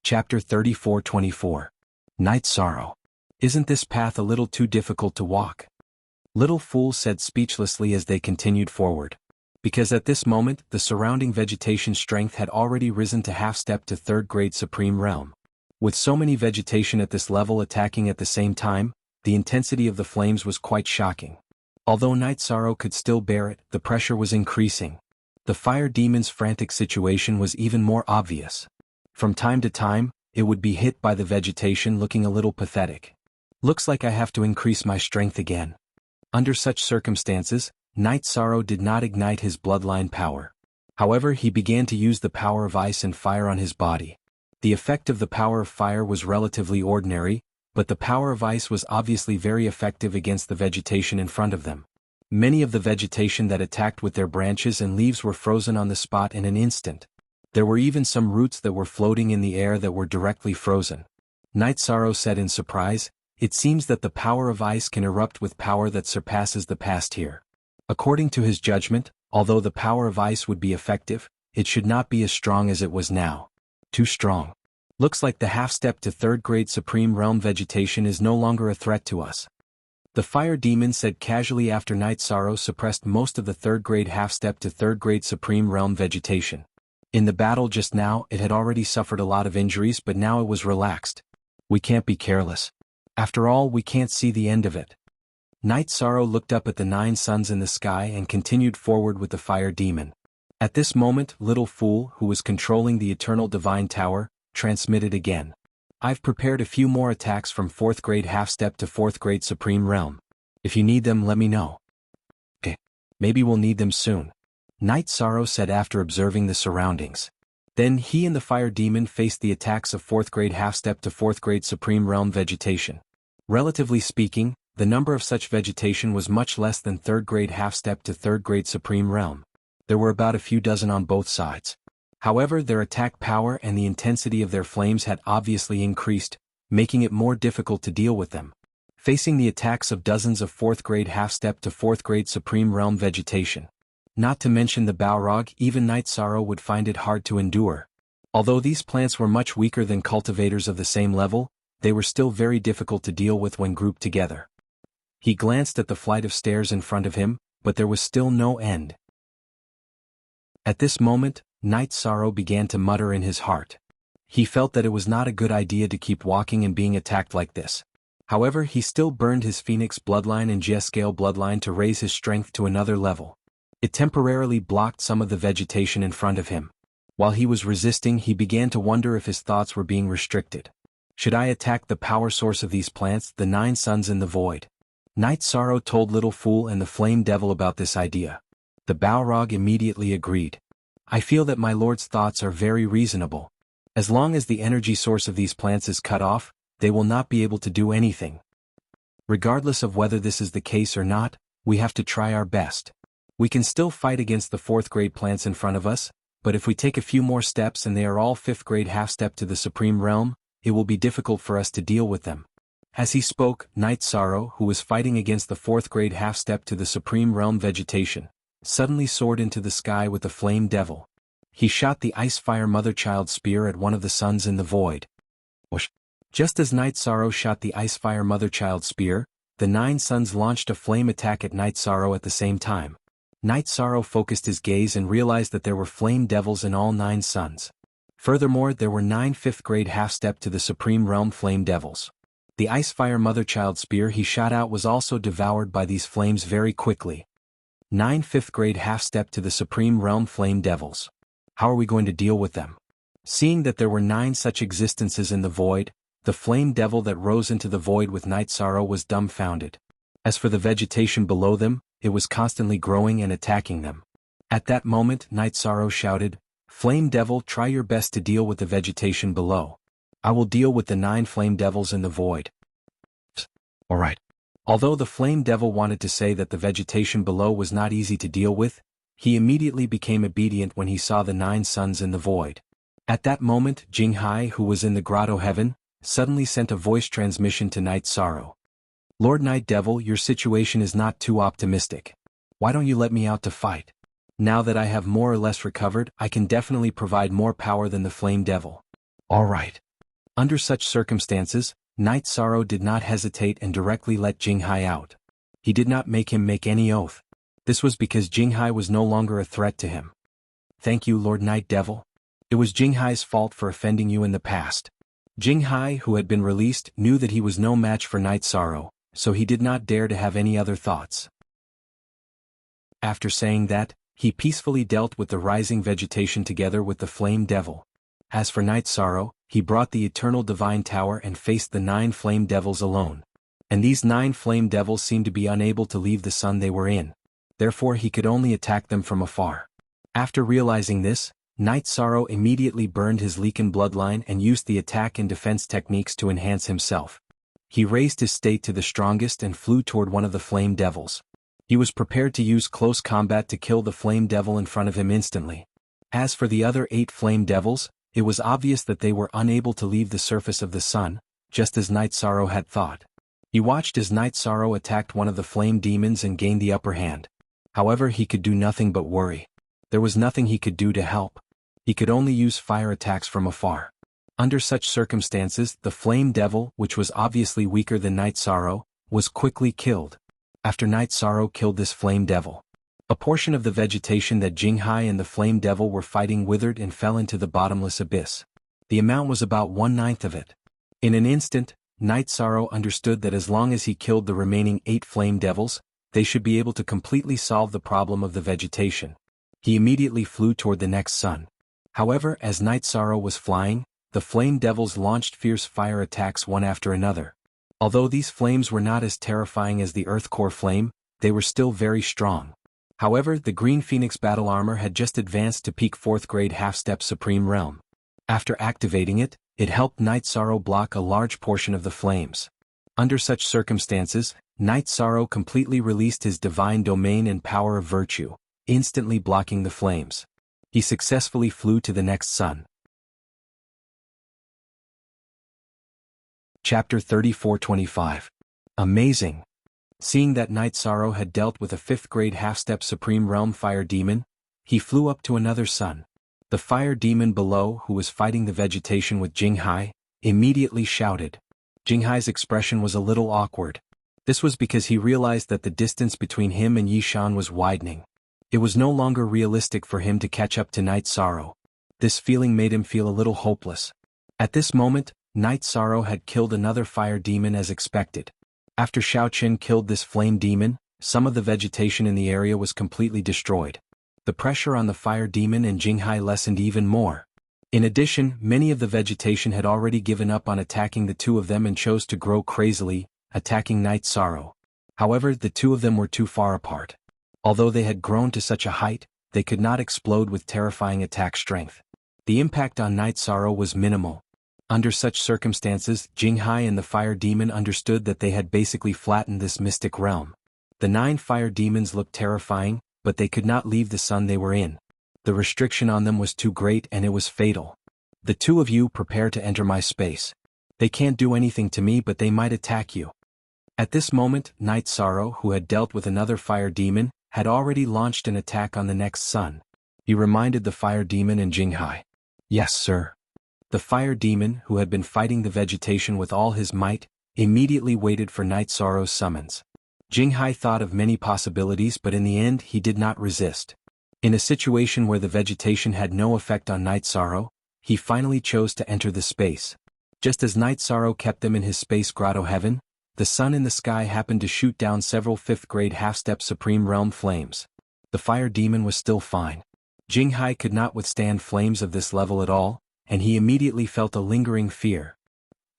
Chapter 34-24. Night Sorrow. Isn't this path a little too difficult to walk? Little Fool said speechlessly as they continued forward. Because at this moment, the surrounding vegetation strength had already risen to half-step to third-grade Supreme Realm. With so many vegetation at this level attacking at the same time, the intensity of the flames was quite shocking. Although Night Sorrow could still bear it, the pressure was increasing. The fire demon's frantic situation was even more obvious. From time to time, it would be hit by the vegetation looking a little pathetic. Looks like I have to increase my strength again. Under such circumstances, Night Sorrow did not ignite his bloodline power. However, he began to use the power of ice and fire on his body. The effect of the power of fire was relatively ordinary, but the power of ice was obviously very effective against the vegetation in front of them. Many of the vegetation that attacked with their branches and leaves were frozen on the spot in an instant. There were even some roots that were floating in the air that were directly frozen. Night Sorrow said in surprise, "It seems that the power of ice can erupt with power that surpasses the past here." According to his judgment, although the power of ice would be effective, it should not be as strong as it was now. Too strong. Looks like the half-step to third-grade Supreme Realm vegetation is no longer a threat to us. The fire demon said casually after Night Sorrow suppressed most of the third-grade half-step to third-grade Supreme Realm vegetation. In the battle just now, it had already suffered a lot of injuries, but now it was relaxed. We can't be careless. After all, we can't see the end of it. Night Sorrow looked up at the 9 suns in the sky and continued forward with the fire demon. At this moment, Little Fool, who was controlling the Eternal Divine Tower, transmitted again. "I've prepared a few more attacks from 4th grade half-step to 4th grade Supreme Realm. If you need them, let me know." "Okay. Maybe we'll need them soon," Night Sorrow said after observing the surroundings. Then he and the fire demon faced the attacks of 4th grade half-step to 4th grade Supreme Realm vegetation. Relatively speaking, the number of such vegetation was much less than 3rd grade half-step to 3rd grade Supreme Realm. There were about a few dozen on both sides. However, their attack power and the intensity of their flames had obviously increased, making it more difficult to deal with them. Facing the attacks of dozens of 4th grade half-step to 4th grade Supreme Realm vegetation. Not to mention the Balrog, even Night Sorrow would find it hard to endure. Although these plants were much weaker than cultivators of the same level, they were still very difficult to deal with when grouped together. He glanced at the flight of stairs in front of him, but there was still no end. At this moment, Night Sorrow began to mutter in his heart. He felt that it was not a good idea to keep walking and being attacked like this. However, he still burned his Phoenix bloodline and Jescale bloodline to raise his strength to another level. It temporarily blocked some of the vegetation in front of him. While he was resisting, he began to wonder if his thoughts were being restricted. Should I attack the power source of these plants, the 9 suns in the void? Night Sorrow told Little Fool and the Flame Devil about this idea. The Balrog immediately agreed. "I feel that my lord's thoughts are very reasonable. As long as the energy source of these plants is cut off, they will not be able to do anything. Regardless of whether this is the case or not, we have to try our best. We can still fight against the 4th grade plants in front of us, but if we take a few more steps and they are all 5th grade half-step to the Supreme Realm, it will be difficult for us to deal with them." As he spoke, Night Sorrow, who was fighting against the 4th grade half-step to the Supreme Realm vegetation, suddenly soared into the sky with the Flame Devil. He shot the Ice-Fire Mother-Child Spear at one of the suns in the void. Whoosh! Just as Night Sorrow shot the Ice-Fire Mother-Child Spear, the 9 suns launched a flame attack at Night Sorrow at the same time. Night Sorrow focused his gaze and realized that there were Flame Devils in all 9 suns. Furthermore, there were 9 5th grade half-step to the Supreme Realm Flame Devils. The Ice-Fire Mother-Child Spear he shot out was also devoured by these flames very quickly. 9 5th grade half-step to the Supreme Realm Flame Devils. How are we going to deal with them? Seeing that there were 9 such existences in the void, the Flame Devil that rose into the void with Night Sorrow was dumbfounded. As for the vegetation below them, it was constantly growing and attacking them. At that moment, Night Sorrow shouted, "Flame Devil, try your best to deal with the vegetation below. I will deal with the 9 Flame Devils in the void." Alright. Although the Flame Devil wanted to say that the vegetation below was not easy to deal with, he immediately became obedient when he saw the 9 suns in the void. At that moment, Jinghai, who was in the Grotto Heaven, suddenly sent a voice transmission to Night Sorrow. "Lord Night Devil, your situation is not too optimistic. Why don't you let me out to fight? Now that I have more or less recovered, I can definitely provide more power than the Flame Devil." "Alright. Under such circumstances, Night Sorrow did not hesitate and directly let Jinghai out. He did not make him make any oath. This was because Jinghai was no longer a threat to him. Thank you, Lord Night Devil. It was Jinghai's fault for offending you in the past. Jinghai, who had been released, knew that he was no match for Night Sorrow, so he did not dare to have any other thoughts. After saying that, he peacefully dealt with the rising vegetation together with the Flame Devil. As for Night Sorrow, he brought the Eternal Divine Tower and faced the 9 Flame Devils alone. And these 9 Flame Devils seemed to be unable to leave the sun they were in. Therefore he could only attack them from afar. After realizing this, Night Sorrow immediately burned his Leaken bloodline and used the attack and defense techniques to enhance himself. He raised his state to the strongest and flew toward one of the Flame Devils. He was prepared to use close combat to kill the Flame Devil in front of him instantly. As for the other 8 Flame Devils, it was obvious that they were unable to leave the surface of the sun, just as Night Sorrow had thought. He watched as Night Sorrow attacked one of the Flame Demons and gained the upper hand. However, he could do nothing but worry. There was nothing he could do to help. He could only use fire attacks from afar. Under such circumstances, the Flame Devil, which was obviously weaker than Night Sorrow, was quickly killed. After Night Sorrow killed this Flame Devil, a portion of the vegetation that Jinghai and the Flame Devil were fighting withered and fell into the bottomless abyss. The amount was about 1/9 of it. In an instant, Night Sorrow understood that as long as he killed the remaining 8 Flame Devils, they should be able to completely solve the problem of the vegetation. He immediately flew toward the next sun. However, as Night Sorrow was flying, the Flame Devils launched fierce fire attacks one after another. Although these flames were not as terrifying as the Earth Core Flame, they were still very strong. However, the Green Phoenix battle armor had just advanced to peak 4th grade half-step Supreme Realm. After activating it, it helped Night Sorrow block a large portion of the flames. Under such circumstances, Night Sorrow completely released his divine domain and power of virtue, instantly blocking the flames. He successfully flew to the next sun. Chapter 34-25. Amazing! Seeing that Night Sorrow had dealt with a 5th grade half-step Supreme Realm Fire Demon, he flew up to another sun. The Fire Demon below, who was fighting the vegetation with Jinghai, immediately shouted. Jinghai's expression was a little awkward. This was because he realized that the distance between him and Yishan was widening. It was no longer realistic for him to catch up to Night Sorrow. This feeling made him feel a little hopeless. At this moment, Night Sorrow had killed another Fire Demon as expected. After Xiaoqin killed this Flame Demon, some of the vegetation in the area was completely destroyed. The pressure on the Fire Demon and Jinghai lessened even more. In addition, many of the vegetation had already given up on attacking the two of them and chose to grow crazily, attacking Night Sorrow. However, the two of them were too far apart. Although they had grown to such a height, they could not explode with terrifying attack strength. The impact on Night Sorrow was minimal. Under such circumstances, Jinghai and the Fire Demon understood that they had basically flattened this mystic realm. The 9 Fire Demons looked terrifying, but they could not leave the sun they were in. The restriction on them was too great and it was fatal. The two of you prepare to enter my space. They can't do anything to me, but they might attack you. At this moment, Night Sorrow, who had dealt with another Fire Demon, had already launched an attack on the next sun. He reminded the Fire Demon and Jinghai. Yes, sir. The Fire Demon, who had been fighting the vegetation with all his might, immediately waited for Night Sorrow's summons. Jinghai thought of many possibilities, but in the end he did not resist. In a situation where the vegetation had no effect on Night Sorrow, he finally chose to enter the space. Just as Night Sorrow kept them in his space grotto heaven, the sun in the sky happened to shoot down several 5th grade half-step Supreme Realm flames. The Fire Demon was still fine. Jinghai could not withstand flames of this level at all, and he immediately felt a lingering fear.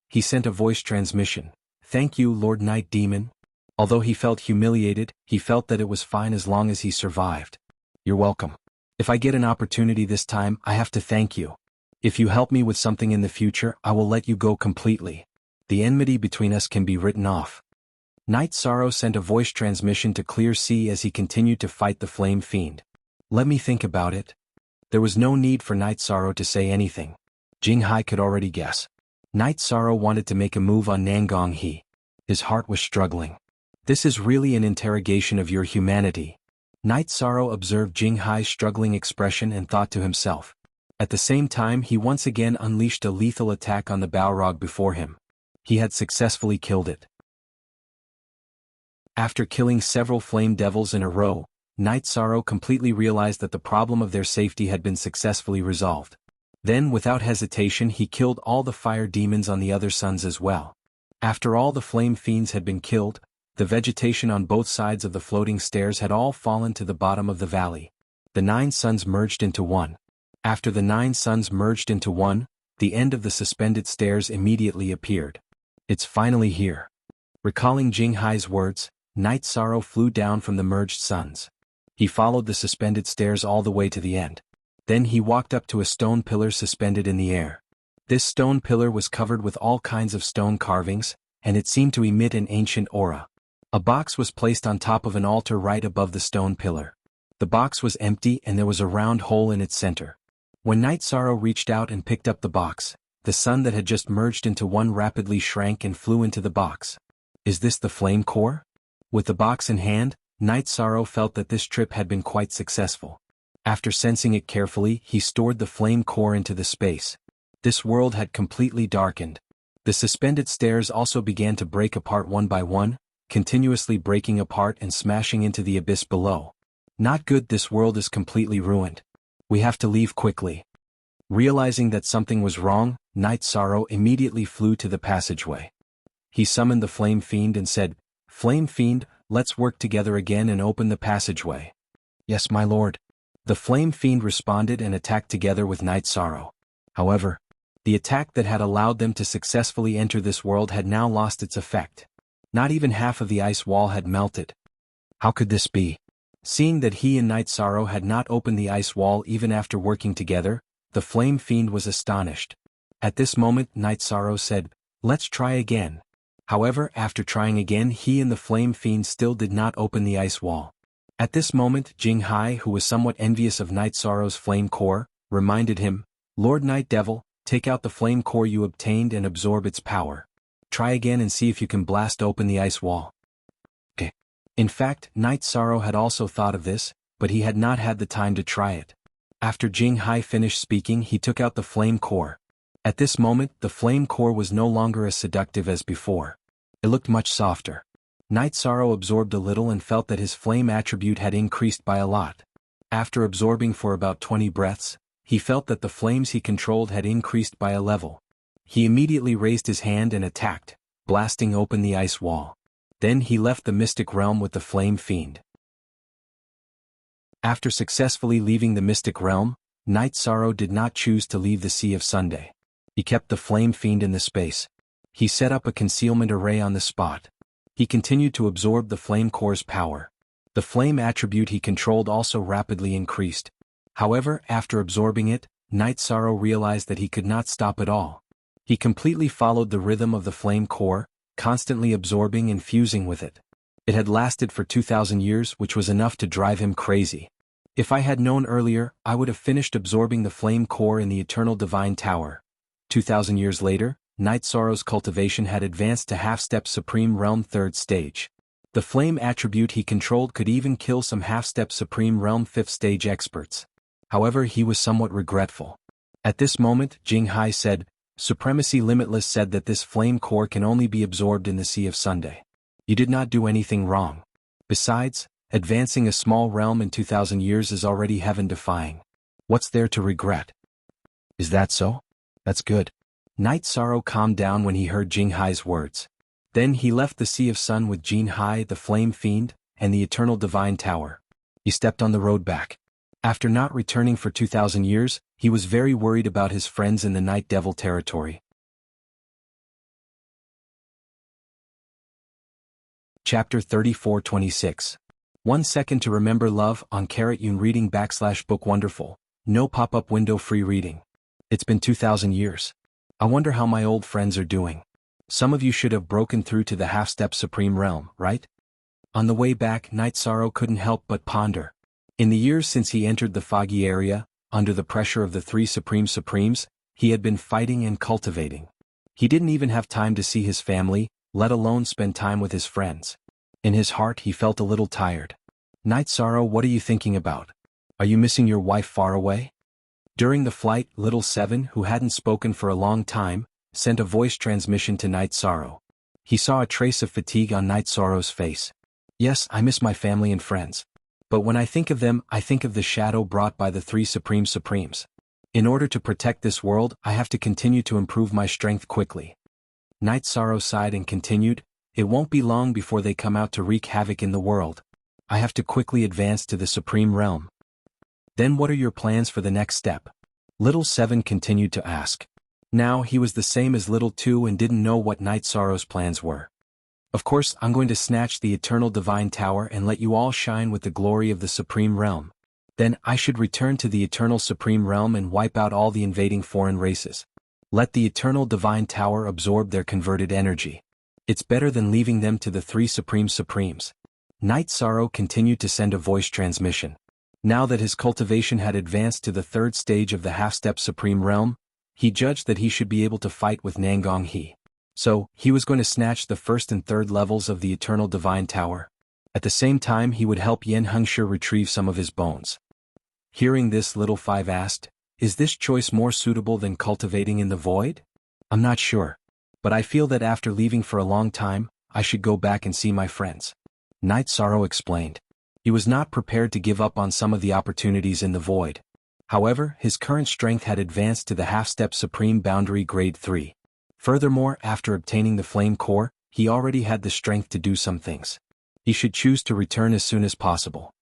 He sent a voice transmission. Thank you, Lord Night Demon. Although he felt humiliated, he felt that it was fine as long as he survived. You're welcome. If I get an opportunity this time, I have to thank you. If you help me with something in the future, I will let you go completely. The enmity between us can be written off. Night Sorrow sent a voice transmission to Clear Sea as he continued to fight the Flame Fiend. Let me think about it. There was no need for Night Sorrow to say anything. Jinghai could already guess. Night Sorrow wanted to make a move on Nangong He. His heart was struggling. This is really an interrogation of your humanity. Night Sorrow observed Jinghai's struggling expression and thought to himself. At the same time he once again unleashed a lethal attack on the Balrog before him. He had successfully killed it. After killing several flame devils in a row, Night Sorrow completely realized that the problem of their safety had been successfully resolved. Then without hesitation he killed all the fire demons on the other suns as well. After all the flame fiends had been killed, the vegetation on both sides of the floating stairs had all fallen to the bottom of the valley. The 9 suns merged into one. After the 9 suns merged into one, the end of the suspended stairs immediately appeared. It's finally here. Recalling Jing Hai's words, Night Sorrow flew down from the merged suns. He followed the suspended stairs all the way to the end. Then he walked up to a stone pillar suspended in the air. This stone pillar was covered with all kinds of stone carvings, and it seemed to emit an ancient aura. A box was placed on top of an altar right above the stone pillar. The box was empty and there was a round hole in its center. When Night Sorrow reached out and picked up the box, the sun that had just merged into one rapidly shrank and flew into the box. Is this the flame core? With the box in hand, Night Sorrow felt that this trip had been quite successful. After sensing it carefully, he stored the flame core into the space. This world had completely darkened. The suspended stairs also began to break apart one by one, continuously breaking apart and smashing into the abyss below. Not good, this world is completely ruined. We have to leave quickly. Realizing that something was wrong, Night Sorrow immediately flew to the passageway. He summoned the Flame Fiend and said, "Flame Fiend, let's work together again and open the passageway." "Yes, my lord." The Flame Fiend responded and attacked together with Night Sorrow. However, the attack that had allowed them to successfully enter this world had now lost its effect. Not even half of the ice wall had melted. How could this be? Seeing that he and Night Sorrow had not opened the ice wall even after working together, the Flame Fiend was astonished. At this moment Night Sorrow said, "Let's try again." However, after trying again he and the Flame Fiend still did not open the ice wall. At this moment Jing Hai, who was somewhat envious of Night Sorrow's flame core, reminded him, "Lord Night Devil, take out the flame core you obtained and absorb its power. Try again and see if you can blast open the ice wall." Okay. In fact, Night Sorrow had also thought of this, but he had not had the time to try it. After Jing Hai finished speaking he took out the flame core. At this moment the flame core was no longer as seductive as before. It looked much softer. Night Sorrow absorbed a little and felt that his flame attribute had increased by a lot. After absorbing for about 20 breaths, he felt that the flames he controlled had increased by a level. He immediately raised his hand and attacked, blasting open the ice wall. Then he left the mystic realm with the Flame Fiend. After successfully leaving the mystic realm, Night Sorrow did not choose to leave the Sea of Sunday. He kept the Flame Fiend in the space. He set up a concealment array on the spot. He continued to absorb the flame core's power. The flame attribute he controlled also rapidly increased. However, after absorbing it, Night Sorrow realized that he could not stop at all. He completely followed the rhythm of the flame core, constantly absorbing and fusing with it. It had lasted for 2,000 years, which was enough to drive him crazy. If I had known earlier, I would have finished absorbing the flame core in the Eternal Divine Tower. 2,000 years later, Night Sorrow's cultivation had advanced to half-step Supreme Realm 3rd stage. The flame attribute he controlled could even kill some half-step Supreme Realm 5th stage experts. However, he was somewhat regretful. At this moment, Jing Hai said, "Supremacy Limitless said that this flame core can only be absorbed in the Sea of Sunday. You did not do anything wrong. Besides, advancing a small realm in 2,000 years is already heaven-defying. What's there to regret?" "Is that so? That's good." Night Sorrow calmed down when he heard Jing Hai's words. Then he left the Sea of Sun with Jing Hai, the Flame Fiend, and the Eternal Divine Tower. He stepped on the road back. After not returning for 2,000 years, he was very worried about his friends in the Night Devil territory. Chapter 34-26. 1 second to remember love on /Yun reading /book wonderful. No pop-up window free reading. It's been 2,000 years. I wonder how my old friends are doing. Some of you should have broken through to the half-step Supreme Realm, right? On the way back, Night Sorrow couldn't help but ponder. In the years since he entered the foggy area, under the pressure of the 3 Supremes, he had been fighting and cultivating. He didn't even have time to see his family, let alone spend time with his friends. In his heart he felt a little tired. "Night Sorrow, what are you thinking about? Are you missing your wife far away?" During the flight, Little Seven, who hadn't spoken for a long time, sent a voice transmission to Night Sorrow. He saw a trace of fatigue on Night Sorrow's face. Yes, I miss my family and friends. But when I think of them, I think of the shadow brought by the three Supremes. In order to protect this world, I have to continue to improve my strength quickly. Night Sorrow sighed and continued, it won't be long before they come out to wreak havoc in the world. I have to quickly advance to the Supreme Realm. Then what are your plans for the next step? Little Seven continued to ask. Now he was the same as Little Two and didn't know what Night Sorrow's plans were. Of course, I'm going to snatch the Eternal Divine Tower and let you all shine with the glory of the Supreme Realm. Then I should return to the Eternal Supreme Realm and wipe out all the invading foreign races. Let the Eternal Divine Tower absorb their converted energy. It's better than leaving them to the three Supremes. Night Sorrow continued to send a voice transmission. Now that his cultivation had advanced to the third stage of the half-step Supreme Realm, he judged that he should be able to fight with Nangong He. So, he was going to snatch the first and third levels of the Eternal Divine Tower. At the same time, he would help Yen Hengshi retrieve some of his bones. Hearing this, Little Five asked, is this choice more suitable than cultivating in the void? I'm not sure. But I feel that after leaving for a long time, I should go back and see my friends. Night Sorrow explained. He was not prepared to give up on some of the opportunities in the void. However, his current strength had advanced to the half-step Supreme Boundary Grade 3. Furthermore, after obtaining the Flame Core, he already had the strength to do some things. He should choose to return as soon as possible.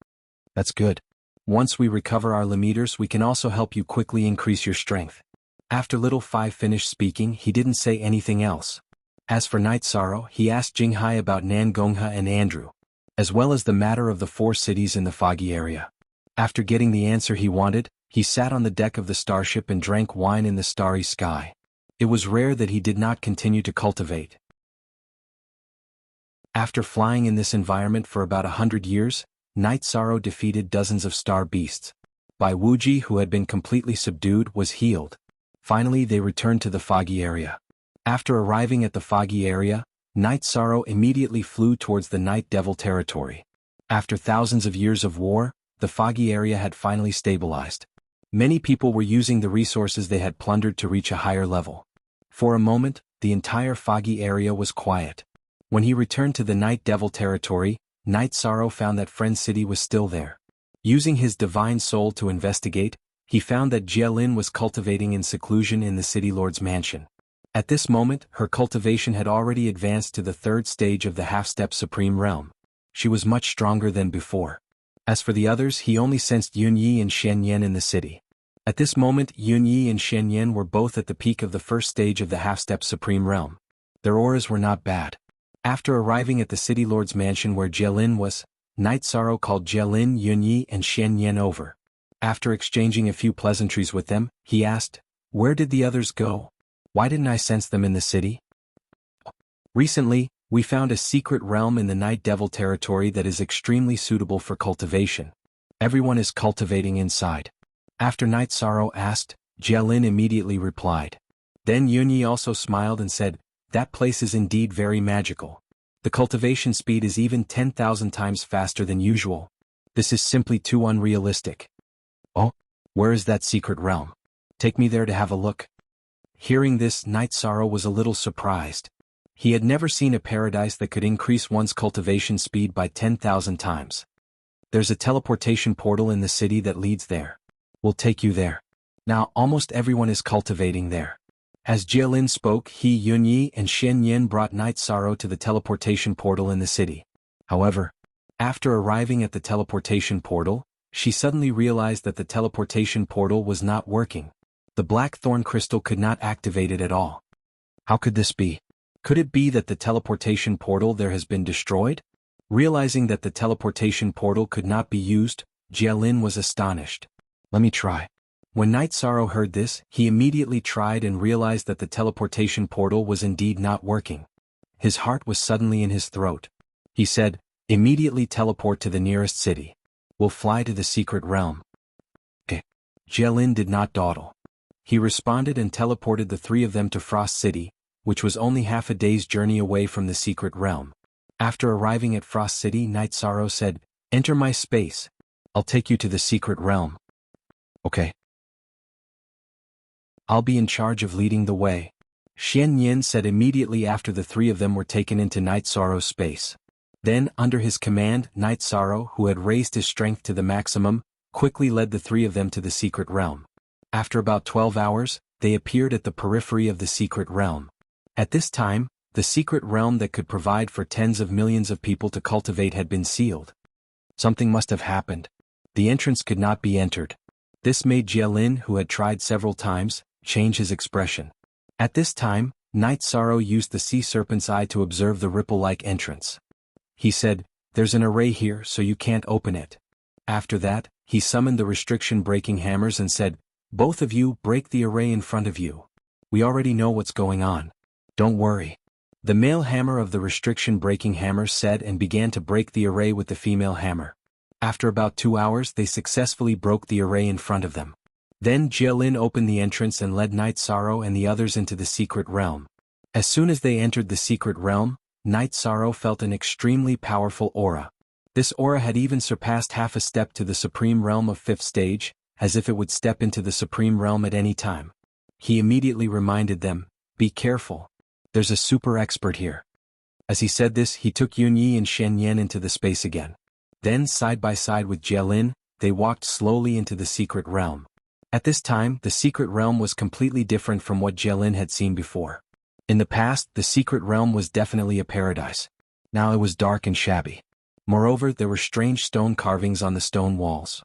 That's good. Once we recover our limeters, we can also help you quickly increase your strength. After Little Five finished speaking, he didn't say anything else. As for Night Sorrow, he asked Jinghai about Nangongha and Andrew, as well as the matter of the 4 cities in the foggy area. After getting the answer he wanted, he sat on the deck of the starship and drank wine in the starry sky. It was rare that he did not continue to cultivate. After flying in this environment for about 100 years, Night Sorrow defeated dozens of star beasts. Bai Wuji, who had been completely subdued, was healed. Finally, they returned to the foggy area. After arriving at the foggy area, Night Sorrow immediately flew towards the Night Devil territory. After thousands of years of war, the foggy area had finally stabilized. Many people were using the resources they had plundered to reach a higher level. For a moment, the entire foggy area was quiet. When he returned to the Night Devil territory, Night Sorrow found that Friend City was still there. Using his divine soul to investigate, he found that Jielin was cultivating in seclusion in the City Lord's mansion. At this moment, her cultivation had already advanced to the third stage of the half-step Supreme Realm. She was much stronger than before. As for the others, he only sensed Yunyi and Shenyan in the city. At this moment, Yunyi and Shenyan were both at the peak of the first stage of the half-step Supreme Realm. Their auras were not bad. After arriving at the City Lord's mansion where Jielin was, Night Sorrow called Jielin, Yunyi, and Shenyan over. After exchanging a few pleasantries with them, he asked, "Where did the others go? Why didn't I sense them in the city?" "Recently, we found a secret realm in the Night Devil territory that is extremely suitable for cultivation. Everyone is cultivating inside." After Night Sorrow asked, Jielin immediately replied. Then Yunyi also smiled and said, "That place is indeed very magical. The cultivation speed is even 10,000 times faster than usual. This is simply too unrealistic." "Oh, where is that secret realm? Take me there to have a look." Hearing this, Night Sorrow was a little surprised. He had never seen a paradise that could increase one's cultivation speed by 10,000 times. "There's a teleportation portal in the city that leads there. We'll take you there. Now almost everyone is cultivating there." As Jielin spoke, he, Yunyi, and Shenyan brought Night Sorrow to the teleportation portal in the city. However, after arriving at the teleportation portal, she suddenly realized that the teleportation portal was not working. The black thorn crystal could not activate it at all. How could this be? Could it be that the teleportation portal there has been destroyed? Realizing that the teleportation portal could not be used, Jielin was astonished. "Let me try." When Night Sorrow heard this, he immediately tried and realized that the teleportation portal was indeed not working. His heart was suddenly in his throat. He said, "Immediately teleport to the nearest city. We'll fly to the secret realm." Okay. Jielin did not dawdle. He responded and teleported the 3 of them to Frost City, which was only half a day's journey away from the secret realm. After arriving at Frost City, Night Sorrow said, "Enter my space. I'll take you to the secret realm." "Okay." I'll be in charge of leading the way," Xian Yin said immediately after the three of them were taken into Night Sorrow's space. Then, under his command, Night Sorrow, who had raised his strength to the maximum, quickly led the three of them to the secret realm. After about 12 hours, they appeared at the periphery of the secret realm. At this time, the secret realm that could provide for tens of millions of people to cultivate had been sealed. Something must have happened. The entrance could not be entered. This made Jialin, who had tried several times, change his expression. At this time, Night Sorrow used the sea serpent's eye to observe the ripple-like entrance. He said, "There's an array here, so you can't open it." After that, he summoned the restriction-breaking hammers and said, "Both of you break the array in front of you. We already know what's going on. Don't worry." The male hammer of the restriction-breaking hammer said and began to break the array with the female hammer. After about 2 hours they successfully broke the array in front of them. Then Jialin opened the entrance and led Night Sorrow and the others into the secret realm. As soon as they entered the secret realm, Night Sorrow felt an extremely powerful aura. This aura had even surpassed half a step to the supreme realm of 5th stage, as if it would step into the supreme realm at any time. He immediately reminded them, "Be careful. There's a super expert here." As he said this, he took Yunyi and Shen Yan into the space again. Then, side by side with Jialin, they walked slowly into the secret realm. At this time, the secret realm was completely different from what Jialin had seen before. In the past, the secret realm was definitely a paradise. Now it was dark and shabby. Moreover, there were strange stone carvings on the stone walls.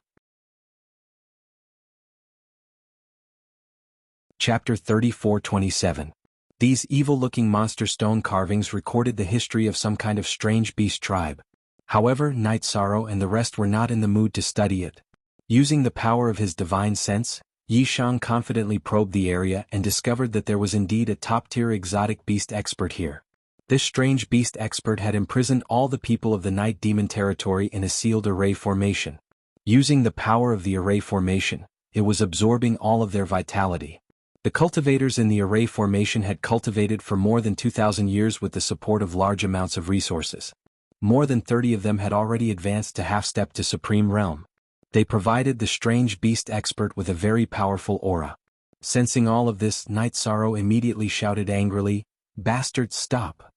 Chapter 34-27. These evil-looking monster stone carvings recorded the history of some kind of strange beast tribe. However, Night Sorrow and the rest were not in the mood to study it. Using the power of his divine sense, Yishang confidently probed the area and discovered that there was indeed a top-tier exotic beast expert here. This strange beast expert had imprisoned all the people of the Night Demon territory in a sealed array formation. Using the power of the array formation, it was absorbing all of their vitality. The cultivators in the array formation had cultivated for more than 2,000 years with the support of large amounts of resources. More than 30 of them had already advanced to half-step to Supreme Realm. They provided the strange beast expert with a very powerful aura. Sensing all of this, Night Sorrow immediately shouted angrily, "Bastards, stop!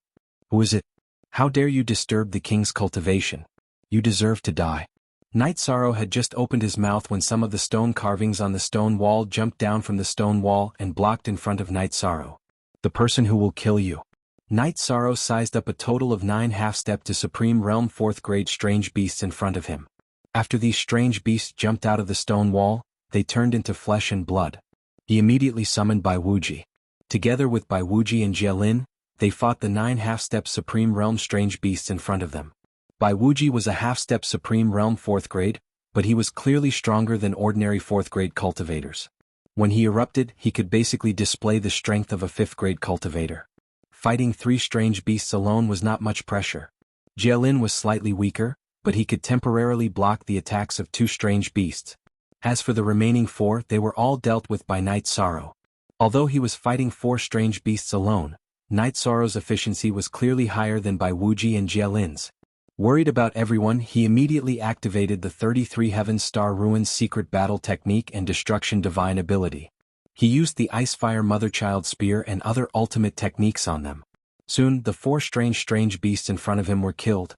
Who is it? How dare you disturb the king's cultivation? You deserve to die." Night Sorrow had just opened his mouth when some of the stone carvings on the stone wall jumped down from the stone wall and blocked in front of Night Sorrow. "The person who will kill you." Night Sorrow sized up a total of 9 half-step to Supreme Realm 4th grade strange beasts in front of him. After these strange beasts jumped out of the stone wall, they turned into flesh and blood. He immediately summoned Bai Wuji. Together with Bai Wuji and Jialin, they fought the 9 half-step Supreme Realm strange beasts in front of them. Bai Wuji was a half-step Supreme Realm 4th grade, but he was clearly stronger than ordinary 4th grade cultivators. When he erupted, he could basically display the strength of a 5th grade cultivator. Fighting 3 strange beasts alone was not much pressure. Jialin was slightly weaker, but he could temporarily block the attacks of 2 strange beasts. As for the remaining 4, they were all dealt with by Night Sorrow. Although he was fighting 4 strange beasts alone, Night Sorrow's efficiency was clearly higher than Bai Wuji and Jialin's. Worried about everyone, he immediately activated the 33 Heaven Star Ruins secret battle technique and destruction divine ability. He used the Icefire Motherchild Spear and other ultimate techniques on them. Soon, the 4 strange beasts in front of him were killed.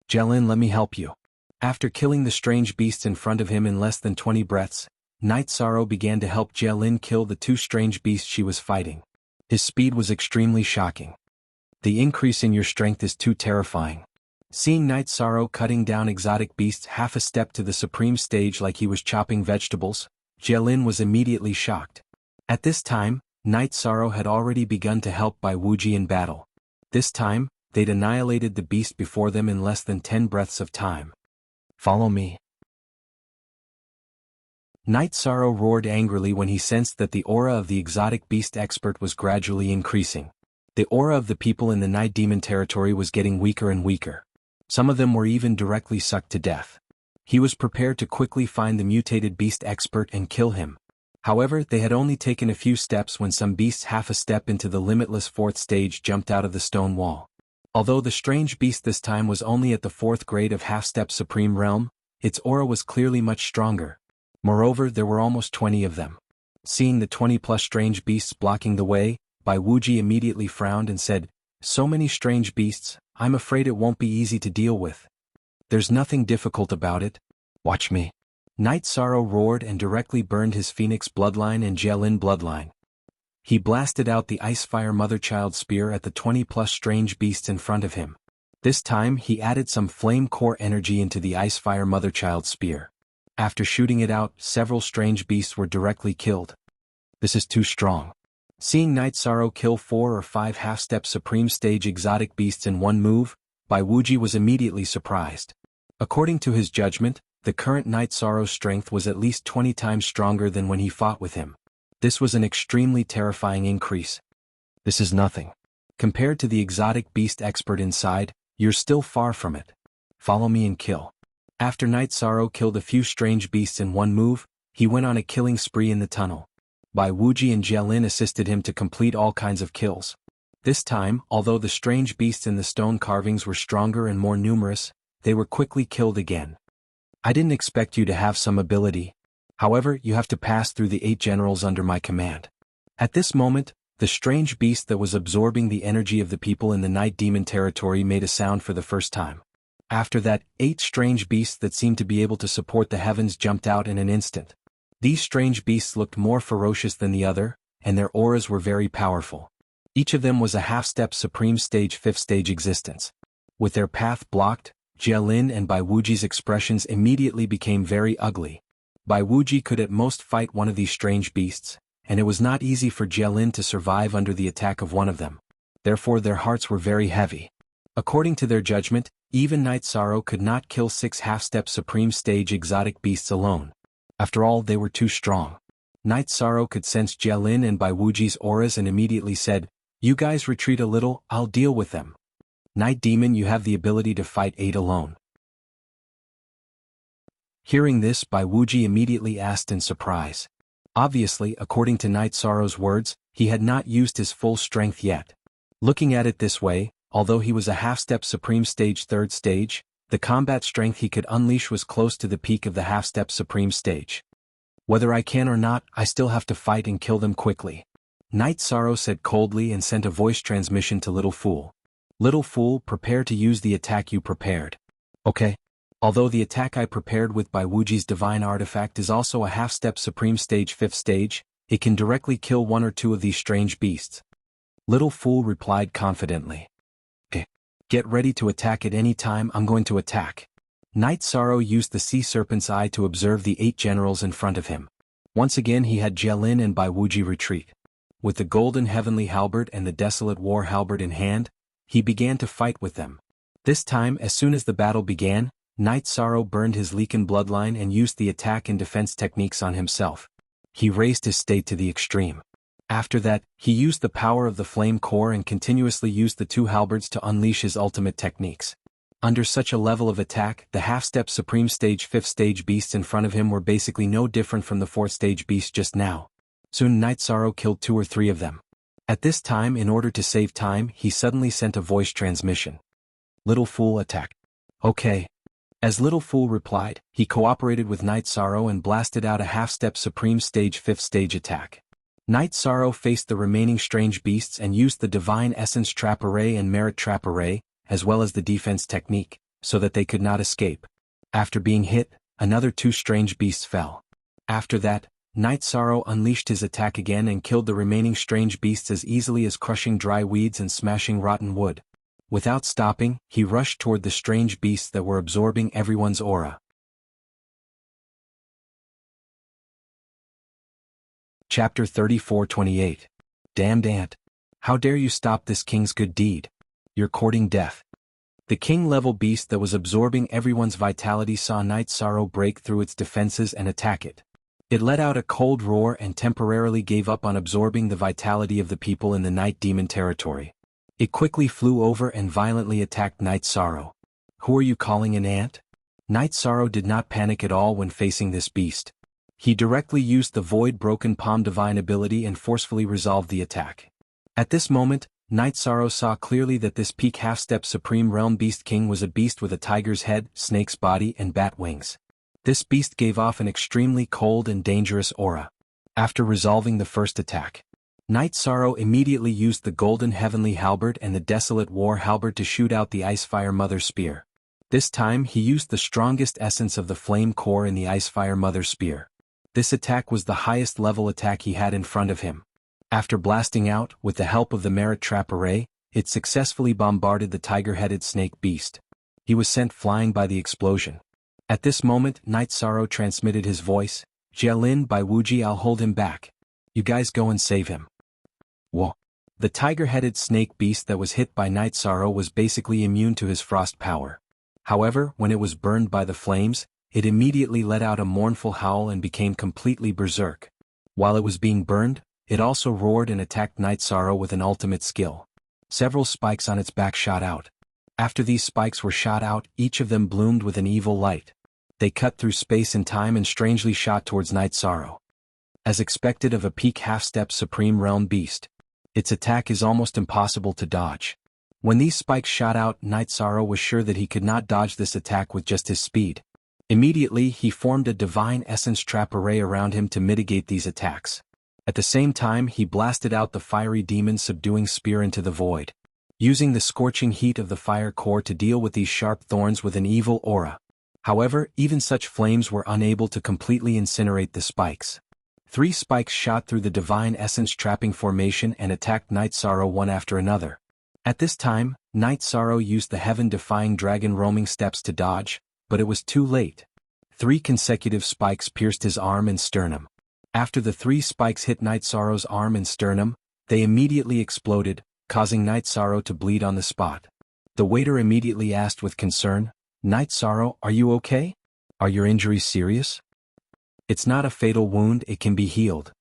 "Jialin, let me help you." After killing the strange beasts in front of him in less than 20 breaths, Night Sorrow began to help Jialin kill the 2 strange beasts she was fighting. His speed was extremely shocking. "The increase in your strength is too terrifying." Seeing Night Sorrow cutting down exotic beasts half a step to the supreme stage like he was chopping vegetables, Jialin was immediately shocked. At this time, Night Sorrow had already begun to help Bai Wuji in battle. This time, they'd annihilated the beast before them in less than 10 breaths of time. "Follow me." Night Sorrow roared angrily when he sensed that the aura of the exotic beast expert was gradually increasing. The aura of the people in the Night Demon territory was getting weaker and weaker. Some of them were even directly sucked to death. He was prepared to quickly find the mutated beast expert and kill him. However, they had only taken a few steps when some beasts half a step into the limitless 4th stage jumped out of the stone wall. Although the strange beast this time was only at the 4th grade of half-step Supreme Realm, its aura was clearly much stronger. Moreover, there were almost 20 of them. Seeing the 20+ strange beasts blocking the way, Bai Wuji immediately frowned and said, "So many strange beasts, I'm afraid it won't be easy to deal with." "There's nothing difficult about it. Watch me." Night Sorrow roared and directly burned his Phoenix bloodline and Jielin bloodline. He blasted out the Icefire Motherchild spear at the 20+ strange beasts in front of him. This time he added some flame core energy into the Icefire Motherchild spear. After shooting it out, several strange beasts were directly killed. This is too strong. Seeing Night Sorrow kill 4 or 5 half-step Supreme Stage exotic beasts in one move, Bai Wuji was immediately surprised. According to his judgment, the current Night Sorrow's strength was at least 20 times stronger than when he fought with him. This was an extremely terrifying increase. "This is nothing. Compared to the exotic beast expert inside, you're still far from it. Follow me and kill." After Night Sorrow killed a few strange beasts in one move, he went on a killing spree in the tunnel. Bai Wuji and Jielin assisted him to complete all kinds of kills. This time, although the strange beasts in the stone carvings were stronger and more numerous, they were quickly killed again. "I didn't expect you to have some ability. However, you have to pass through the 8 generals under my command." At this moment, the strange beast that was absorbing the energy of the people in the Night Demon territory made a sound for the first time. After that, 8 strange beasts that seemed to be able to support the heavens jumped out in an instant. These strange beasts looked more ferocious than the other, and their auras were very powerful. Each of them was a half-step Supreme Stage 5th stage existence. With their path blocked, Jielin and Bai Wuji's expressions immediately became very ugly. Bai Wuji could at most fight one of these strange beasts, and it was not easy for Jielin to survive under the attack of one of them. Therefore their hearts were very heavy. According to their judgment, even Night Sorrow could not kill 6 half-step Supreme Stage exotic beasts alone. After all, they were too strong. Night Sorrow could sense Jielin and Bai Wuji's auras and immediately said, "You guys retreat a little, I'll deal with them." "Night Demon, you have the ability to fight 8 alone." Hearing this, Bai Wuji immediately asked in surprise. Obviously, according to Night Sorrow's words, he had not used his full strength yet. Looking at it this way, although he was a half-step Supreme Stage 3rd stage, the combat strength he could unleash was close to the peak of the half-step Supreme Stage. "Whether I can or not, I still have to fight and kill them quickly," Night Sorrow said coldly and sent a voice transmission to Little Fool. "Little Fool, prepare to use the attack you prepared." "Okay." Although the attack I prepared with Bai Wuji's divine artifact is also a half-step Supreme Stage 5th stage, it can directly kill 1 or 2 of these strange beasts. Little Fool replied confidently. "Okay. Get ready to attack at any time, I'm going to attack." Night Sorrow used the Sea Serpent's Eye to observe the 8 generals in front of him. Once again he had Jielin and Bai Wuji retreat. With the Golden Heavenly Halberd and the Desolate War Halberd in hand, he began to fight with them. This time, as soon as the battle began, Night Sorrow burned his Leaken bloodline and used the attack and defense techniques on himself. He raised his state to the extreme. After that, he used the power of the Flame Core and continuously used the 2 halberds to unleash his ultimate techniques. Under such a level of attack, the half-step Supreme Stage 5th stage beasts in front of him were basically no different from the 4th stage beasts just now. Soon Night Sorrow killed 2 or 3 of them. At this time, in order to save time, he suddenly sent a voice transmission. "Little Fool, attack." "Okay." As Little Fool replied, he cooperated with Night Sorrow and blasted out a half-step Supreme Stage 5th stage attack. Night Sorrow faced the remaining strange beasts and used the Divine Essence Trap Array and Merit Trap Array, as well as the defense technique, so that they could not escape. After being hit, another 2 strange beasts fell. After that, Night Sorrow unleashed his attack again and killed the remaining strange beasts as easily as crushing dry weeds and smashing rotten wood. Without stopping, he rushed toward the strange beasts that were absorbing everyone's aura. Chapter 34-28. Damned Ant. How dare you stop this king's good deed? You're courting death. The king-level beast that was absorbing everyone's vitality saw Night Sorrow break through its defenses and attack it. It let out a cold roar and temporarily gave up on absorbing the vitality of the people in the Night Demon territory. It quickly flew over and violently attacked Night Sorrow. "Who are you calling an ant?" Night Sorrow did not panic at all when facing this beast. He directly used the Void Broken Palm Divine ability and forcefully resolved the attack. At this moment, Night Sorrow saw clearly that this peak half-step Supreme Realm Beast King was a beast with a tiger's head, snake's body and bat wings. This beast gave off an extremely cold and dangerous aura. After resolving the first attack, Night Sorrow immediately used the Golden Heavenly Halberd and the Desolate War Halberd to shoot out the Icefire Mother Spear. This time he used the strongest essence of the Flame Core in the Icefire Mother Spear. This attack was the highest level attack he had in front of him. After blasting out, with the help of the Merit Trap Array, it successfully bombarded the tiger-headed snake beast. He was sent flying by the explosion. At this moment, Night Sorrow transmitted his voice, "Jialin by Wuji, I'll hold him back. You guys go and save him." Whoa. The tiger-headed snake beast that was hit by Night Sorrow was basically immune to his frost power. However, when it was burned by the flames, it immediately let out a mournful howl and became completely berserk. While it was being burned, it also roared and attacked Night Sorrow with an ultimate skill. Several spikes on its back shot out. After these spikes were shot out, each of them bloomed with an evil light. They cut through space and time and strangely shot towards Night Sorrow. As expected of a peak half-step Supreme Realm beast, its attack is almost impossible to dodge. When these spikes shot out, Night Sorrow was sure that he could not dodge this attack with just his speed. Immediately, he formed a Divine Essence Trap Array around him to mitigate these attacks. At the same time, he blasted out the Fiery Demon Subduing Spear into the void, using the scorching heat of the Fire Core to deal with these sharp thorns with an evil aura. However, even such flames were unable to completely incinerate the spikes. 3 spikes shot through the Divine Essence Trapping Formation and attacked Night Sorrow one after another. At this time, Night Sorrow used the Heaven-Defying Dragon Roaming Steps to dodge, but it was too late. 3 consecutive spikes pierced his arm and sternum. After the 3 spikes hit Night Sorrow's arm and sternum, they immediately exploded, causing Night Sorrow to bleed on the spot. The waiter immediately asked with concern, "Night Sorrow, are you okay? Are your injuries serious?" "It's not a fatal wound, it can be healed."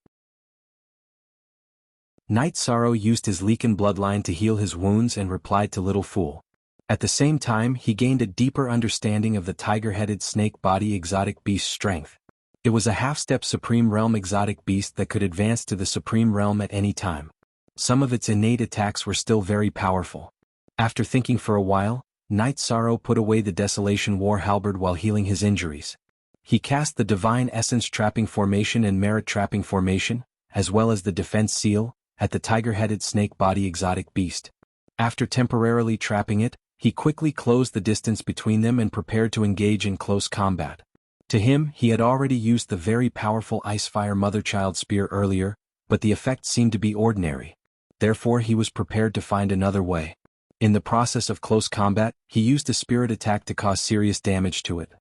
Night Sorrow used his Leaken bloodline to heal his wounds and replied to Little Fool. At the same time, he gained a deeper understanding of the tiger-headed snake body exotic beast's strength. It was a half-step Supreme Realm exotic beast that could advance to the Supreme Realm at any time. Some of its innate attacks were still very powerful. After thinking for a while, Night Sorrow put away the Desolation War Halberd while healing his injuries. He cast the Divine Essence Trapping Formation and Merit Trapping Formation, as well as the Defense Seal, at the tiger-headed snake body exotic beast. After temporarily trapping it, he quickly closed the distance between them and prepared to engage in close combat. To him, he had already used the very powerful Icefire Mother-Child Spear earlier, but the effect seemed to be ordinary. Therefore he was prepared to find another way. In the process of close combat, he used a spirit attack to cause serious damage to it.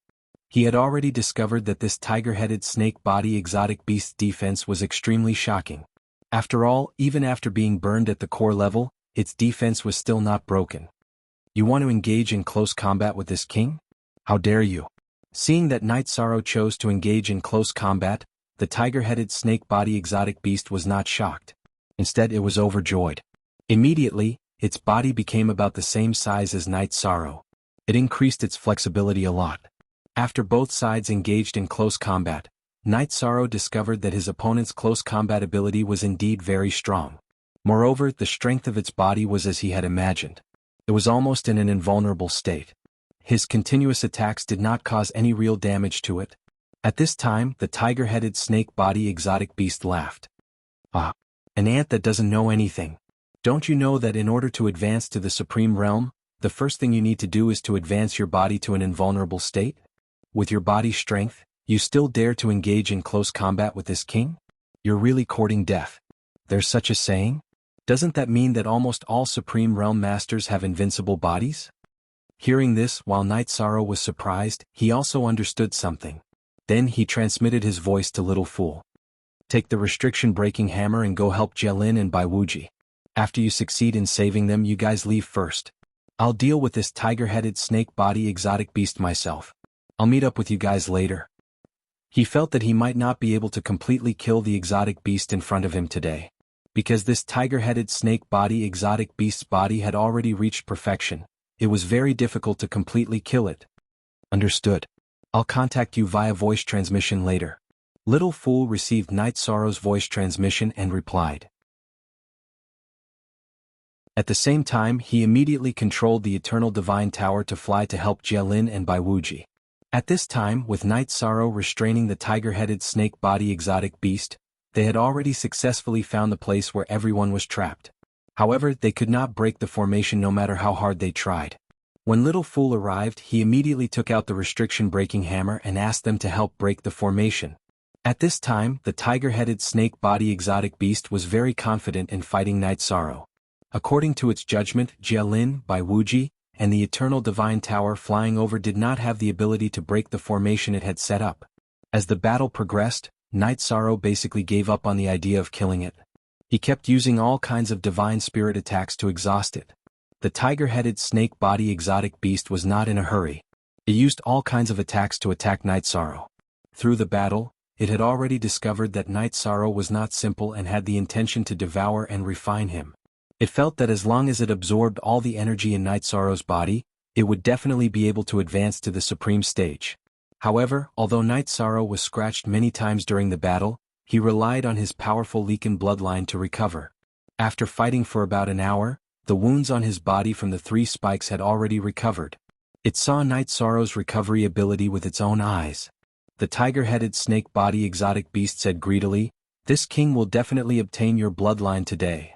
He had already discovered that this tiger-headed snake body exotic beast's defense was extremely shocking. After all, even after being burned at the core level, its defense was still not broken. "You want to engage in close combat with this king? How dare you?" Seeing that Night Sorrow chose to engage in close combat, the tiger-headed snake body exotic beast was not shocked. Instead, it was overjoyed. Immediately, its body became about the same size as Night Sorrow. It increased its flexibility a lot. After both sides engaged in close combat, Night Sorrow discovered that his opponent's close combat ability was indeed very strong. Moreover, the strength of its body was as he had imagined. It was almost in an invulnerable state. His continuous attacks did not cause any real damage to it. At this time, the tiger-headed snake body exotic beast laughed. "Ah, an ant that doesn't know anything. Don't you know that in order to advance to the Supreme Realm, the first thing you need to do is to advance your body to an invulnerable state? With your body's strength, you still dare to engage in close combat with this king? You're really courting death. There's such a saying? Doesn't that mean that almost all Supreme Realm Masters have invincible bodies?" Hearing this, while Night Sorrow was surprised, he also understood something. Then he transmitted his voice to Little Fool. "Take the restriction-breaking hammer and go help Jialin and Bai Wuji. After you succeed in saving them, you guys leave first. I'll deal with this tiger-headed snake body exotic beast myself. I'll meet up with you guys later." He felt that he might not be able to completely kill the exotic beast in front of him today. Because this tiger-headed snake body exotic beast's body had already reached perfection, it was very difficult to completely kill it. "Understood. I'll contact you via voice transmission later." Little Fool received Night Sorrow's voice transmission and replied. At the same time, he immediately controlled the Eternal Divine Tower to fly to help Jialin and Bai Wuji. At this time, with Night Sorrow restraining the tiger-headed snake body exotic beast, They had already successfully found the place where everyone was trapped. However, they could not break the formation no matter how hard they tried. When Little Fool arrived, he immediately took out the restriction-breaking hammer and asked them to help break the formation. At this time, the tiger-headed snake-body exotic beast was very confident in fighting Night Sorrow. According to its judgment, Jialin, by Wuji, and the Eternal Divine Tower flying over did not have the ability to break the formation it had set up. As the battle progressed, Night Sorrow basically gave up on the idea of killing it. He kept using all kinds of divine spirit attacks to exhaust it. The tiger-headed snake-body exotic beast was not in a hurry. It used all kinds of attacks to attack Night Sorrow. Through the battle, it had already discovered that Night Sorrow was not simple and had the intention to devour and refine him. It felt that as long as it absorbed all the energy in Night Sorrow's body, it would definitely be able to advance to the supreme stage. However, although Night Sorrow was scratched many times during the battle, he relied on his powerful Leaken bloodline to recover. After fighting for about an hour, the wounds on his body from the 3 spikes had already recovered. It saw Night Sorrow's recovery ability with its own eyes. The tiger-headed snake-body exotic beast said greedily, "This king will definitely obtain your bloodline today."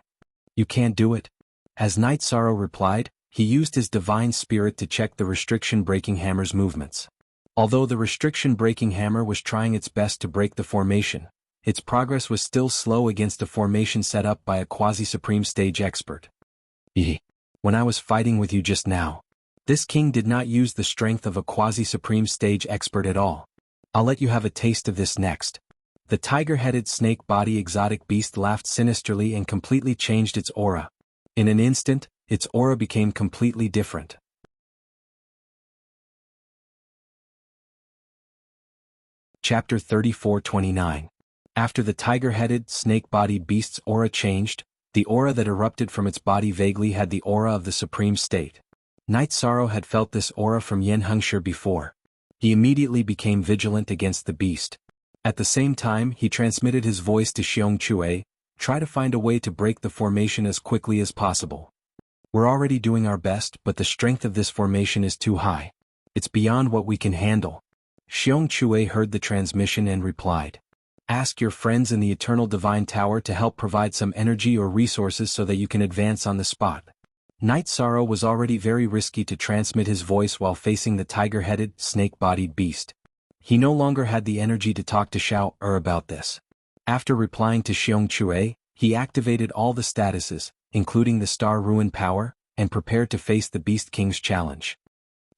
"You can't do it." As Night Sorrow replied, he used his divine spirit to check the restriction-breaking hammer's movements. Although the restriction-breaking hammer was trying its best to break the formation, its progress was still slow against a formation set up by a quasi-supreme stage expert. When I was fighting with you just now, this king did not use the strength of a quasi-supreme stage expert at all. I'll let you have a taste of this next. The tiger-headed snake-body exotic beast laughed sinisterly and completely changed its aura. In an instant, its aura became completely different. Chapter 34-29. After the tiger-headed, snake-bodied beast's aura changed, the aura that erupted from its body vaguely had the aura of the supreme state. Night Sorrow had felt this aura from Yen Hengshi before. He immediately became vigilant against the beast. At the same time, he transmitted his voice to Xiong Chue, "Try to find a way to break the formation as quickly as possible. We're already doing our best, but the strength of this formation is too high. It's beyond what we can handle." Xiong Chue heard the transmission and replied, "Ask your friends in the Eternal Divine Tower to help provide some energy or resources so that you can advance on the spot." Night Sorrow was already very risky to transmit his voice while facing the tiger-headed, snake-bodied beast. He no longer had the energy to talk to Xiao about this. After replying to Xiong Chue, he activated all the statuses, including the Star Ruin power, and prepared to face the Beast King's challenge.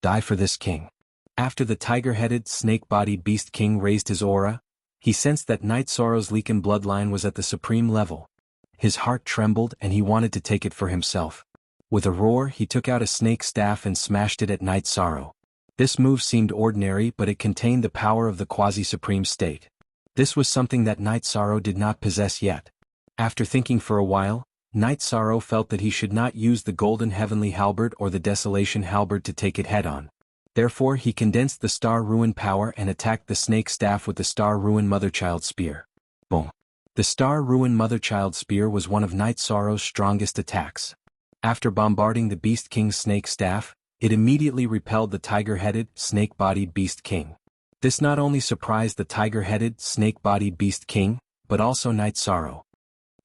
Die for this king. After the tiger-headed, snake-bodied Beast King raised his aura, he sensed that Night Sorrow's Leaken bloodline was at the supreme level. His heart trembled and he wanted to take it for himself. With a roar, he took out a snake staff and smashed it at Night Sorrow. This move seemed ordinary, but it contained the power of the quasi-supreme state. This was something that Night Sorrow did not possess yet. After thinking for a while, Night Sorrow felt that he should not use the Golden Heavenly Halberd or the Desolation Halberd to take it head-on. Therefore he condensed the Star Ruin power and attacked the snake staff with the Star Ruin Motherchild Spear. Boom! The Star Ruin Motherchild Spear was one of Night Sorrow's strongest attacks. After bombarding the Beast King's snake staff, it immediately repelled the tiger-headed, snake-bodied Beast King. This not only surprised the tiger-headed, snake-bodied Beast King, but also Night Sorrow.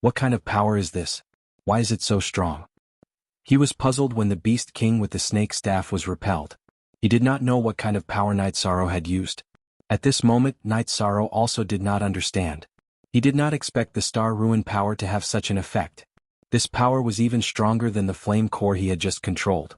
What kind of power is this? Why is it so strong? He was puzzled when the Beast King with the snake staff was repelled. He did not know what kind of power Night Sorrow had used. At this moment, Night Sorrow also did not understand. He did not expect the Star Ruin power to have such an effect. This power was even stronger than the flame core he had just controlled.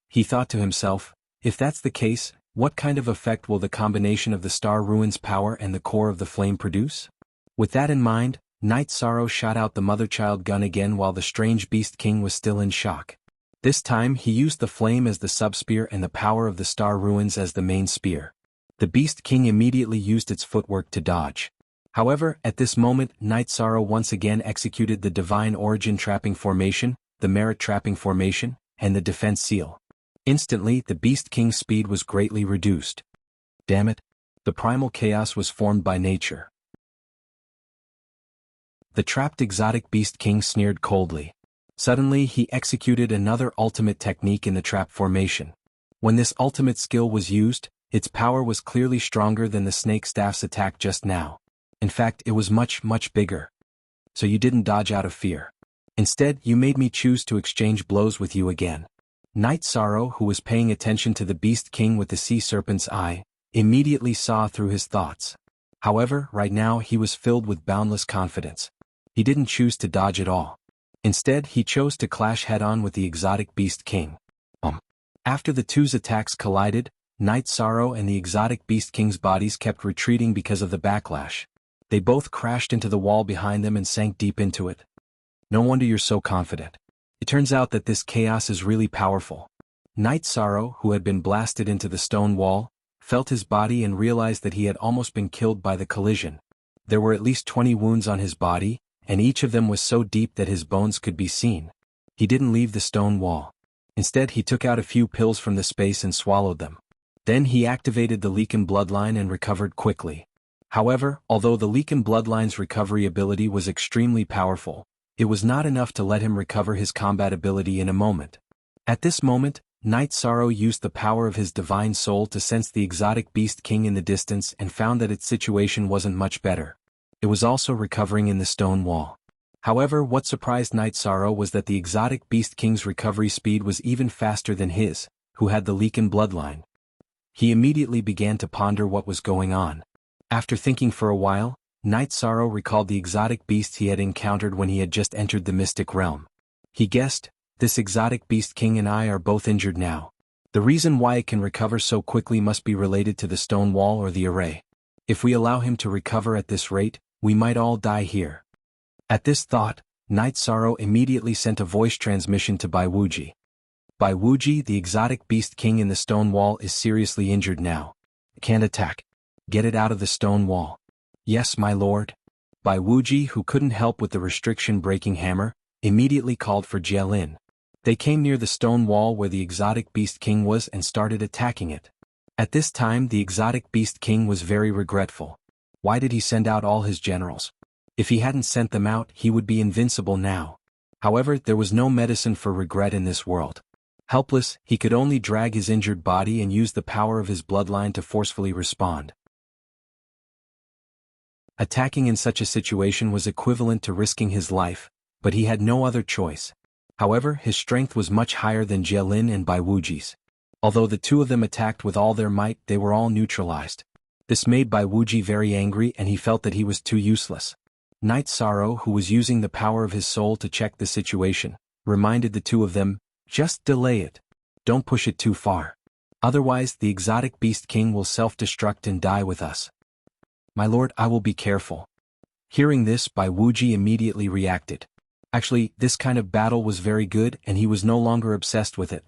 He thought to himself, if that's the case, what kind of effect will the combination of the Star Ruin's power and the core of the flame produce? With that in mind, Night Sorrow shot out the Motherchild gun again while the strange Beast King was still in shock. This time he used the flame as the sub-spear and the power of the Star Ruins as the main spear. The Beast King immediately used its footwork to dodge. However, at this moment, Night Sorrow once again executed the Divine Origin Trapping Formation, the Merit Trapping Formation, and the Defense Seal. Instantly, the Beast King's speed was greatly reduced. Damn it! The primal chaos was formed by nature. The trapped exotic Beast King sneered coldly. Suddenly he executed another ultimate technique in the trap formation. When this ultimate skill was used, its power was clearly stronger than the snake staff's attack just now. In fact, it was much, much bigger. So you didn't dodge out of fear. Instead, you made me choose to exchange blows with you again. Night Sorrow, who was paying attention to the Beast King with the sea serpent's eye, immediately saw through his thoughts. However, right now he was filled with boundless confidence. He didn't choose to dodge at all. Instead, he chose to clash head-on with the exotic Beast King. After the two's attacks collided, Night Sorrow and the exotic Beast King's bodies kept retreating because of the backlash. They both crashed into the wall behind them and sank deep into it. No wonder you're so confident. It turns out that this chaos is really powerful. Night Sorrow, who had been blasted into the stone wall, felt his body and realized that he had almost been killed by the collision. There were at least 20 wounds on his body, and each of them was so deep that his bones could be seen. He didn't leave the stone wall. Instead, he took out a few pills from the space and swallowed them. Then he activated the Leakin bloodline and recovered quickly. However, although the Leakin bloodline's recovery ability was extremely powerful, it was not enough to let him recover his combat ability in a moment. At this moment, Night Sorrow used the power of his divine soul to sense the exotic Beast King in the distance and found that its situation wasn't much better. It was also recovering in the stone wall. However, what surprised Night Sorrow was that the exotic Beast King's recovery speed was even faster than his, who had the Leakin bloodline. He immediately began to ponder what was going on. After thinking for a while, Night Sorrow recalled the exotic beast he had encountered when he had just entered the mystic realm. He guessed, this exotic Beast King and I are both injured now. The reason why it can recover so quickly must be related to the stone wall or the array. If we allow him to recover at this rate, we might all die here. At this thought, Night Sorrow immediately sent a voice transmission to Bai Wuji. Bai Wuji, the exotic Beast King in the stone wall, is seriously injured now. Can't attack. Get it out of the stone wall. Yes, my lord. Bai Wuji, who couldn't help with the restriction-breaking hammer, immediately called for Jielin. They came near the stone wall where the exotic Beast King was and started attacking it. At this time, the exotic Beast King was very regretful. Why did he send out all his generals? If he hadn't sent them out, he would be invincible now. However, there was no medicine for regret in this world. Helpless, he could only drag his injured body and use the power of his bloodline to forcefully respond. Attacking in such a situation was equivalent to risking his life, but he had no other choice. However, his strength was much higher than Jielin and Bai Wuji's. Although the two of them attacked with all their might, they were all neutralized. This made Bai Wuji very angry and he felt that he was too useless. Night Sorrow, who was using the power of his soul to check the situation, reminded the two of them, just delay it. Don't push it too far. Otherwise, the exotic Beast King will self-destruct and die with us. My lord, I will be careful. Hearing this, Bai Wuji immediately reacted. Actually, this kind of battle was very good and he was no longer obsessed with it.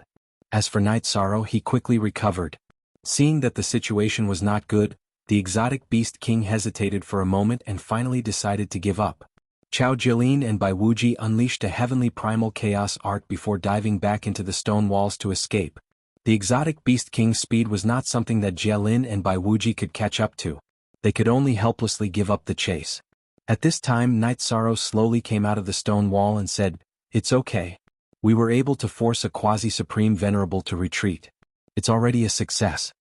As for Night Sorrow, he quickly recovered. Seeing that the situation was not good, the exotic Beast King hesitated for a moment and finally decided to give up. Chao Jielin and Bai Wuji unleashed a heavenly primal chaos art before diving back into the stone walls to escape. The exotic Beast King's speed was not something that Jielin and Bai Wuji could catch up to. They could only helplessly give up the chase. At this time, Night Sorrow slowly came out of the stone wall and said, "It's okay. We were able to force a quasi-supreme venerable to retreat. It's already a success.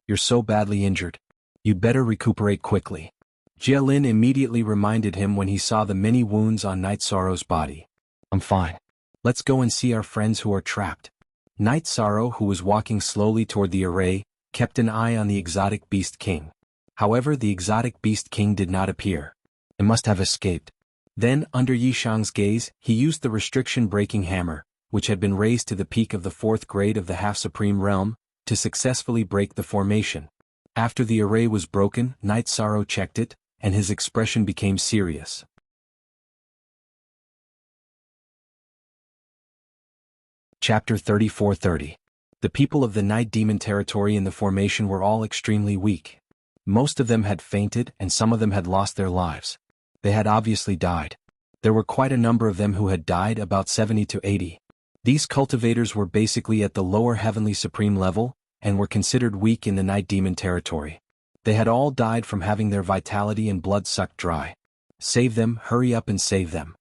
You're so badly injured. You'd better recuperate quickly." Jielin immediately reminded him when he saw the many wounds on Night Sorrow's body. "I'm fine. Let's go and see our friends who are trapped." Night Sorrow, who was walking slowly toward the array, kept an eye on the exotic Beast King. However, the exotic Beast King did not appear. It must have escaped. Then, under Yishang's gaze, he used the restriction-breaking hammer, which had been raised to the peak of the 4th grade of the half-supreme realm, to successfully break the formation. After the array was broken, Night Sorrow checked it, and his expression became serious. Chapter 34:30. The people of the Night Demon territory in the formation were all extremely weak. Most of them had fainted and some of them had lost their lives. They had obviously died. There were quite a number of them who had died, about 70 to 80. These cultivators were basically at the lower heavenly supreme level, and were considered weak in the Night Demon territory. They had all died from having their vitality and blood sucked dry. Save them, hurry up and save them.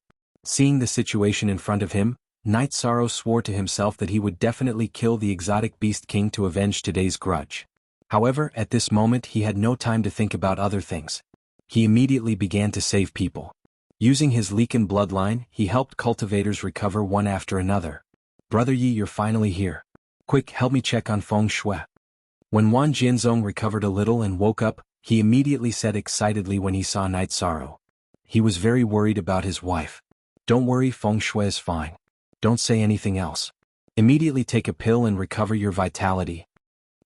Seeing the situation in front of him, Night Sorrow swore to himself that he would definitely kill the exotic Beast King to avenge today's grudge. However, at this moment he had no time to think about other things. he immediately began to save people. Using his Leakin bloodline, he helped cultivators recover one after another. Brother Yi, you're finally here. Quick, help me check on Feng Shui. When Wan Jianzong recovered a little and woke up, he immediately said excitedly when he saw Night Sorrow. He was very worried about his wife. Don't worry, Feng Shui is fine. Don't say anything else. Immediately take a pill and recover your vitality.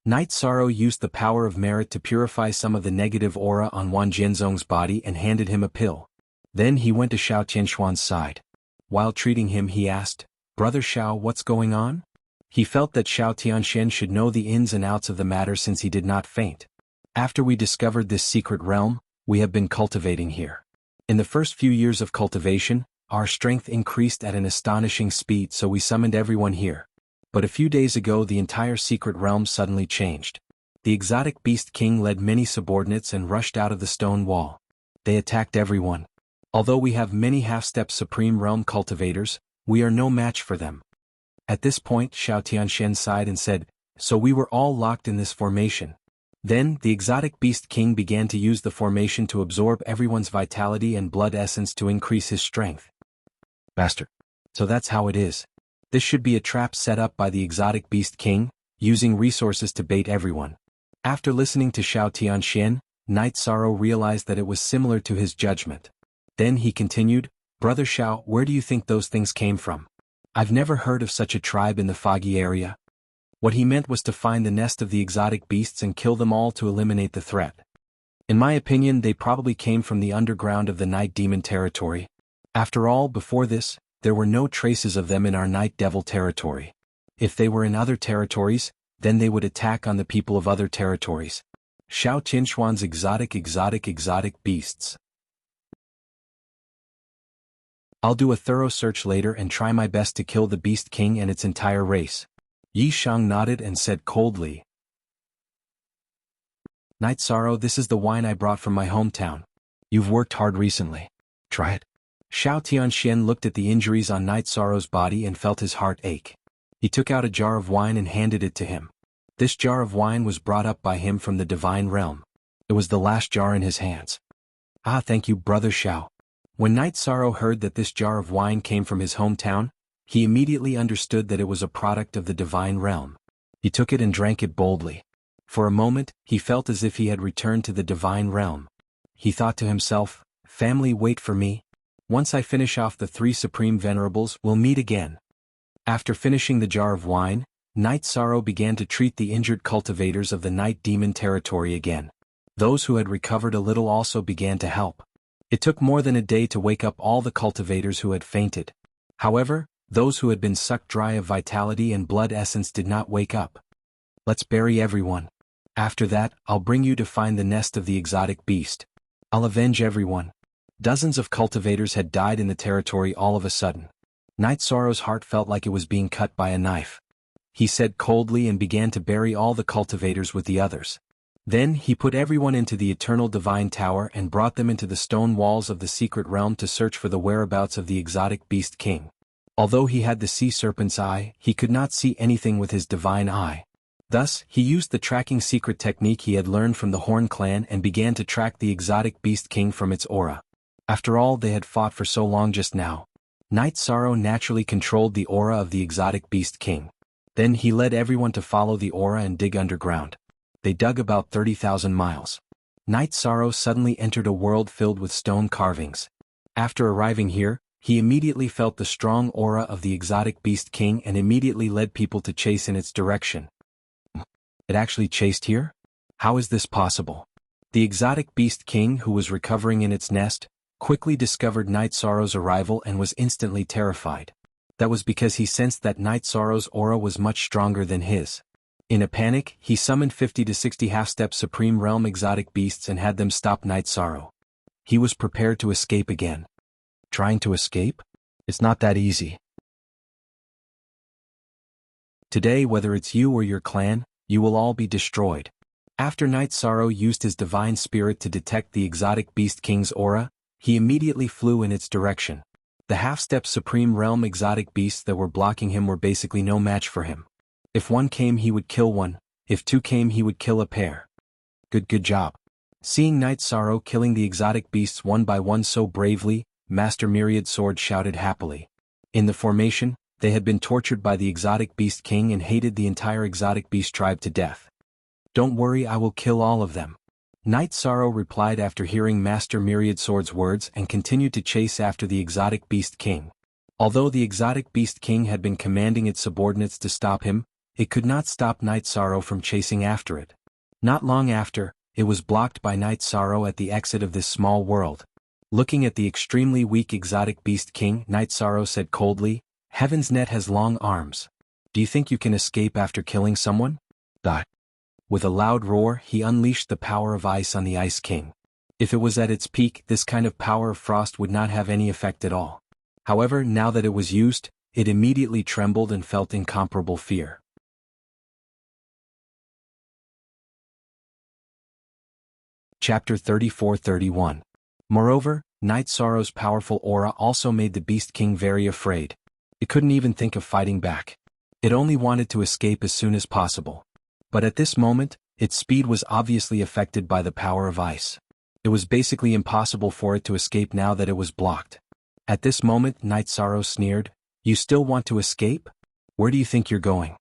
Night Sorrow used the power of merit to purify some of the negative aura on Wan Jianzong's body and handed him a pill. Then he went to Xiao Tianxuan's side. While treating him, he asked, Brother Xiao, what's going on? He felt that Xiao Tianxian should know the ins and outs of the matter since he did not faint. After we discovered this secret realm, we have been cultivating here. In the first few years of cultivation, our strength increased at an astonishing speed, so we summoned everyone here. But a few days ago the entire secret realm suddenly changed. The exotic beast king led many subordinates and rushed out of the stone wall. They attacked everyone. Although we have many half-step supreme realm cultivators, we are no match for them. At this point Xiao Tianxian sighed and said, so we were all locked in this formation. Then, the exotic beast king began to use the formation to absorb everyone's vitality and blood essence to increase his strength. Master. So that's how it is. This should be a trap set up by the exotic beast king, using resources to bait everyone. After listening to Xiao Tianxian, Night Sorrow realized that it was similar to his judgment. Then he continued, Brother Xiao, where do you think those things came from? I've never heard of such a tribe in the foggy area. What he meant was to find the nest of the exotic beasts and kill them all to eliminate the threat. In my opinion, they probably came from the underground of the Night Demon territory. After all, before this, there were no traces of them in our Night Devil territory. If they were in other territories, then they would attack on the people of other territories. Xiao Tianxuan's exotic beasts. I'll do a thorough search later and try my best to kill the Beast King and its entire race. Yi Shang nodded and said coldly. Night Sorrow, this is the wine I brought from my hometown. You've worked hard recently. Try it. Xiao Tianxian looked at the injuries on Night Sorrow's body and felt his heart ache. He took out a jar of wine and handed it to him. This jar of wine was brought up by him from the divine realm. It was the last jar in his hands. Ah, thank you, Brother Xiao. When Night Sorrow heard that this jar of wine came from his hometown, he immediately understood that it was a product of the divine realm. He took it and drank it boldly. For a moment, he felt as if he had returned to the divine realm. He thought to himself, family, wait for me. Once I finish off the 3 supreme venerables, we'll meet again. After finishing the jar of wine, Night Sorrow began to treat the injured cultivators of the Night Demon territory again. Those who had recovered a little also began to help. It took more than a day to wake up all the cultivators who had fainted. However, those who had been sucked dry of vitality and blood essence did not wake up. Let's bury everyone. After that, I'll bring you to find the nest of the exotic beast. I'll avenge everyone. Dozens of cultivators had died in the territory all of a sudden. Night Sorrow's heart felt like it was being cut by a knife. He said coldly and began to bury all the cultivators with the others. Then he put everyone into the eternal divine tower and brought them into the stone walls of the secret realm to search for the whereabouts of the exotic beast king. Although he had the sea serpent's eye, he could not see anything with his divine eye. Thus, he used the tracking secret technique he had learned from the Horn clan and began to track the exotic beast king from its aura. After all they had fought for so long just now, Night Sorrow naturally controlled the aura of the exotic beast king. Then he led everyone to follow the aura and dig underground. They dug about 30,000 miles. Night Sorrow suddenly entered a world filled with stone carvings. After arriving here, he immediately felt the strong aura of the exotic beast king and immediately led people to chase in its direction. It actually chased here? How is this possible? The exotic beast king, who was recovering in its nest, quickly discovered Night Sorrow's arrival and was instantly terrified. That was because he sensed that Night Sorrow's aura was much stronger than his. In a panic, he summoned 50 to 60 half-step Supreme Realm exotic beasts and had them stop Night Sorrow. He was prepared to escape again. Trying to escape? It's not that easy. Today, whether it's you or your clan, you will all be destroyed. After Night Sorrow used his divine spirit to detect the exotic beast king's aura, he immediately flew in its direction. The half-step Supreme Realm exotic beasts that were blocking him were basically no match for him. If one came he would kill one, if two came he would kill a pair. Good job. Seeing Night Sorrow killing the exotic beasts one by one so bravely, Master Myriad Sword shouted happily. In the formation, they had been tortured by the exotic beast king and hated the entire exotic beast tribe to death. "Don't worry, I will kill all of them," Night Sorrow replied after hearing Master Myriad Sword's words, and continued to chase after the exotic beast king. Although the exotic beast king had been commanding its subordinates to stop him, it could not stop Night Sorrow from chasing after it. Not long after, it was blocked by Night Sorrow at the exit of this small world. Looking at the extremely weak exotic beast king, Night Sorrow said coldly, "Heaven's Net has long arms. Do you think you can escape after killing someone?" With a loud roar, he unleashed the power of ice on the Ice King. If it was at its peak, this kind of power of frost would not have any effect at all. However, now that it was used, it immediately trembled and felt incomparable fear. Chapter 34-31. Moreover, Night Sorrow's powerful aura also made the Beast King very afraid. It couldn't even think of fighting back. It only wanted to escape as soon as possible. But at this moment, its speed was obviously affected by the power of ice. It was basically impossible for it to escape now that it was blocked. At this moment, Night Sorrow sneered, "You still want to escape? Where do you think you're going?"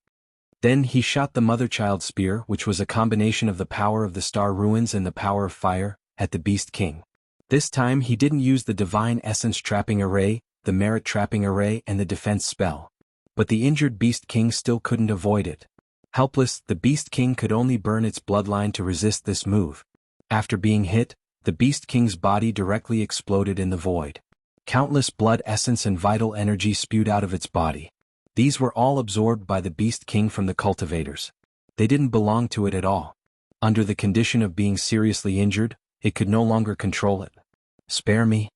Then he shot the Mother-Child Spear, which was a combination of the power of the Star Ruins and the power of fire, at the Beast King. This time he didn't use the Divine Essence Trapping Array, the Merit Trapping Array, and the Defense Spell. But the injured Beast King still couldn't avoid it. Helpless, the Beast King could only burn its bloodline to resist this move. After being hit, the Beast King's body directly exploded in the void. Countless blood essence and vital energy spewed out of its body. These were all absorbed by the Beast King from the cultivators. They didn't belong to it at all. Under the condition of being seriously injured, it could no longer control it. Spare me,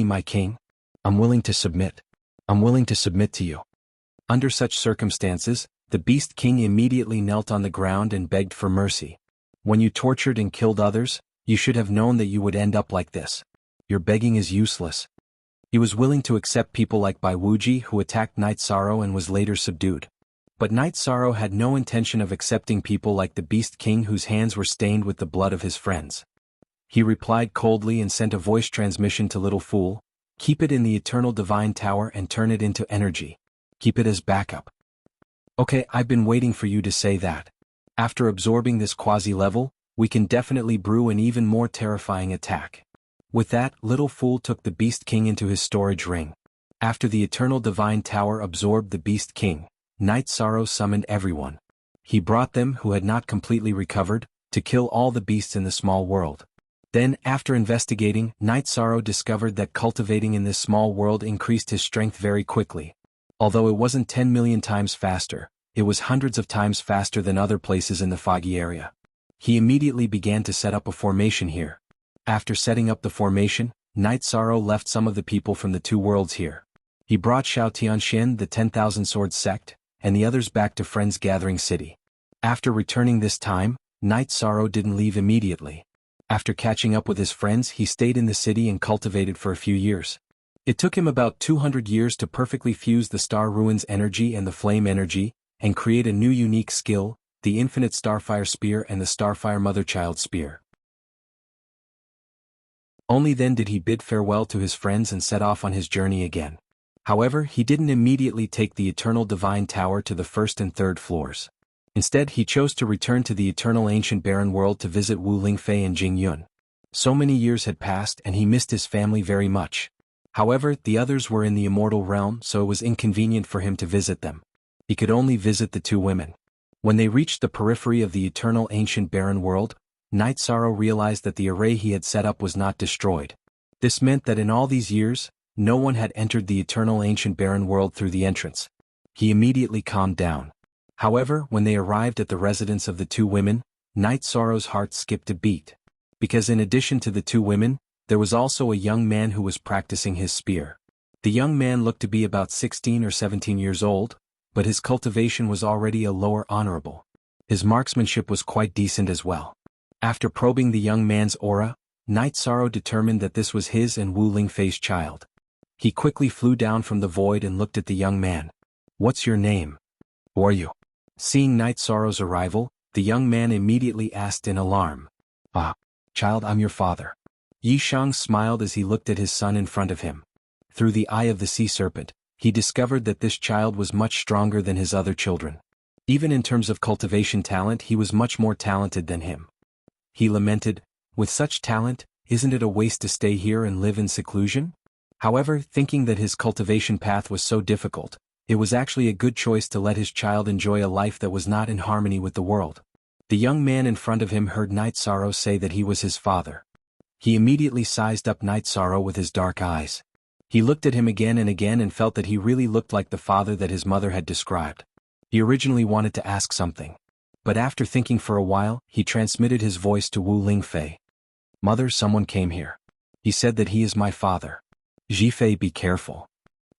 my king. I'm willing to submit. I'm willing to submit to you." Under such circumstances, the Beast King immediately knelt on the ground and begged for mercy. "When you tortured and killed others, you should have known that you would end up like this. Your begging is useless." He was willing to accept people like Bai Wuji, who attacked Night Sorrow and was later subdued. But Night Sorrow had no intention of accepting people like the Beast King whose hands were stained with the blood of his friends. He replied coldly and sent a voice transmission to Little Fool, "Keep it in the Eternal Divine Tower and turn it into energy. Keep it as backup." "Okay, I've been waiting for you to say that. After absorbing this quasi-level, we can definitely brew an even more terrifying attack." With that, Little Fool took the Beast King into his storage ring. After the Eternal Divine Tower absorbed the Beast King, Night Sorrow summoned everyone. He brought them, who had not completely recovered, to kill all the beasts in the small world. Then, after investigating, Night Sorrow discovered that cultivating in this small world increased his strength very quickly. Although it wasn't 10 million times faster, it was hundreds of times faster than other places in the foggy area. He immediately began to set up a formation here. After setting up the formation, Night Sorrow left some of the people from the two worlds here. He brought Xiao Tianxian, the 10,000 Sword sect, and the others back to Friends Gathering City. After returning this time, Night Sorrow didn't leave immediately. After catching up with his friends, he stayed in the city and cultivated for a few years. It took him about 200 years to perfectly fuse the Star Ruins energy and the Flame energy, and create a new unique skill, the Infinite Starfire Spear and the Starfire Mother-Child Spear. Only then did he bid farewell to his friends and set off on his journey again. However, he didn't immediately take the Eternal Divine Tower to the first and third floors. Instead, he chose to return to the Eternal Ancient Barren World to visit Wu Lingfei and Jing Yun. So many years had passed and he missed his family very much. However, the others were in the immortal realm, so it was inconvenient for him to visit them. He could only visit the two women. When they reached the periphery of the Eternal Ancient Barren World, Night Sorrow realized that the array he had set up was not destroyed. This meant that in all these years, no one had entered the Eternal Ancient Barren World through the entrance. He immediately calmed down. However, when they arrived at the residence of the two women, Night Sorrow's heart skipped a beat. Because in addition to the two women, there was also a young man who was practicing his spear. The young man looked to be about 16 or 17 years old, but his cultivation was already a lower honorable. His marksmanship was quite decent as well. After probing the young man's aura, Night Sorrow determined that this was his and Wu Lingfei's child. He quickly flew down from the void and looked at the young man. "What's your name? Who are you?" Seeing Night Sorrow's arrival, the young man immediately asked in alarm. "Child, I'm your father." Yi Shang smiled as he looked at his son in front of him. Through the eye of the sea serpent, he discovered that this child was much stronger than his other children. Even in terms of cultivation talent, he was much more talented than him. He lamented, "With such talent, isn't it a waste to stay here and live in seclusion?" However, thinking that his cultivation path was so difficult, it was actually a good choice to let his child enjoy a life that was not in harmony with the world. The young man in front of him heard Night Sorrow say that he was his father. He immediately sized up Night Sorrow with his dark eyes. He looked at him again and felt that he really looked like the father that his mother had described. He originally wanted to ask something. But after thinking for a while, he transmitted his voice to Wu Lingfei. "Mother, someone came here. He said that he is my father. Zhifei, be careful."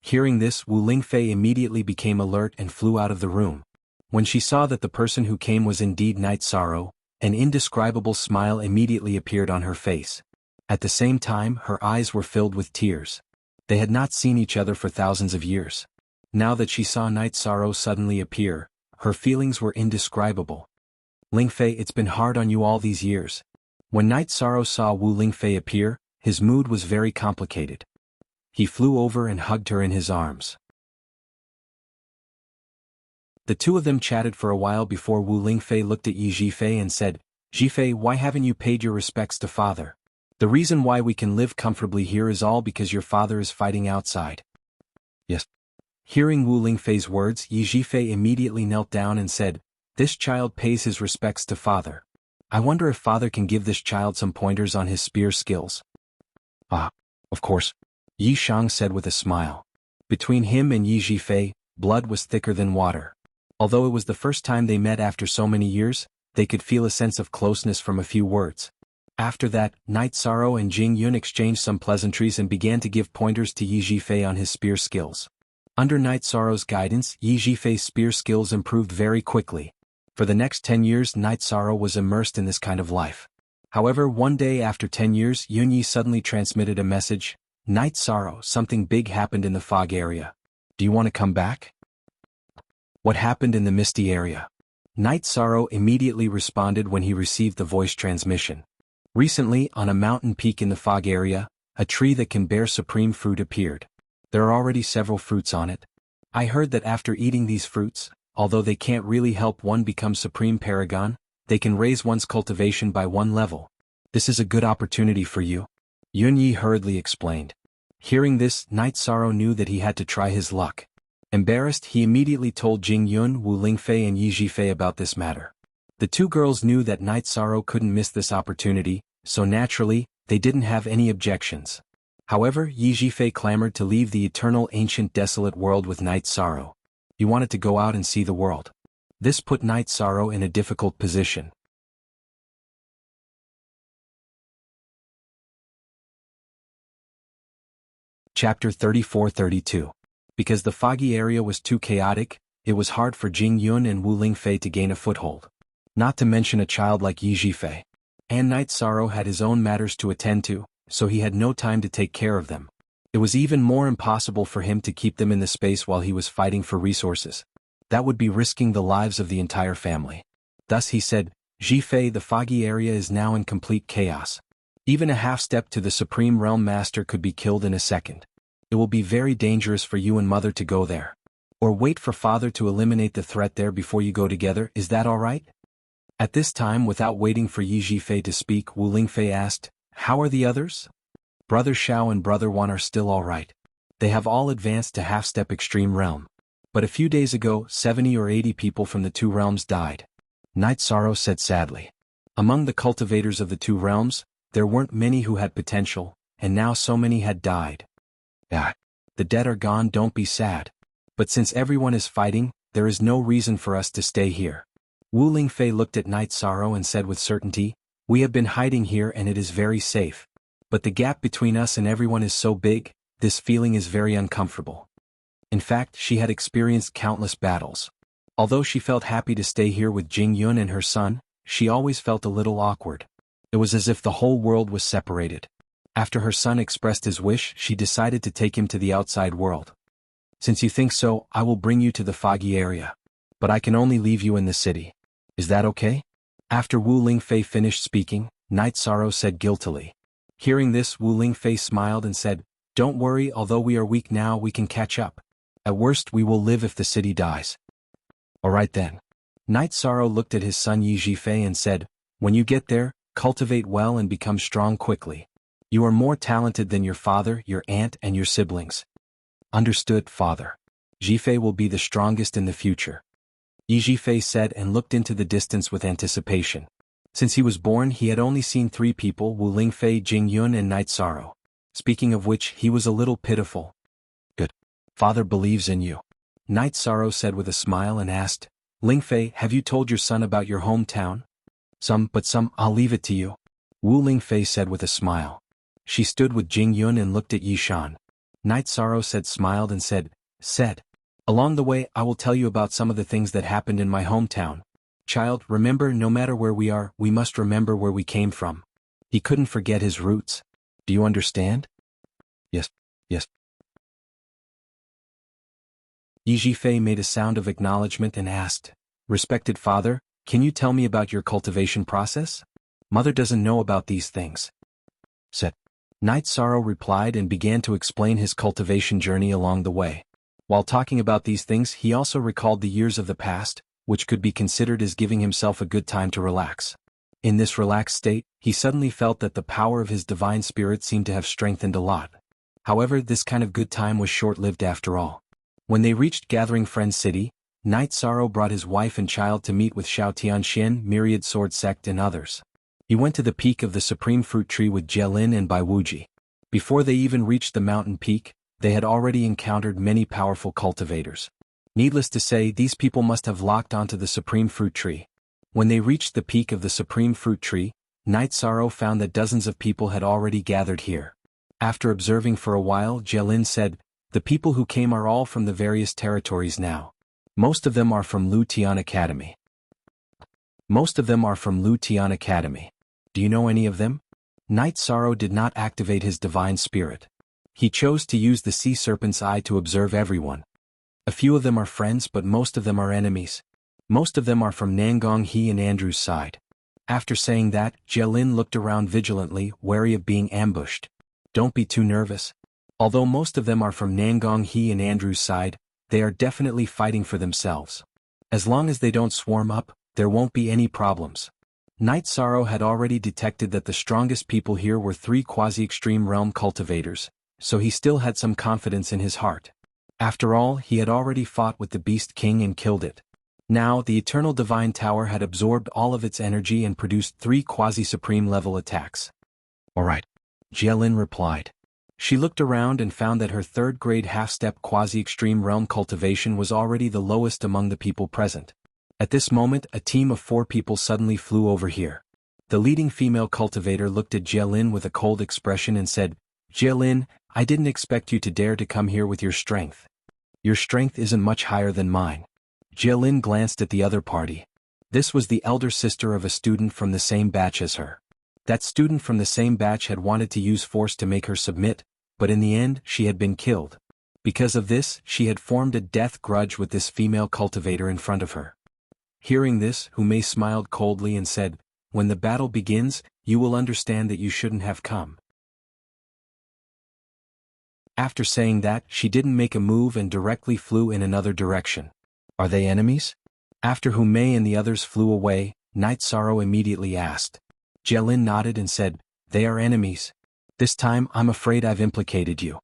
Hearing this, Wu Lingfei immediately became alert and flew out of the room. When she saw that the person who came was indeed Night Sorrow, an indescribable smile immediately appeared on her face. At the same time, her eyes were filled with tears. They had not seen each other for thousands of years. Now that she saw Night Sorrow suddenly appear, her feelings were indescribable. "Lingfei, it's been hard on you all these years." When Night Sorrow saw Wu Lingfei appear, his mood was very complicated. He flew over and hugged her in his arms. The two of them chatted for a while before Wu Lingfei looked at Yi Zhifei and said, "Zhifei, why haven't you paid your respects to father? The reason why we can live comfortably here is all because your father is fighting outside." "Yes." Hearing Wu Lingfei's words, Yi Zhifei immediately knelt down and said, "This child pays his respects to father. I wonder if father can give this child some pointers on his spear skills." "Ah, of course," Yi Shang said with a smile. Between him and Yi Zhifei, blood was thicker than water. Although it was the first time they met after so many years, they could feel a sense of closeness from a few words. After that, Night Sorrow and Jing Yun exchanged some pleasantries and began to give pointers to Yi Zhifei on his spear skills. Under Night Sorrow's guidance, Yi Zhifei's spear skills improved very quickly. For the next 10 years, Night Sorrow was immersed in this kind of life. However, one day after 10 years, Yun Yi suddenly transmitted a message, "Night Sorrow, something big happened in the fog area. Do you want to come back?" "What happened in the misty area?" Night Sorrow immediately responded when he received the voice transmission. Recently, on a mountain peak in the fog area, a tree that can bear supreme fruit appeared. There are already several fruits on it. I heard that after eating these fruits, although they can't really help one become supreme paragon, they can raise one's cultivation by one level. This is a good opportunity for you. Yun Yi hurriedly explained. Hearing this, Night Sorrow knew that he had to try his luck. Embarrassed, he immediately told Jing Yun, Wu Lingfei and Yi Zhifei about this matter. The two girls knew that Night Sorrow couldn't miss this opportunity, so naturally, they didn't have any objections. However, Yi Zhifei clamored to leave the eternal ancient desolate world with Night Sorrow. He wanted to go out and see the world. This put Night Sorrow in a difficult position. Chapter 34-32. Because the foggy area was too chaotic, it was hard for Jing Yun and Wu Lingfei to gain a foothold. Not to mention a child like Yi Zhifei. And Night Sorrow had his own matters to attend to, so he had no time to take care of them. It was even more impossible for him to keep them in the space while he was fighting for resources. That would be risking the lives of the entire family. Thus he said, "Zhifei, the foggy area is now in complete chaos. Even a half step to the Supreme Realm Master could be killed in a second. It will be very dangerous for you and Mother to go there. Or wait for Father to eliminate the threat there before you go together, is that alright?" At this time, without waiting for Yi Zhifei to speak, Wu Lingfei asked, "How are the others?" "Brother Xiao and Brother Wan are still alright. They have all advanced to half-step extreme realm. But a few days ago, 70 or 80 people from the two realms died," Night Sorrow said sadly. Among the cultivators of the two realms, there weren't many who had potential, and now so many had died. "Ah, the dead are gone, don't be sad. But since everyone is fighting, there is no reason for us to stay here." Wu Lingfei looked at Night Sorrow and said with certainty, "We have been hiding here and it is very safe. But the gap between us and everyone is so big, this feeling is very uncomfortable." In fact, she had experienced countless battles. Although she felt happy to stay here with Jing Yun and her son, she always felt a little awkward. It was as if the whole world was separated. After her son expressed his wish, she decided to take him to the outside world. "Since you think so, I will bring you to the foggy area. But I can only leave you in the city. Is that okay?" After Wu Lingfei finished speaking, Night Sorrow said guiltily. Hearing this, Wu Lingfei smiled and said, "Don't worry, although we are weak now we can catch up. At worst we will live if the city dies." "Alright then." Night Sorrow looked at his son Yi Zhifei and said, "When you get there, cultivate well and become strong quickly. You are more talented than your father, your aunt and your siblings." "Understood, father. Zhifei will be the strongest in the future," Yi Zhifei said and looked into the distance with anticipation. Since he was born he had only seen 3 people, Wu Lingfei, Jing Yun and Night Sorrow. Speaking of which, he was a little pitiful. "Good. Father believes in you," Night Sorrow said with a smile and asked, "Lingfei, have you told your son about your hometown?" Some, I'll leave it to you," Wu Lingfei said with a smile. She stood with Jing Yun and looked at Yi Shan. Night Sorrow smiled and said, "Along the way I will tell you about some of the things that happened in my hometown. Child, remember, no matter where we are, we must remember where we came from." He couldn't forget his roots. "Do you understand?" Yes. Yi Zhifei made a sound of acknowledgement and asked, "Respected father, can you tell me about your cultivation process? Mother doesn't know about these things." Said. Night Sorrow replied and began to explain his cultivation journey along the way. While talking about these things he also recalled the years of the past, which could be considered as giving himself a good time to relax. In this relaxed state, he suddenly felt that the power of his divine spirit seemed to have strengthened a lot. However, this kind of good time was short-lived after all. When they reached Gathering Friends City, Night Sorrow brought his wife and child to meet with Xiao Tianxian, Myriad Sword Sect and others. He went to the peak of the Supreme Fruit Tree with Jielin and Bai Wuji. Before they even reached the mountain peak, they had already encountered many powerful cultivators. Needless to say, these people must have locked onto the Supreme Fruit Tree. When they reached the peak of the Supreme Fruit Tree, Night Sorrow found that dozens of people had already gathered here. After observing for a while, Jielin said, "The people who came are all from the various territories now. Most of them are from Lu Tian Academy." "Do you know any of them?" Night Sorrow did not activate his divine spirit. He chose to use the sea serpent's eye to observe everyone. "A few of them are friends, but most of them are enemies. Most of them are from Nangong He and Andrew's side." After saying that, Jielin looked around vigilantly, wary of being ambushed. "Don't be too nervous. Although most of them are from Nangong He and Andrew's side, they are definitely fighting for themselves. As long as they don't swarm up, there won't be any problems." Night Sorrow had already detected that the strongest people here were 3 quasi-extreme realm cultivators, so he still had some confidence in his heart. After all, he had already fought with the Beast King and killed it. Now, the Eternal Divine Tower had absorbed all of its energy and produced 3 quasi-supreme level attacks. "Alright," Jielin replied. She looked around and found that her 3rd grade half-step quasi-extreme realm cultivation was already the lowest among the people present. At this moment, a team of 4 people suddenly flew over here. The leading female cultivator looked at Jielin with a cold expression and said, "Jielin, I didn't expect you to dare to come here with your strength. Your strength isn't much higher than mine." Jielin glanced at the other party. This was the elder sister of a student from the same batch as her. That student from the same batch had wanted to use force to make her submit, but in the end she had been killed. Because of this, she had formed a death grudge with this female cultivator in front of her. Hearing this, Humei smiled coldly and said, "When the battle begins, you will understand that you shouldn't have come." After saying that, she didn't make a move and directly flew in another direction. "Are they enemies?" After Humei and the others flew away, Night Sorrow immediately asked. Jielin nodded and said, "They are enemies. This time I'm afraid I've implicated you."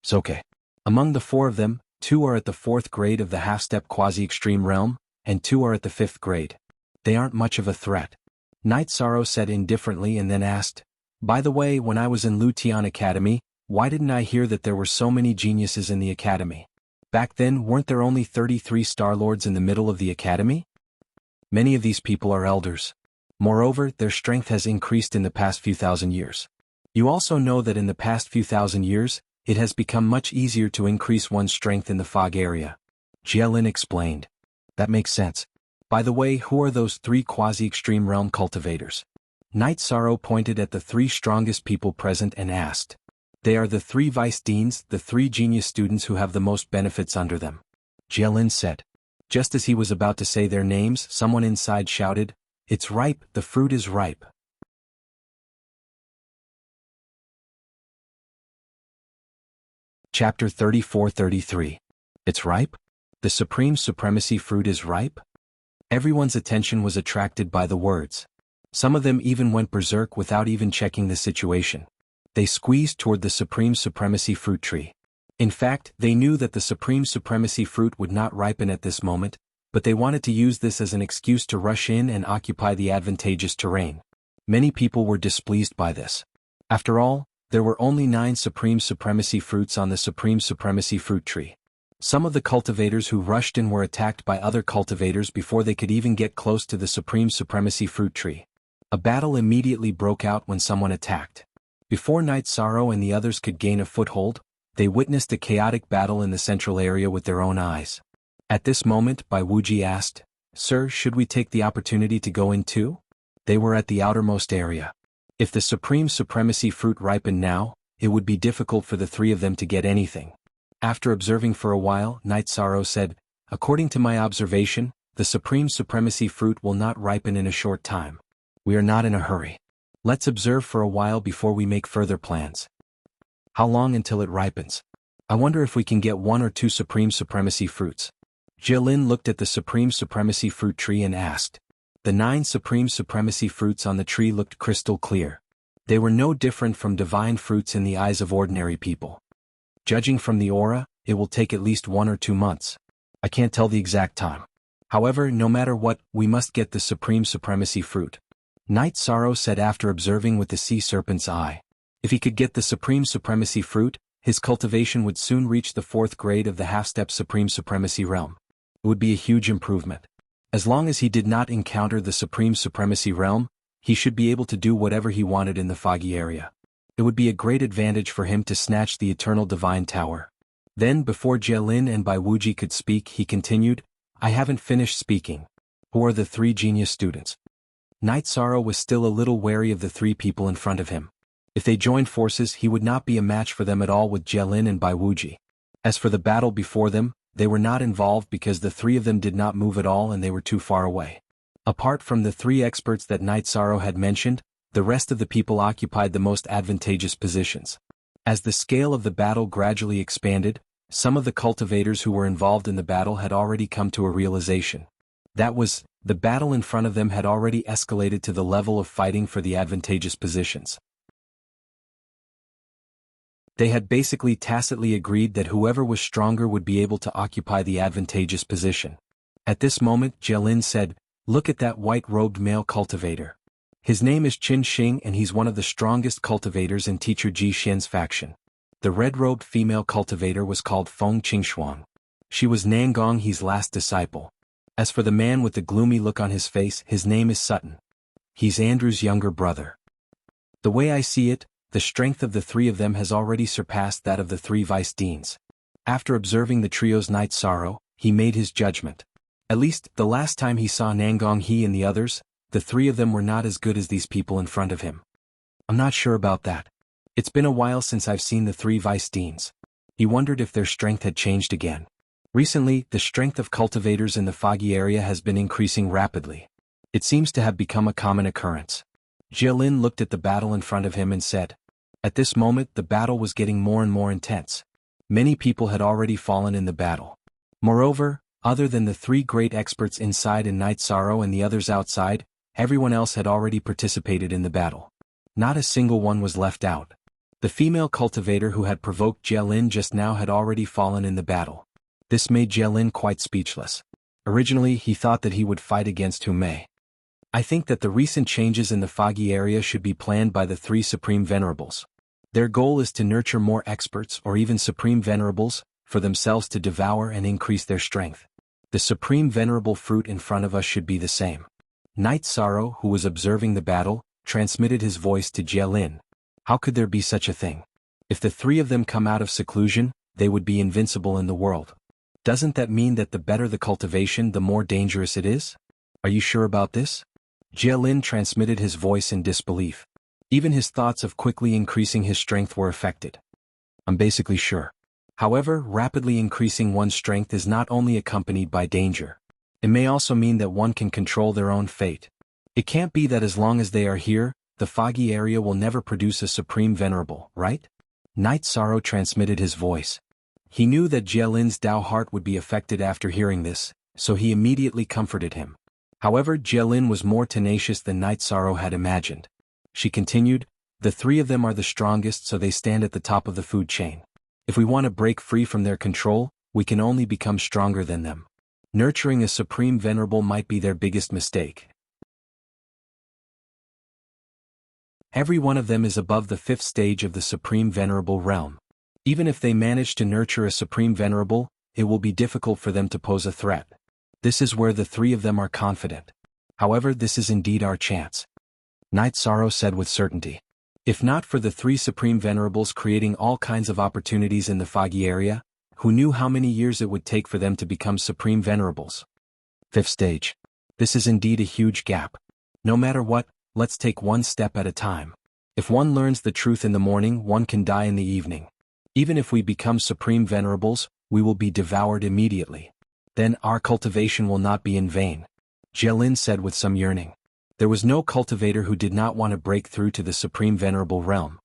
"It's okay." Among the 4 of them, 2 are at the 4th grade of the half-step quasi-extreme realm, and 2 are at the 5th grade. They aren't much of a threat. Night Sorrow said indifferently and then asked, "By the way, when I was in Lu Tian Academy, why didn't I hear that there were so many geniuses in the academy? Back then, weren't there only 33 Star Lords in the middle of the academy? Many of these people are elders. Moreover, their strength has increased in the past few thousand years. You also know that in the past few thousand years, it has become much easier to increase one's strength in the fog area." Jielin explained. "That makes sense. By the way, who are those 3 quasi-extreme realm cultivators?" Night Sorrow pointed at the 3 strongest people present and asked. "They are the 3 vice deans, the 3 genius students who have the most benefits under them." Jielin said. Just as he was about to say their names, someone inside shouted, "It's ripe, the fruit is ripe." Chapter 34-33. It's ripe? The supreme supremacy fruit is ripe? Everyone's attention was attracted by the words. Some of them even went berserk without even checking the situation. They squeezed toward the supreme supremacy fruit tree. In fact, they knew that the supreme supremacy fruit would not ripen at this moment, but they wanted to use this as an excuse to rush in and occupy the advantageous terrain. Many people were displeased by this. After all, there were only 9 supreme supremacy fruits on the supreme supremacy fruit tree. Some of the cultivators who rushed in were attacked by other cultivators before they could even get close to the supreme supremacy fruit tree. A battle immediately broke out when someone attacked. Before Night Sorrow and the others could gain a foothold, they witnessed a chaotic battle in the central area with their own eyes. At this moment, Wuxia asked, "Sir, should we take the opportunity to go in too?" They were at the outermost area. If the supreme supremacy fruit ripened now, it would be difficult for the 3 of them to get anything. After observing for a while, Night Sorrow said, "According to my observation, the supreme supremacy fruit will not ripen in a short time. We are not in a hurry. Let's observe for a while before we make further plans." "How long until it ripens? I wonder if we can get 1 or 2 supreme supremacy fruits." Jilin looked at the supreme supremacy fruit tree and asked. The 9 supreme supremacy fruits on the tree looked crystal clear. They were no different from divine fruits in the eyes of ordinary people. Judging from the aura, it will take at least 1 or 2 months. I can't tell the exact time. However, no matter what, we must get the supreme supremacy fruit. Night Sorrow said after observing with the sea serpent's eye. If he could get the supreme supremacy fruit, his cultivation would soon reach the 4th grade of the half-step supreme supremacy realm. It would be a huge improvement. As long as he did not encounter the supreme supremacy realm, he should be able to do whatever he wanted in the foggy area. It would be a great advantage for him to snatch the eternal divine tower. Then, before Jielin and Wuxia could speak, he continued, "I haven't finished speaking. Who are the 3 genius students?" Night Sorrow was still a little wary of the 3 people in front of him. If they joined forces, he would not be a match for them at all with Jielin and Wuxia. As for the battle before them, they were not involved because the 3 of them did not move at all and they were too far away. Apart from the 3 experts that Night Sorrow had mentioned, the rest of the people occupied the most advantageous positions. As the scale of the battle gradually expanded, some of the cultivators who were involved in the battle had already come to a realization. That was, the battle in front of them had already escalated to the level of fighting for the advantageous positions. They had basically tacitly agreed that whoever was stronger would be able to occupy the advantageous position. At this moment, Jielin said, "Look at that white-robed male cultivator. His name is Qin Xing and he's one of the strongest cultivators in Teacher Ji Xian's faction." The red-robed female cultivator was called Feng Qingshuang. She was Nangong He's last disciple. As for the man with the gloomy look on his face, his name is Sutton. He's Andrew's younger brother. The way I see it, the strength of the 3 of them has already surpassed that of the 3 vice deans. After observing the trio's Night Sorrow, he made his judgment. At least, the last time he saw Nangong He and the others, the 3 of them were not as good as these people in front of him. I'm not sure about that. It's been a while since I've seen the 3 vice deans. He wondered if their strength had changed again. Recently, the strength of cultivators in the foggy area has been increasing rapidly. It seems to have become a common occurrence. Jielin looked at the battle in front of him and said. At this moment, the battle was getting more and more intense. Many people had already fallen in the battle. Moreover, other than the 3 great experts inside and Night Sorrow and the others outside, everyone else had already participated in the battle. Not a single one was left out. The female cultivator who had provoked Jielin just now had already fallen in the battle. This made Jielin quite speechless. Originally, he thought that he would fight against Humei. I think that the recent changes in the foggy area should be planned by the 3 Supreme Venerables. Their goal is to nurture more experts or even Supreme Venerables, for themselves to devour and increase their strength. The Supreme Venerable fruit in front of us should be the same. Night Sorrow, who was observing the battle, transmitted his voice to Jielin. How could there be such a thing? If the 3 of them come out of seclusion, they would be invincible in the world. Doesn't that mean that the better the cultivation, the more dangerous it is? Are you sure about this? Jielin transmitted his voice in disbelief. Even his thoughts of quickly increasing his strength were affected. I'm basically sure. However, rapidly increasing one's strength is not only accompanied by danger. It may also mean that one can control their own fate. It can't be that as long as they are here, the foggy area will never produce a Supreme Venerable, right? Night Sorrow transmitted his voice. He knew that Jielin's Dao heart would be affected after hearing this, so he immediately comforted him. However, Jielin was more tenacious than Night Sorrow had imagined. She continued, "The three of them are the strongest, so they stand at the top of the food chain. If we want to break free from their control, we can only become stronger than them. Nurturing a supreme venerable might be their biggest mistake. Every one of them is above the 5th stage of the supreme venerable realm. Even if they manage to nurture a supreme venerable, it will be difficult for them to pose a threat. This is where the three of them are confident. However, this is indeed our chance," Night Sorrow said with certainty. "If not for the three supreme venerables creating all kinds of opportunities in the foggy area, who knew how many years it would take for them to become supreme venerables? 5th stage. This is indeed a huge gap. No matter what, let's take one step at a time. If one learns the truth in the morning, one can die in the evening. Even if we become supreme venerables, we will be devoured immediately. Then our cultivation will not be in vain," Jielin said with some yearning. There was no cultivator who did not want to break through to the supreme venerable realm.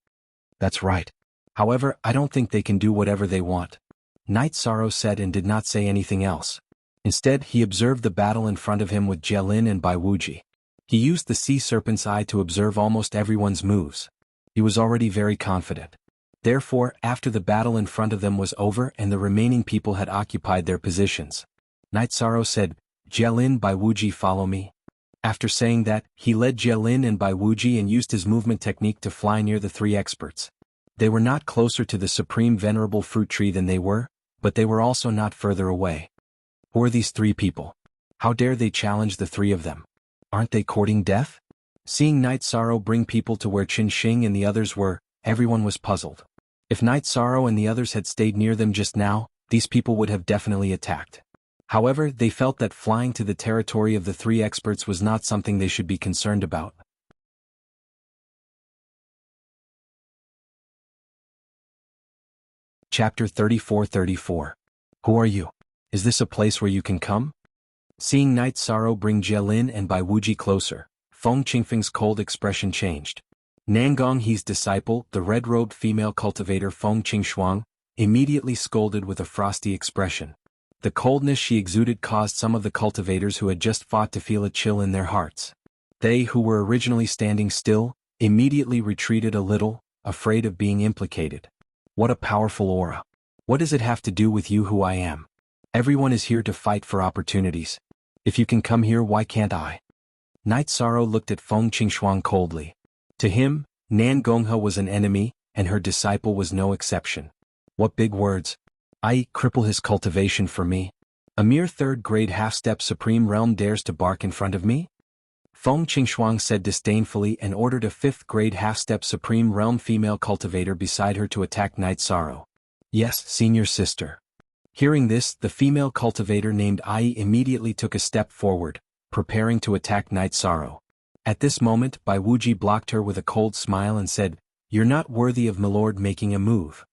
"That's right. However, I don't think they can do whatever they want," Night Sorrow said and did not say anything else. Instead, he observed the battle in front of him with Jielin and Bai Wuji. He used the sea serpent's eye to observe almost everyone's moves. He was already very confident. Therefore, after the battle in front of them was over and the remaining people had occupied their positions, Night Sorrow said, "Jielin, Bai Wuji, follow me." After saying that, he led Jielin and Bai Wuji and used his movement technique to fly near the three experts. They were not closer to the supreme venerable fruit tree than they were, but they were also not further away. Who are these three people? How dare they challenge the three of them? Aren't they courting death? Seeing Night Sorrow bring people to where Qin Xing and the others were, everyone was puzzled. If Night Sorrow and the others had stayed near them just now, these people would have definitely attacked. However, they felt that flying to the territory of the three experts was not something they should be concerned about. Chapter 34-34. Who are you? Is this a place where you can come? Seeing Night Sorrow bring Jielin and Bai Wuji closer, Feng Qingfeng's cold expression changed. Nangong He's disciple, the red-robed female cultivator Feng Qingshuang, immediately scolded with a frosty expression. The coldness she exuded caused some of the cultivators who had just fought to feel a chill in their hearts. They who were originally standing still, immediately retreated a little, afraid of being implicated. What a powerful aura. What does it have to do with you who I am? Everyone is here to fight for opportunities. If you can come here, why can't I? Night Sorrow looked at Feng Qingshuang coldly. To him, Nan Gonghe was an enemy, and her disciple was no exception. What big words. I cripple his cultivation for me. A mere third-grade half-step supreme realm dares to bark in front of me? Feng Qingshuang said disdainfully and ordered a 5th-grade half-step supreme realm female cultivator beside her to attack Night Sorrow. Yes, senior sister. Hearing this, the female cultivator named Ai immediately took a step forward, preparing to attack Night Sorrow. At this moment, Bai Wuji blocked her with a cold smile and said, "You're not worthy of milord making a move.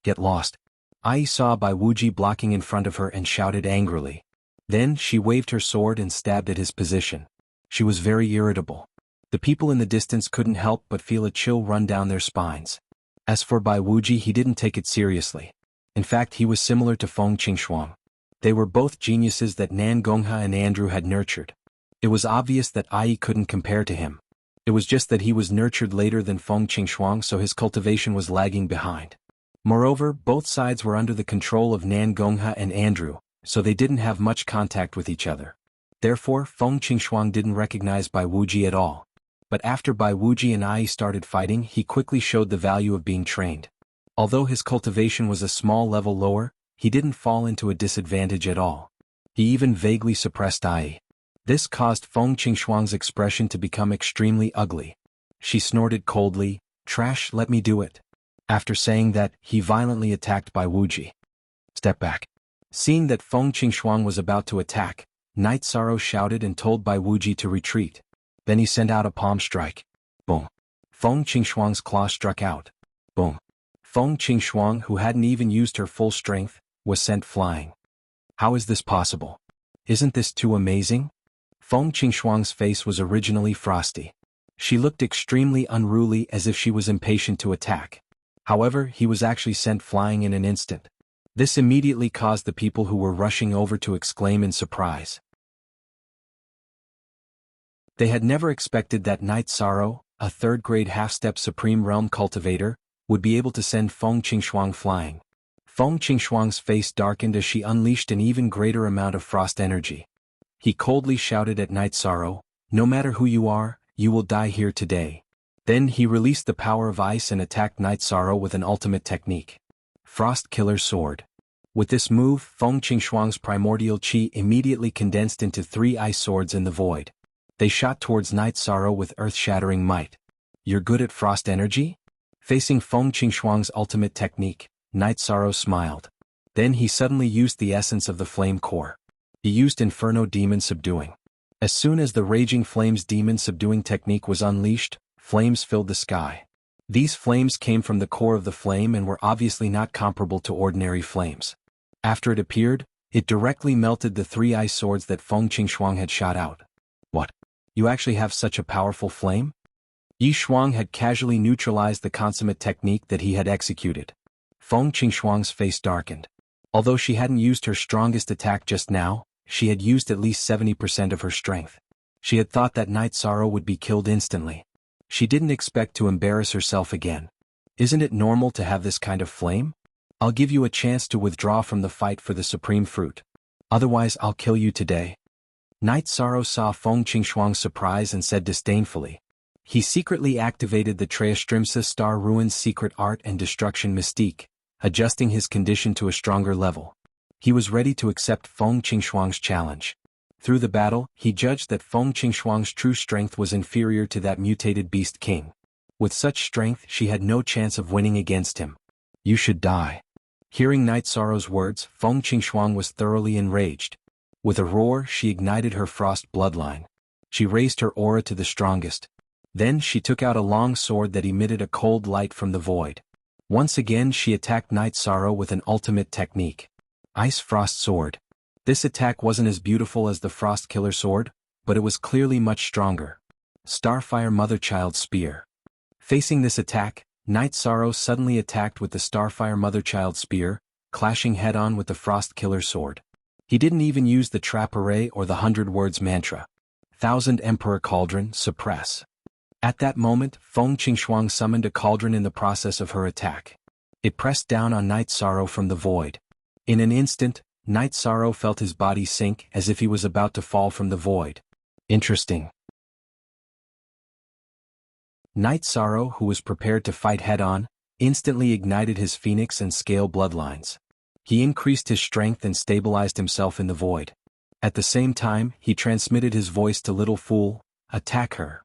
Get lost." Ai saw Bai Wuji blocking in front of her and shouted angrily. Then she waved her sword and stabbed at his position. She was very irritable. The people in the distance couldn't help but feel a chill run down their spines. As for Bai Wuji, he didn't take it seriously. In fact, he was similar to Feng Qingshuang. They were both geniuses that Nan Gonghe and Andrew had nurtured. It was obvious that Ai couldn't compare to him. It was just that he was nurtured later than Feng Qingshuang, so his cultivation was lagging behind. Moreover, both sides were under the control of Nan Gonghe and Andrew, so they didn't have much contact with each other. Therefore, Feng Qingshuang didn't recognize Bai Wuji at all. But after Bai Wuji and Ai started fighting, he quickly showed the value of being trained. Although his cultivation was a small level lower, he didn't fall into a disadvantage at all. He even vaguely suppressed Ai. This caused Feng Qingshuang's expression to become extremely ugly. She snorted coldly, "Trash, let me do it." After saying that, he violently attacked Bai Wuji. Step back. Seeing that Feng Qingshuang was about to attack, Night Sorrow shouted and told Bai Wuji to retreat. Then he sent out a palm strike. Boom. Feng Qingshuang's claw struck out. Boom. Feng Qingshuang, who hadn't even used her full strength, was sent flying. How is this possible? Isn't this too amazing? Feng Qingshuang's face was originally frosty. She looked extremely unruly, as if she was impatient to attack. However, he was actually sent flying in an instant. This immediately caused the people who were rushing over to exclaim in surprise. They had never expected that Night Sorrow, a third-grade half-step Supreme Realm cultivator, would be able to send Feng Qingshuang flying. Feng Qingshuang's face darkened as she unleashed an even greater amount of frost energy. He coldly shouted at Night Sorrow, "No matter who you are, you will die here today." Then he released the power of ice and attacked Night Sorrow with an ultimate technique. Frost Killer Sword. With this move, Feng Qingshuang's primordial qi immediately condensed into 3 ice swords in the void. They shot towards Night Sorrow with earth-shattering might. "You're good at frost energy?" Facing Feng Qingshuang's ultimate technique, Night Sorrow smiled. Then he suddenly used the essence of the flame core. He used Inferno Demon Subduing. As soon as the Raging Flames Demon Subduing technique was unleashed, flames filled the sky. These flames came from the core of the flame and were obviously not comparable to ordinary flames. After it appeared, it directly melted the 3 ice swords that Feng Qingshuang had shot out. "What? You actually have such a powerful flame?" Yi Shuang had casually neutralized the consummate technique that he had executed. Feng Qingshuang's face darkened. Although she hadn't used her strongest attack just now, she had used at least 70% of her strength. She had thought that Night Sorrow would be killed instantly. She didn't expect to embarrass herself again. "Isn't it normal to have this kind of flame? I'll give you a chance to withdraw from the fight for the supreme fruit. Otherwise I'll kill you today." Night Sorrow saw Feng Qingshuang's surprise and said disdainfully. He secretly activated the Treastrimsa Star Ruin's secret art and destruction mystique, adjusting his condition to a stronger level. He was ready to accept Feng Qingshuang's challenge. Through the battle, he judged that Feng Qingshuang's true strength was inferior to that mutated Beast King. With such strength, she had no chance of winning against him. "You should die." Hearing Night Sorrow's words, Feng Qingshuang was thoroughly enraged. With a roar, she ignited her frost bloodline. She raised her aura to the strongest. Then she took out a long sword that emitted a cold light from the void. Once again she attacked Night Sorrow with an ultimate technique. Ice Frost Sword. This attack wasn't as beautiful as the Frost Killer Sword, but it was clearly much stronger. Starfire Motherchild Spear. Facing this attack, Night Sorrow suddenly attacked with the Starfire Motherchild Spear, clashing head-on with the Frost Killer Sword. He didn't even use the Trap Array or the 100 Words mantra. 1000 Emperor Cauldron, Suppress. At that moment, Feng Qingshuang summoned a cauldron in the process of her attack. It pressed down on Night Sorrow from the void. In an instant, Night Sorrow felt his body sink as if he was about to fall from the void. Interesting. Night Sorrow, who was prepared to fight head-on, instantly ignited his Phoenix and Scale bloodlines. He increased his strength and stabilized himself in the void. At the same time, he transmitted his voice to Little Fool, "Attack her."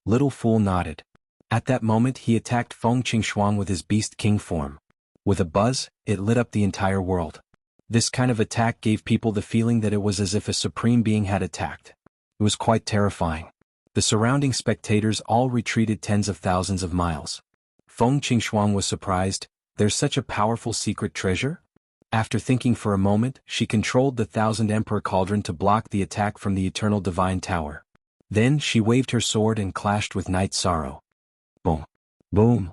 Little Fool nodded. At that moment he attacked Feng Qingshuang with his Beast King form. With a buzz, it lit up the entire world. This kind of attack gave people the feeling that it was as if a supreme being had attacked. It was quite terrifying. The surrounding spectators all retreated tens of thousands of miles. Feng Qingshuang was surprised. "There's such a powerful secret treasure?" After thinking for a moment, she controlled the 1000 Emperor Cauldron to block the attack from the Eternal Divine Tower. Then she waved her sword and clashed with Night Sorrow. Boom. Boom.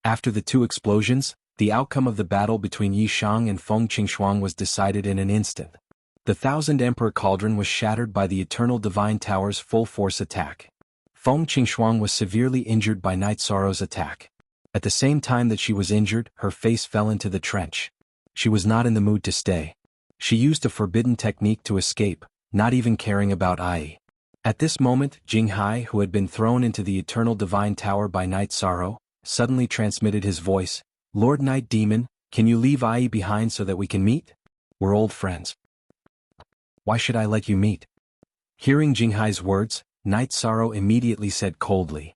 After the 2 explosions, the outcome of the battle between Yi Shang and Feng Qingshuang was decided in an instant. The 1000 Emperor Cauldron was shattered by the Eternal Divine Tower's full-force attack. Feng Qingshuang was severely injured by Night Sorrow's attack. At the same time that she was injured, her face fell into the trench. She was not in the mood to stay. She used a forbidden technique to escape, not even caring about Ai. At this moment, Jinghai, who had been thrown into the Eternal Divine Tower by Night Sorrow, suddenly transmitted his voice. "Lord Night Demon, can you leave Ai behind so that we can meet? We're old friends." "Why should I let you meet?" Hearing Jinghai's words, Night Sorrow immediately said coldly.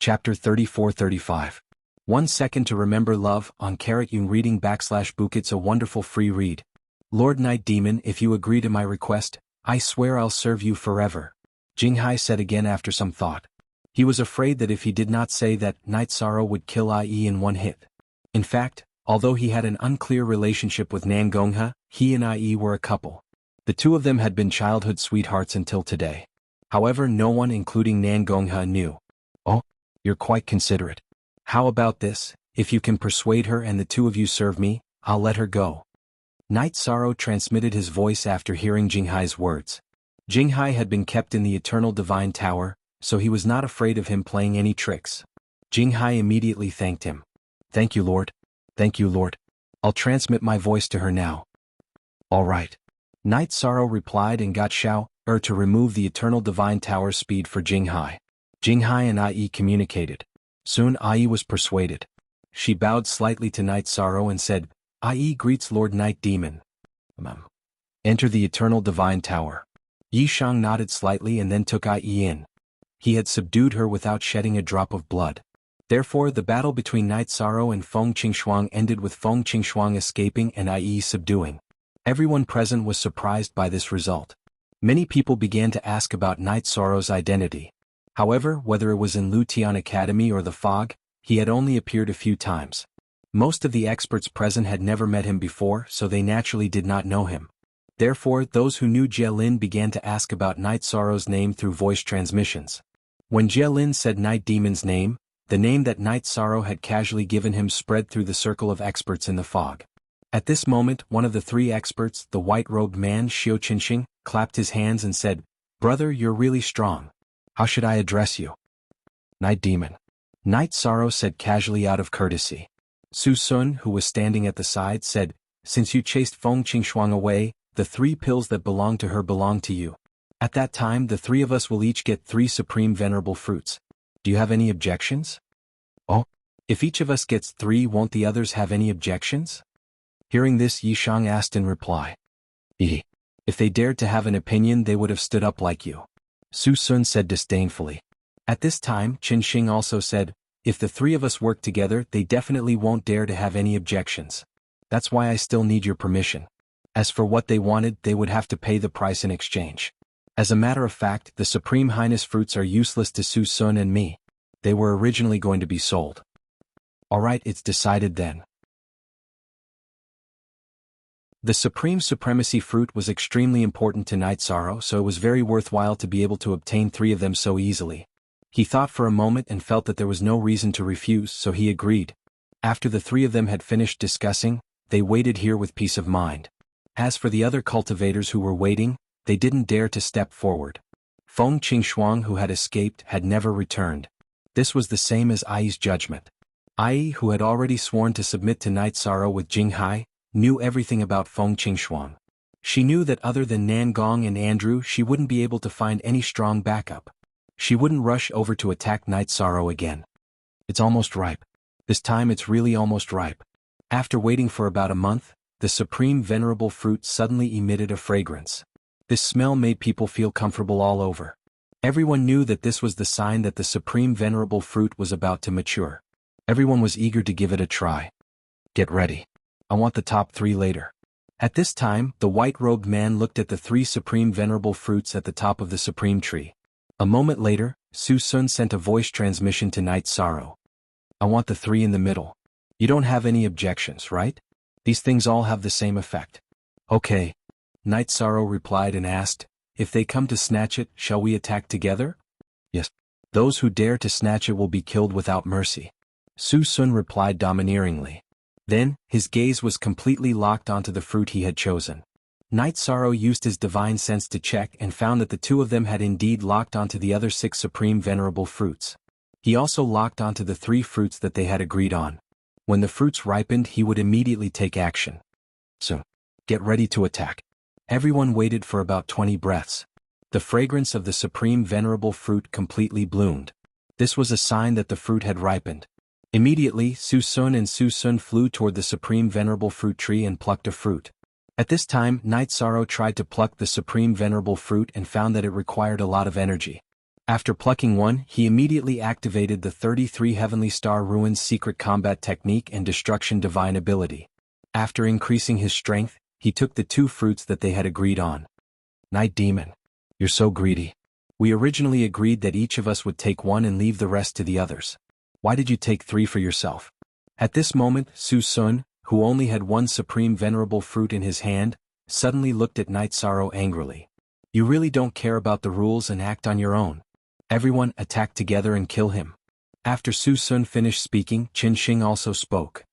Chapter 34-35. 1 Second to Remember Love, on /Yun reading /book. It's a wonderful free read. "Lord Night Demon, if you agree to my request, I swear I'll serve you forever," Jinghai said again after some thought. He was afraid that if he did not say that, Night Sorrow would kill IE in one hit. In fact, although he had an unclear relationship with Nan Gonghe, he and IE were a couple. The 2 of them had been childhood sweethearts until today. However, no one including Nan Gonghe knew. "Oh, You're quite considerate. How about this? If you can persuade her and the two of you serve me, I'll let her go. Night Sorrow transmitted his voice after hearing Jinghai's words. Jinghai had been kept in the Eternal Divine Tower, so he was not afraid of him playing any tricks. Jinghai immediately thanked him. Thank you, Lord. Thank you, Lord. I'll transmit my voice to her now. All right. Night Sorrow replied and got to remove the Eternal Divine Tower's speed for Jinghai. Jinghai and Ai communicated. Soon Ai was persuaded. She bowed slightly to Night Sorrow and said, Ai greets Lord Night Demon. Enter the Eternal Divine Tower. Yishang nodded slightly and then took Ai in. He had subdued her without shedding a drop of blood. Therefore the battle between Night Sorrow and Feng Qingshuang ended with Feng Qingshuang escaping and Ai subduing. Everyone present was surprised by this result. Many people began to ask about Night Sorrow's identity. However, whether it was in Lutian Academy or the Fog, he had only appeared a few times. Most of the experts present had never met him before, so they naturally did not know him. Therefore, those who knew Jie Lin began to ask about Night Sorrow's name through voice transmissions. When Jie Lin said Night Demon's name, the name that Night Sorrow had casually given him spread through the circle of experts in the Fog. At this moment, one of the three experts, the white-robed man Xiao Qinxing, clapped his hands and said, Brother, you're really strong. How should I address you? Night Demon. Night Sorrow said casually out of courtesy. Su Sun, who was standing at the side, said, Since you chased Feng Qingshuang away, the 3 pills that belong to her belong to you. At that time the 3 of us will each get 3 supreme venerable fruits. Do you have any objections? Oh, if each of us gets 3, won't the others have any objections? Hearing this, Yishang asked in reply. If they dared to have an opinion they would have stood up like you. Su Sun said disdainfully. At this time, Qin Xing also said, If the 3 of us work together they definitely won't dare to have any objections. That's why I still need your permission. As for what they wanted, they would have to pay the price in exchange. As a matter of fact, the Supreme Highness fruits are useless to Su Sun and me. They were originally going to be sold. Alright, it's decided then. The Supreme Supremacy fruit was extremely important to Night Sorrow, so it was very worthwhile to be able to obtain 3 of them so easily. He thought for a moment and felt that there was no reason to refuse, so he agreed. After the 3 of them had finished discussing, they waited here with peace of mind. As for the other cultivators who were waiting, they didn't dare to step forward. Feng Qingshuang, who had escaped, had never returned. This was the same as Ai's judgment. Ai, who had already sworn to submit to Night Sorrow with Jinghai, knew everything about Feng Qingshuang. She knew that other than Nangong and Andrew she wouldn't be able to find any strong backup. She wouldn't rush over to attack Night Sorrow again. It's almost ripe. This time it's really almost ripe. After waiting for about a month, the Supreme Venerable fruit suddenly emitted a fragrance. This smell made people feel comfortable all over. Everyone knew that this was the sign that the Supreme Venerable fruit was about to mature. Everyone was eager to give it a try. Get ready. I want the top 3 later. At this time, the white-robed man looked at the 3 Supreme Venerable fruits at the top of the Supreme Tree. A moment later, Su Sun sent a voice transmission to Night Sorrow. I want the 3 in the middle. You don't have any objections, right? These things all have the same effect. Okay. Night Sorrow replied and asked, If they come to snatch it, shall we attack together? Yes. Those who dare to snatch it will be killed without mercy. Su Sun replied domineeringly. Then, his gaze was completely locked onto the fruit he had chosen. Night Sorrow used his divine sense to check and found that the 2 of them had indeed locked onto the other 6 Supreme Venerable fruits. He also locked onto the 3 fruits that they had agreed on. When the fruits ripened he would immediately take action. So, get ready to attack. Everyone waited for about 20 breaths. The fragrance of the Supreme Venerable fruit completely bloomed. This was a sign that the fruit had ripened. Immediately, Su Sun flew toward the Supreme Venerable fruit tree and plucked a fruit. At this time, Night Sorrow tried to pluck the Supreme Venerable fruit and found that it required a lot of energy. After plucking one, he immediately activated the 33 Heavenly Star Ruins secret combat technique and destruction divine ability. After increasing his strength, he took the 2 fruits that they had agreed on. Night Demon. You're so greedy. We originally agreed that each of us would take 1 and leave the rest to the others. Why did you take 3 for yourself? At this moment, Su Sun, who only had 1 Supreme Venerable fruit in his hand, suddenly looked at Night Sorrow angrily. You really don't care about the rules and act on your own. Everyone, attack together and kill him. After Su Sun finished speaking, Qin Shing also spoke.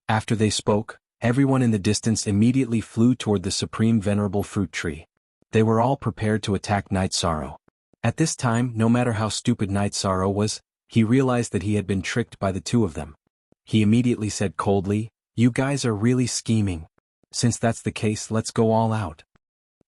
After they spoke, everyone in the distance immediately flew toward the supreme venerable fruit tree. They were all prepared to attack Night Sorrow. At this time, no matter how stupid Night Sorrow was, he realized that he had been tricked by the two of them. He immediately said coldly, "You guys are really scheming. Since that's the case, let's go all out."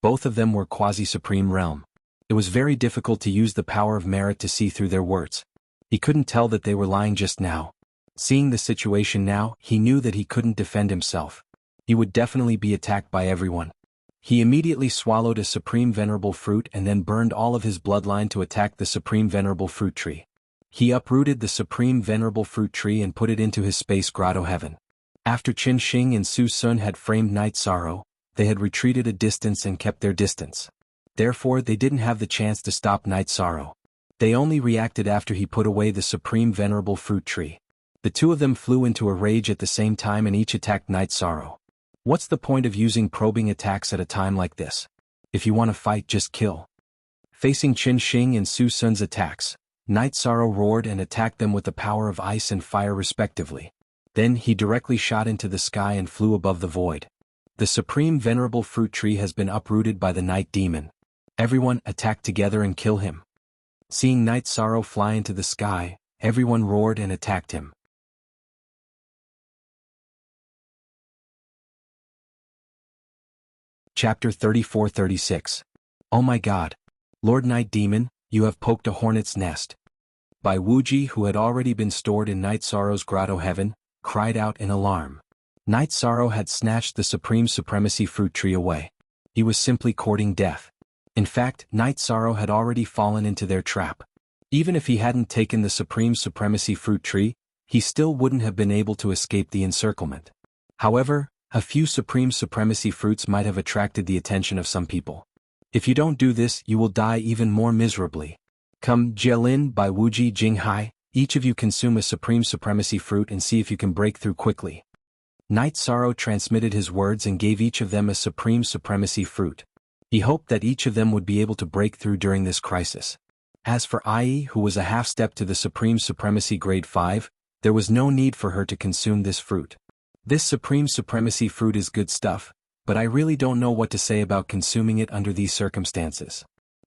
Both of them were quasi-supreme realm. It was very difficult to use the power of merit to see through their words. He couldn't tell that they were lying just now. Seeing the situation now, he knew that he couldn't defend himself. He would definitely be attacked by everyone. He immediately swallowed a supreme venerable fruit and then burned all of his bloodline to attack the supreme venerable fruit tree. He uprooted the supreme venerable fruit tree and put it into his space grotto heaven. After Qin Shing and Su Sun had framed Night Sorrow, they had retreated a distance and kept their distance. Therefore they didn't have the chance to stop Night Sorrow. They only reacted after he put away the supreme venerable fruit tree. The two of them flew into a rage at the same time and each attacked Night Sorrow. What's the point of using probing attacks at a time like this? If you want to fight, just kill. Facing Qin Shing and Su Sun's attacks, Night Sorrow roared and attacked them with the power of ice and fire respectively. Then he directly shot into the sky and flew above the void. The supreme venerable fruit tree has been uprooted by the Night Demon. Everyone attack together and kill him. Seeing Night Sorrow fly into the sky, everyone roared and attacked him. Chapter 34-36. Oh my God! Lord Night Demon, you have poked a hornet's nest. By Wuji, who had already been stored in Night Sorrow's grotto heaven, cried out in alarm. Night Sorrow had snatched the supreme supremacy fruit tree away. He was simply courting death. In fact, Night Sorrow had already fallen into their trap. Even if he hadn't taken the supreme supremacy fruit tree, he still wouldn't have been able to escape the encirclement. However, a few supreme supremacy fruits might have attracted the attention of some people. If you don't do this, you will die even more miserably. Come, Jialin by Wuji Jinghai, each of you consume a supreme supremacy fruit and see if you can break through quickly. Night Sorrow transmitted his words and gave each of them a supreme supremacy fruit. He hoped that each of them would be able to break through during this crisis. As for Ai, who was a half step to the supreme supremacy grade 5, there was no need for her to consume this fruit. This supreme supremacy fruit is good stuff, but I really don't know what to say about consuming it under these circumstances.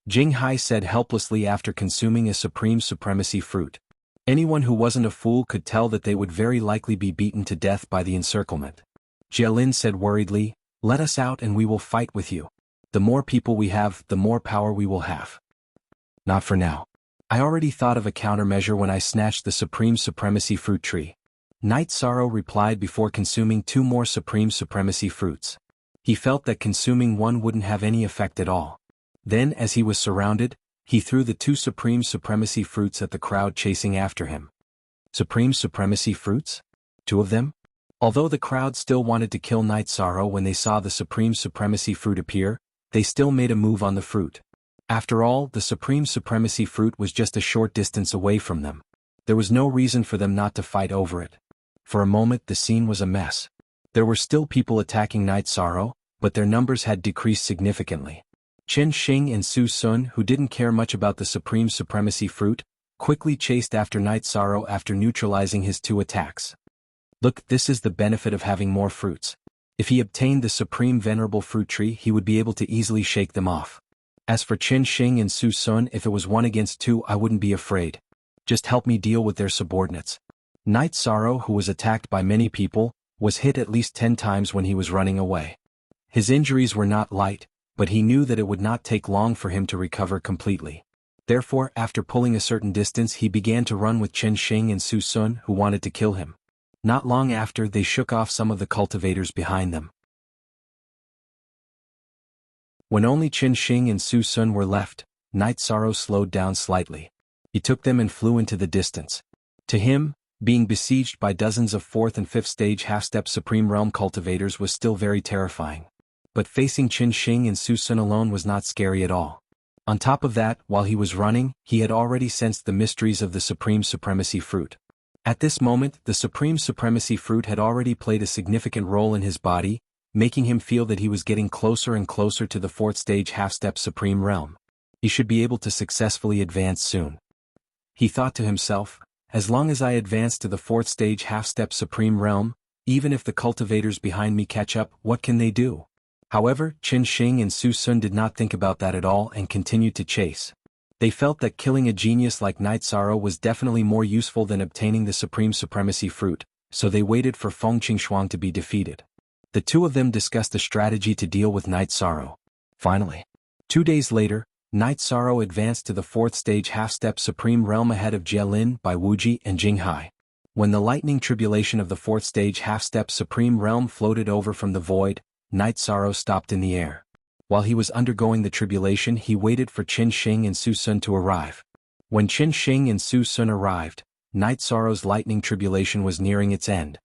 Jinghai said helplessly after consuming a supreme supremacy fruit. Anyone who wasn't a fool could tell that they would very likely be beaten to death by the encirclement. Jialin said worriedly, "Let us out and we will fight with you. The more people we have, the more power we will have." Not for now. I already thought of a countermeasure when I snatched the supreme supremacy fruit tree. Night Sorrow replied before consuming 2 more supreme supremacy fruits. He felt that consuming one wouldn't have any effect at all. Then, as he was surrounded, he threw the 2 supreme supremacy fruits at the crowd chasing after him. Supreme supremacy fruits? 2 of them? Although the crowd still wanted to kill Night Sorrow when they saw the supreme supremacy fruit appear, they still made a move on the fruit. After all, the supreme supremacy fruit was just a short distance away from them. There was no reason for them not to fight over it. For a moment the scene was a mess. There were still people attacking Night Sorrow, but their numbers had decreased significantly. Qin Shing and Su Sun, who didn't care much about the supreme supremacy fruit, quickly chased after Night Sorrow after neutralizing his 2 attacks. Look, this is the benefit of having more fruits. If he obtained the supreme venerable fruit tree, he would be able to easily shake them off. As for Qin Shing and Su Sun, if it was 1 against 2, I wouldn't be afraid. Just help me deal with their subordinates. Night Sorrow, who was attacked by many people, was hit at least 10 times when he was running away. His injuries were not light, but he knew that it would not take long for him to recover completely. Therefore, after pulling a certain distance, he began to run with Qin Shing and Su Sun, who wanted to kill him. Not long after, they shook off some of the cultivators behind them. When only Qin Shing and Su Sun were left, Night Sorrow slowed down slightly. He took them and flew into the distance. To him, being besieged by dozens of 4th and 5th stage half-step Supreme Realm cultivators was still very terrifying. But facing Qin Shing and Su Sun alone was not scary at all. On top of that, while he was running, he had already sensed the mysteries of the Supreme Supremacy Fruit. At this moment, the Supreme Supremacy Fruit had already played a significant role in his body, making him feel that he was getting closer and closer to the 4th stage half-step Supreme Realm. He should be able to successfully advance soon. He thought to himself, as long as I advance to the fourth stage half-step supreme realm, even if the cultivators behind me catch up, what can they do? However, Qin Shing and Su Sun did not think about that at all and continued to chase. They felt that killing a genius like Night Sorrow was definitely more useful than obtaining the Supreme Supremacy Fruit, so they waited for Feng Qingshuang to be defeated. The two of them discussed a strategy to deal with Night Sorrow. Finally, 2 days later, Night Sorrow advanced to the fourth stage half-step supreme realm ahead of Jielin, Bai Wuji and Jinghai. When the lightning tribulation of the fourth stage half-step supreme realm floated over from the void, Night Sorrow stopped in the air. While he was undergoing the tribulation, he waited for Qin Shing and Su Sun to arrive. When Qin Shing and Su Sun arrived, Night Sorrow's lightning tribulation was nearing its end.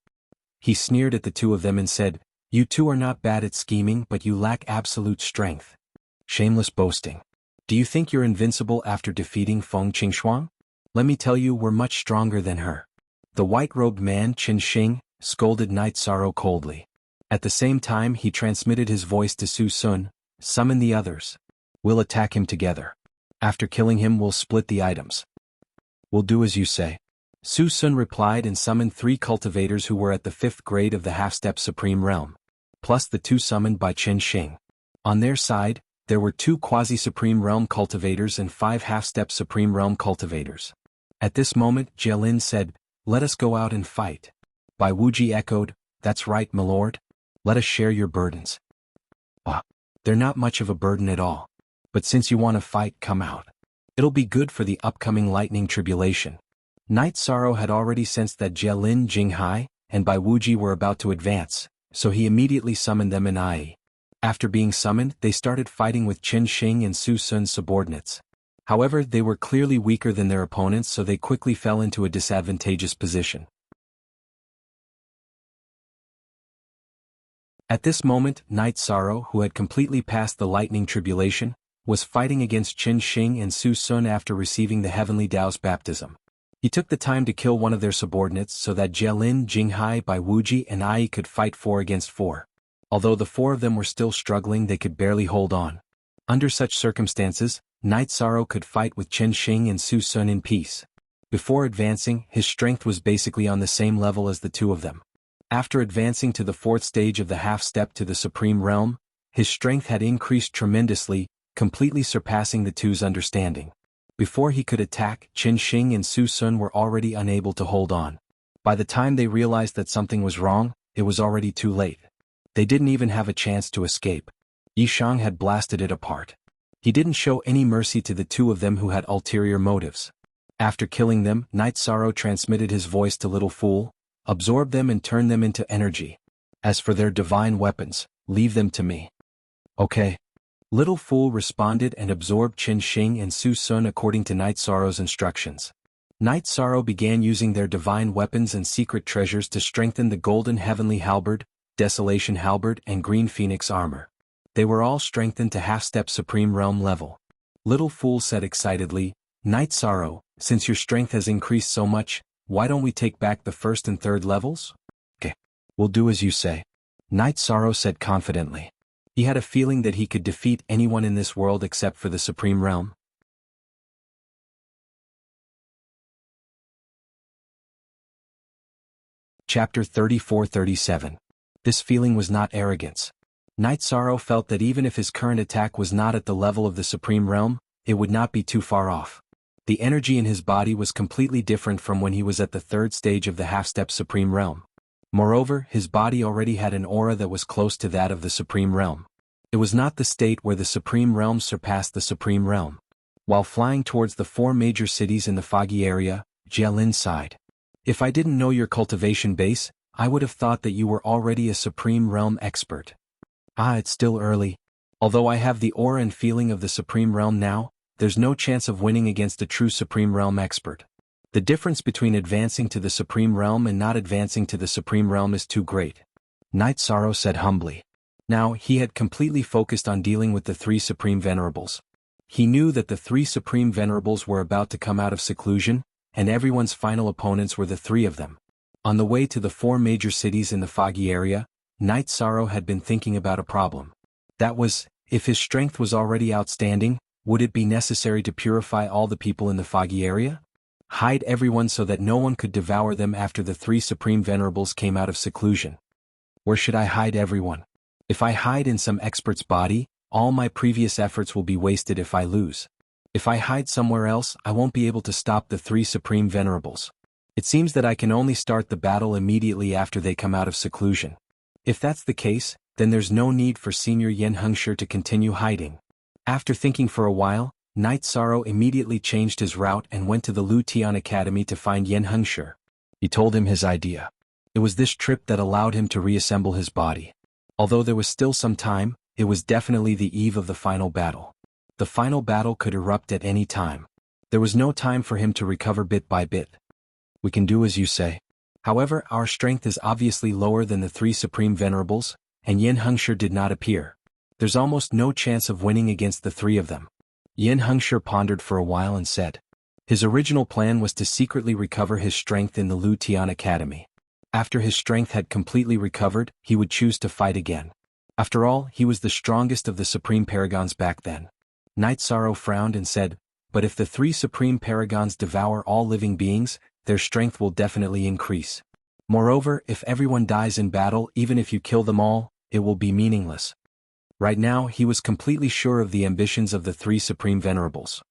He sneered at the two of them and said, "You two are not bad at scheming, but you lack absolute strength. Shameless boasting. Do you think you're invincible after defeating Feng Qingshuang? Let me tell you, we're much stronger than her." The white-robed man, Qin Shing, scolded Night Sorrow coldly. At the same time, he transmitted his voice to Su Sun, "Summon the others. We'll attack him together. After killing him, we'll split the items." "We'll do as you say." Su Sun replied and summoned 3 cultivators who were at the 5th grade of the half-step supreme realm, plus the 2 summoned by Qin Shing. On their side, there were 2 quasi-supreme realm cultivators and 5 half-step supreme realm cultivators. At this moment, Jielin said, "Let us go out and fight." Bai Wuji echoed, "That's right, my lord. Let us share your burdens." They're not much of a burden at all. But since you want to fight, come out. It'll be good for the upcoming lightning tribulation. Night Sorrow had already sensed that Jielin, Jinghai, and Bai Wuji were about to advance, so he immediately summoned them in Ai. After being summoned, they started fighting with Qin Shing and Su Sun's subordinates. However, they were clearly weaker than their opponents, so they quickly fell into a disadvantageous position. At this moment, Night Sorrow, who had completely passed the lightning tribulation, was fighting against Qin Shing and Su Sun after receiving the Heavenly Tao's baptism. He took the time to kill one of their subordinates so that Jielin, Jinghai, Bai Wuji and Ai could fight 4 against 4. Although the 4 of them were still struggling, they could barely hold on. Under such circumstances, Night Sorrow could fight with Qin Shing and Su Sun in peace. Before advancing, his strength was basically on the same level as the 2 of them. After advancing to the 4th stage of the half-step to the Supreme Realm, his strength had increased tremendously, completely surpassing the 2's understanding. Before he could attack, Qin Shing and Su Sun were already unable to hold on. By the time they realized that something was wrong, it was already too late. They didn't even have a chance to escape. Yishang had blasted it apart. He didn't show any mercy to the 2 of them who had ulterior motives. After killing them, Night Sorrow transmitted his voice to Little Fool, absorbed them and turned them into energy. As for their divine weapons, leave them to me. Okay. Little Fool responded and absorbed Qin Shing and Su Sun according to Night Sorrow's instructions. Night Sorrow began using their divine weapons and secret treasures to strengthen the Golden Heavenly Halberd, Desolation Halberd and Green Phoenix armor. They were all strengthened to half-step Supreme Realm level. Little Fool said excitedly, "Night Sorrow, since your strength has increased so much, why don't we take back the 1st and 3rd levels?" "Okay. We'll do as you say," Night Sorrow said confidently. He had a feeling that he could defeat anyone in this world except for the Supreme Realm. Chapter 34-37. This feeling was not arrogance. Night Sorrow felt that even if his current attack was not at the level of the Supreme Realm, it would not be too far off. The energy in his body was completely different from when he was at the 3rd stage of the half-step Supreme Realm. Moreover, his body already had an aura that was close to that of the Supreme Realm. It was not the state where the Supreme Realm surpassed the Supreme Realm. While flying towards the 4 major cities in the foggy area, Jielin sighed. "If I didn't know your cultivation base, I would have thought that you were already a Supreme Realm expert." It's still early. Although I have the aura and feeling of the Supreme Realm now, there's no chance of winning against a true Supreme Realm expert. The difference between advancing to the Supreme Realm and not advancing to the Supreme Realm is too great," Night Sorrow said humbly. Now, he had completely focused on dealing with the 3 Supreme Venerables. He knew that the 3 Supreme Venerables were about to come out of seclusion, and everyone's final opponents were the 3 of them. On the way to the 4 major cities in the foggy area, Night Sorrow had been thinking about a problem. That was, if his strength was already outstanding, would it be necessary to purify all the people in the foggy area? Hide everyone so that no one could devour them after the three supreme venerables came out of seclusion. Where should I hide everyone? If I hide in some expert's body, all my previous efforts will be wasted if I lose. If I hide somewhere else, I won't be able to stop the three supreme venerables. It seems that I can only start the battle immediately after they come out of seclusion. If that's the case, then there's no need for Senior Yen Hengshi to continue hiding. After thinking for a while, Knight Sorrow immediately changed his route and went to the Lu Tian Academy to find Yen Hengshi. He told him his idea. It was this trip that allowed him to reassemble his body. Although there was still some time, it was definitely the eve of the final battle. The final battle could erupt at any time. There was no time for him to recover bit by bit. We can do as you say. However, our strength is obviously lower than the three supreme venerables, and Yen Hengshi did not appear. There's almost no chance of winning against the three of them. Yen Hengshi pondered for a while and said. His original plan was to secretly recover his strength in the Lu Tian Academy. After his strength had completely recovered, he would choose to fight again. After all, he was the strongest of the supreme paragons back then. Knight Sorrow frowned and said, but if the three supreme paragons devour all living beings, their strength will definitely increase. Moreover, if everyone dies in battle, even if you kill them all, it will be meaningless. Right now, he was completely sure of the ambitions of the three supreme venerables.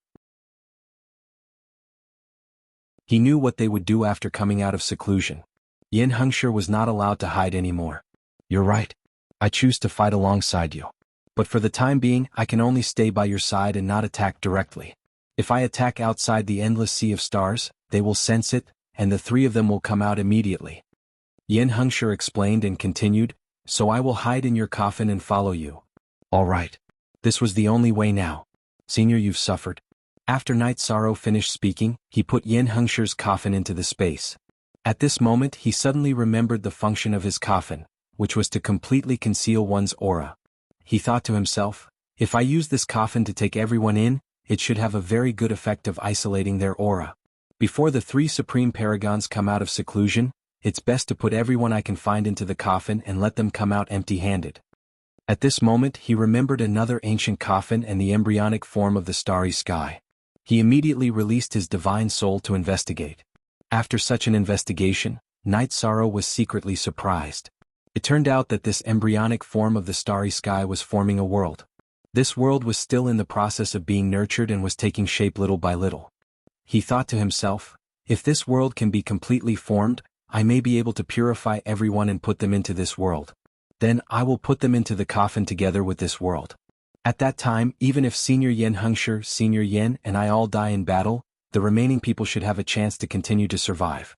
He knew what they would do after coming out of seclusion. Yen Hengshi was not allowed to hide anymore. You're right. I choose to fight alongside you. But for the time being, I can only stay by your side and not attack directly. If I attack outside the endless sea of stars, they will sense it, and the three of them will come out immediately. Yen Hengshi explained and continued, so I will hide in your coffin and follow you. All right. This was the only way now. Senior, you've suffered. After Knight Sorrow finished speaking, he put Yen Hengshi's coffin into the space. At this moment he suddenly remembered the function of his coffin, which was to completely conceal one's aura. He thought to himself, if I use this coffin to take everyone in, it should have a very good effect of isolating their aura. Before the three supreme paragons come out of seclusion, it's best to put everyone I can find into the coffin and let them come out empty-handed. At this moment he remembered another ancient coffin and the embryonic form of the starry sky. He immediately released his divine soul to investigate. After such an investigation, Knight Sorrow was secretly surprised. It turned out that this embryonic form of the starry sky was forming a world. This world was still in the process of being nurtured and was taking shape little by little. He thought to himself, if this world can be completely formed, I may be able to purify everyone and put them into this world. Then I will put them into the coffin together with this world. At that time, even if Senior Yen Hengshi, Senior Yen, and I all die in battle, the remaining people should have a chance to continue to survive.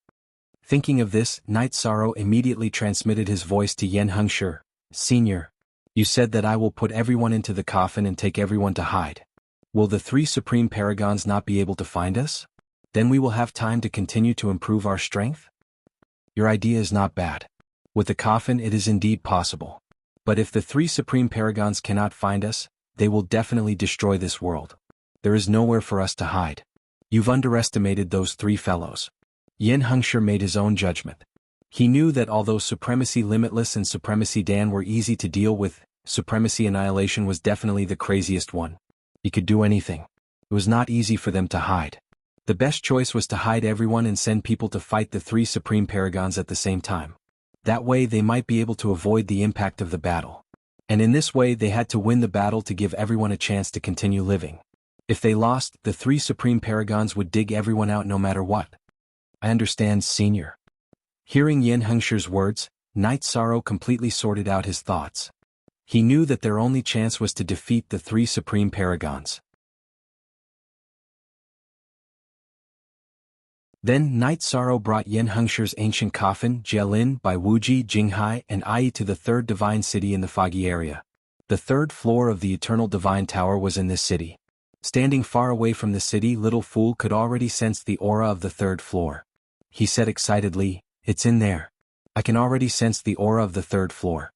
Thinking of this, Knight Sorrow immediately transmitted his voice to Yen Hengshi. Senior, you said that I will put everyone into the coffin and take everyone to hide. Will the three supreme paragons not be able to find us? Then we will have time to continue to improve our strength? Your idea is not bad. With the coffin it is indeed possible. But if the three supreme paragons cannot find us, they will definitely destroy this world. There is nowhere for us to hide. You've underestimated those three fellows. Yen Hengshi made his own judgment. He knew that although Supremacy Limitless and Supremacy Dan were easy to deal with, Supremacy Annihilation was definitely the craziest one. He could do anything. It was not easy for them to hide. The best choice was to hide everyone and send people to fight the three supreme paragons at the same time. That way they might be able to avoid the impact of the battle. And in this way they had to win the battle to give everyone a chance to continue living. If they lost, the three supreme paragons would dig everyone out no matter what. I understand, Senior. Hearing Yen Hengshi's words, Knight Sorrow completely sorted out his thoughts. He knew that their only chance was to defeat the three supreme paragons. Then Knight Sorrow brought Yen Hengshi's ancient coffin, Jialin, by Wuji, Jinghai, and Ai to the third divine city in the foggy area. The third floor of the eternal divine tower was in this city. Standing far away from the city, Little Fool could already sense the aura of the third floor. He said excitedly, "It's in there. I can already sense the aura of the third floor."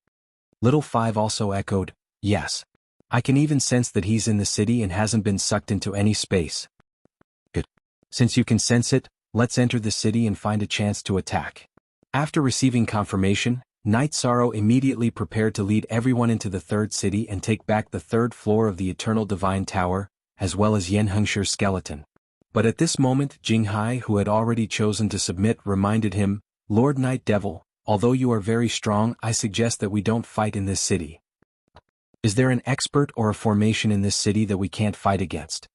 Little Five also echoed, "Yes. I can even sense that he's in the city and hasn't been sucked into any space." Good. Since you can sense it, let's enter the city and find a chance to attack. After receiving confirmation, Knight Sorrow immediately prepared to lead everyone into the third city and take back the third floor of the Eternal Divine Tower, as well as Yen Hengshi's skeleton. But at this moment Jinghai, who had already chosen to submit, reminded him, "Lord Night Devil, although you are very strong, I suggest that we don't fight in this city. Is there an expert or a formation in this city that we can't fight against?"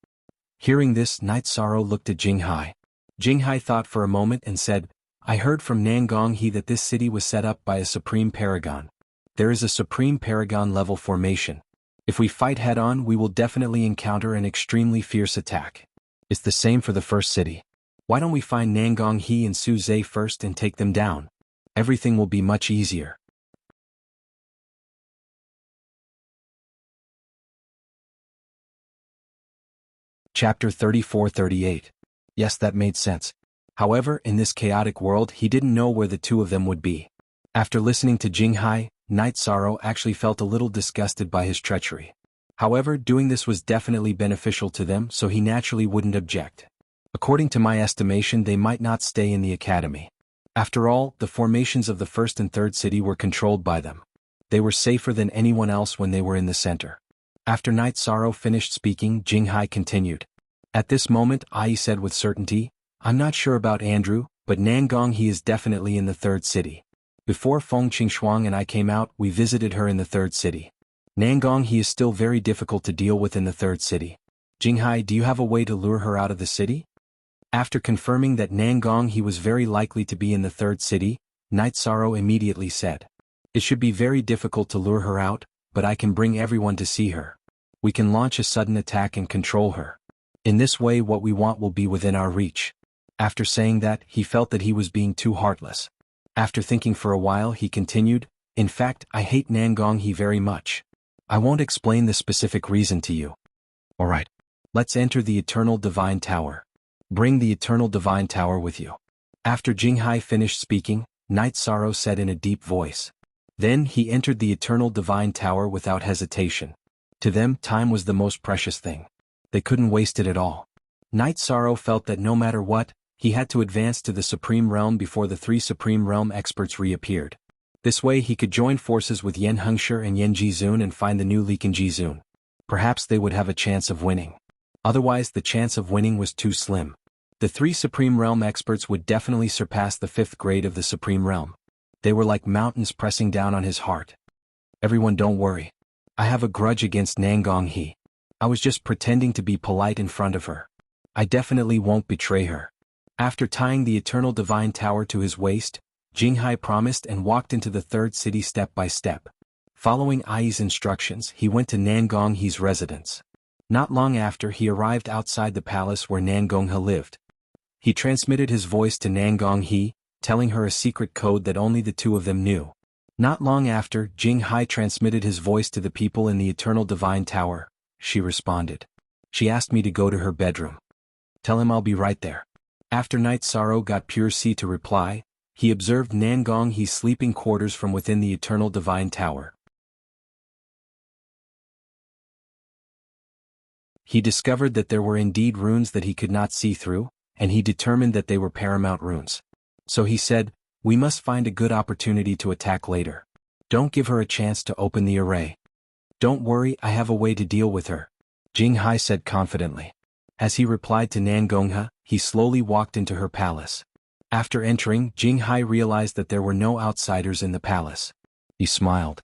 Hearing this, Night Sorrow looked at Jinghai. Jinghai thought for a moment and said, "I heard from Nangong He that this city was set up by a supreme paragon. There is a supreme paragon level formation. If we fight head-on, we will definitely encounter an extremely fierce attack. It's the same for the first city. Why don't we find Nangong He and Su Zhe first and take them down? Everything will be much easier." Chapter 34-38. Yes, that made sense. However, in this chaotic world he didn't know where the two of them would be. After listening to Jinghai, Night Sorrow actually felt a little disgusted by his treachery. However, doing this was definitely beneficial to them, so he naturally wouldn't object. According to my estimation, they might not stay in the academy. After all, the formations of the first and third city were controlled by them. They were safer than anyone else when they were in the center. After Night Sorrow finished speaking, Jinghai continued. At this moment, Ai said with certainty, "I'm not sure about Andrew, but Nangong He is definitely in the third city. Before Feng Qingshuang and I came out, we visited her in the third city. Nangong He is still very difficult to deal with in the third city. Jinghai, do you have a way to lure her out of the city?" After confirming that Nangong He was very likely to be in the third city, Night Sorrow immediately said, "It should be very difficult to lure her out, but I can bring everyone to see her. We can launch a sudden attack and control her. In this way what we want will be within our reach." After saying that, he felt that he was being too heartless. After thinking for a while, he continued, "In fact, I hate Nangong He very much. I won't explain the specific reason to you. Alright. Let's enter the Eternal Divine Tower. Bring the Eternal Divine Tower with you." After Jinghai finished speaking, Night Sorrow said in a deep voice. Then he entered the Eternal Divine Tower without hesitation. To them, time was the most precious thing. They couldn't waste it at all. Night Sorrow felt that no matter what, he had to advance to the Supreme Realm before the three Supreme Realm experts reappeared. This way he could join forces with Yen Hengshi and Yen Jizun and find the new Liken Jizun. Perhaps they would have a chance of winning. Otherwise the chance of winning was too slim. The three Supreme Realm experts would definitely surpass the 5th grade of the Supreme Realm. They were like mountains pressing down on his heart. "Everyone, don't worry. I have a grudge against Nangong He. I was just pretending to be polite in front of her. I definitely won't betray her." After tying the Eternal Divine Tower to his waist, Jinghai promised and walked into the third city step by step. Following Ai's instructions, he went to Nangong He's residence. Not long after, he arrived outside the palace where Nangong He lived. He transmitted his voice to Nangong He, telling her a secret code that only the two of them knew. Not long after, Jinghai transmitted his voice to the people in the Eternal Divine Tower. She responded. "She asked me to go to her bedroom. Tell him I'll be right there." After Night Sorrow got Pure Sea to reply, he observed Nangong He's sleeping quarters from within the Eternal Divine Tower. He discovered that there were indeed runes that he could not see through, and he determined that they were paramount runes. So he said, "We must find a good opportunity to attack later. Don't give her a chance to open the array." "Don't worry, I have a way to deal with her," Jinghai said confidently. As he replied to Nangong He, he slowly walked into her palace. After entering, Jinghai realized that there were no outsiders in the palace. He smiled.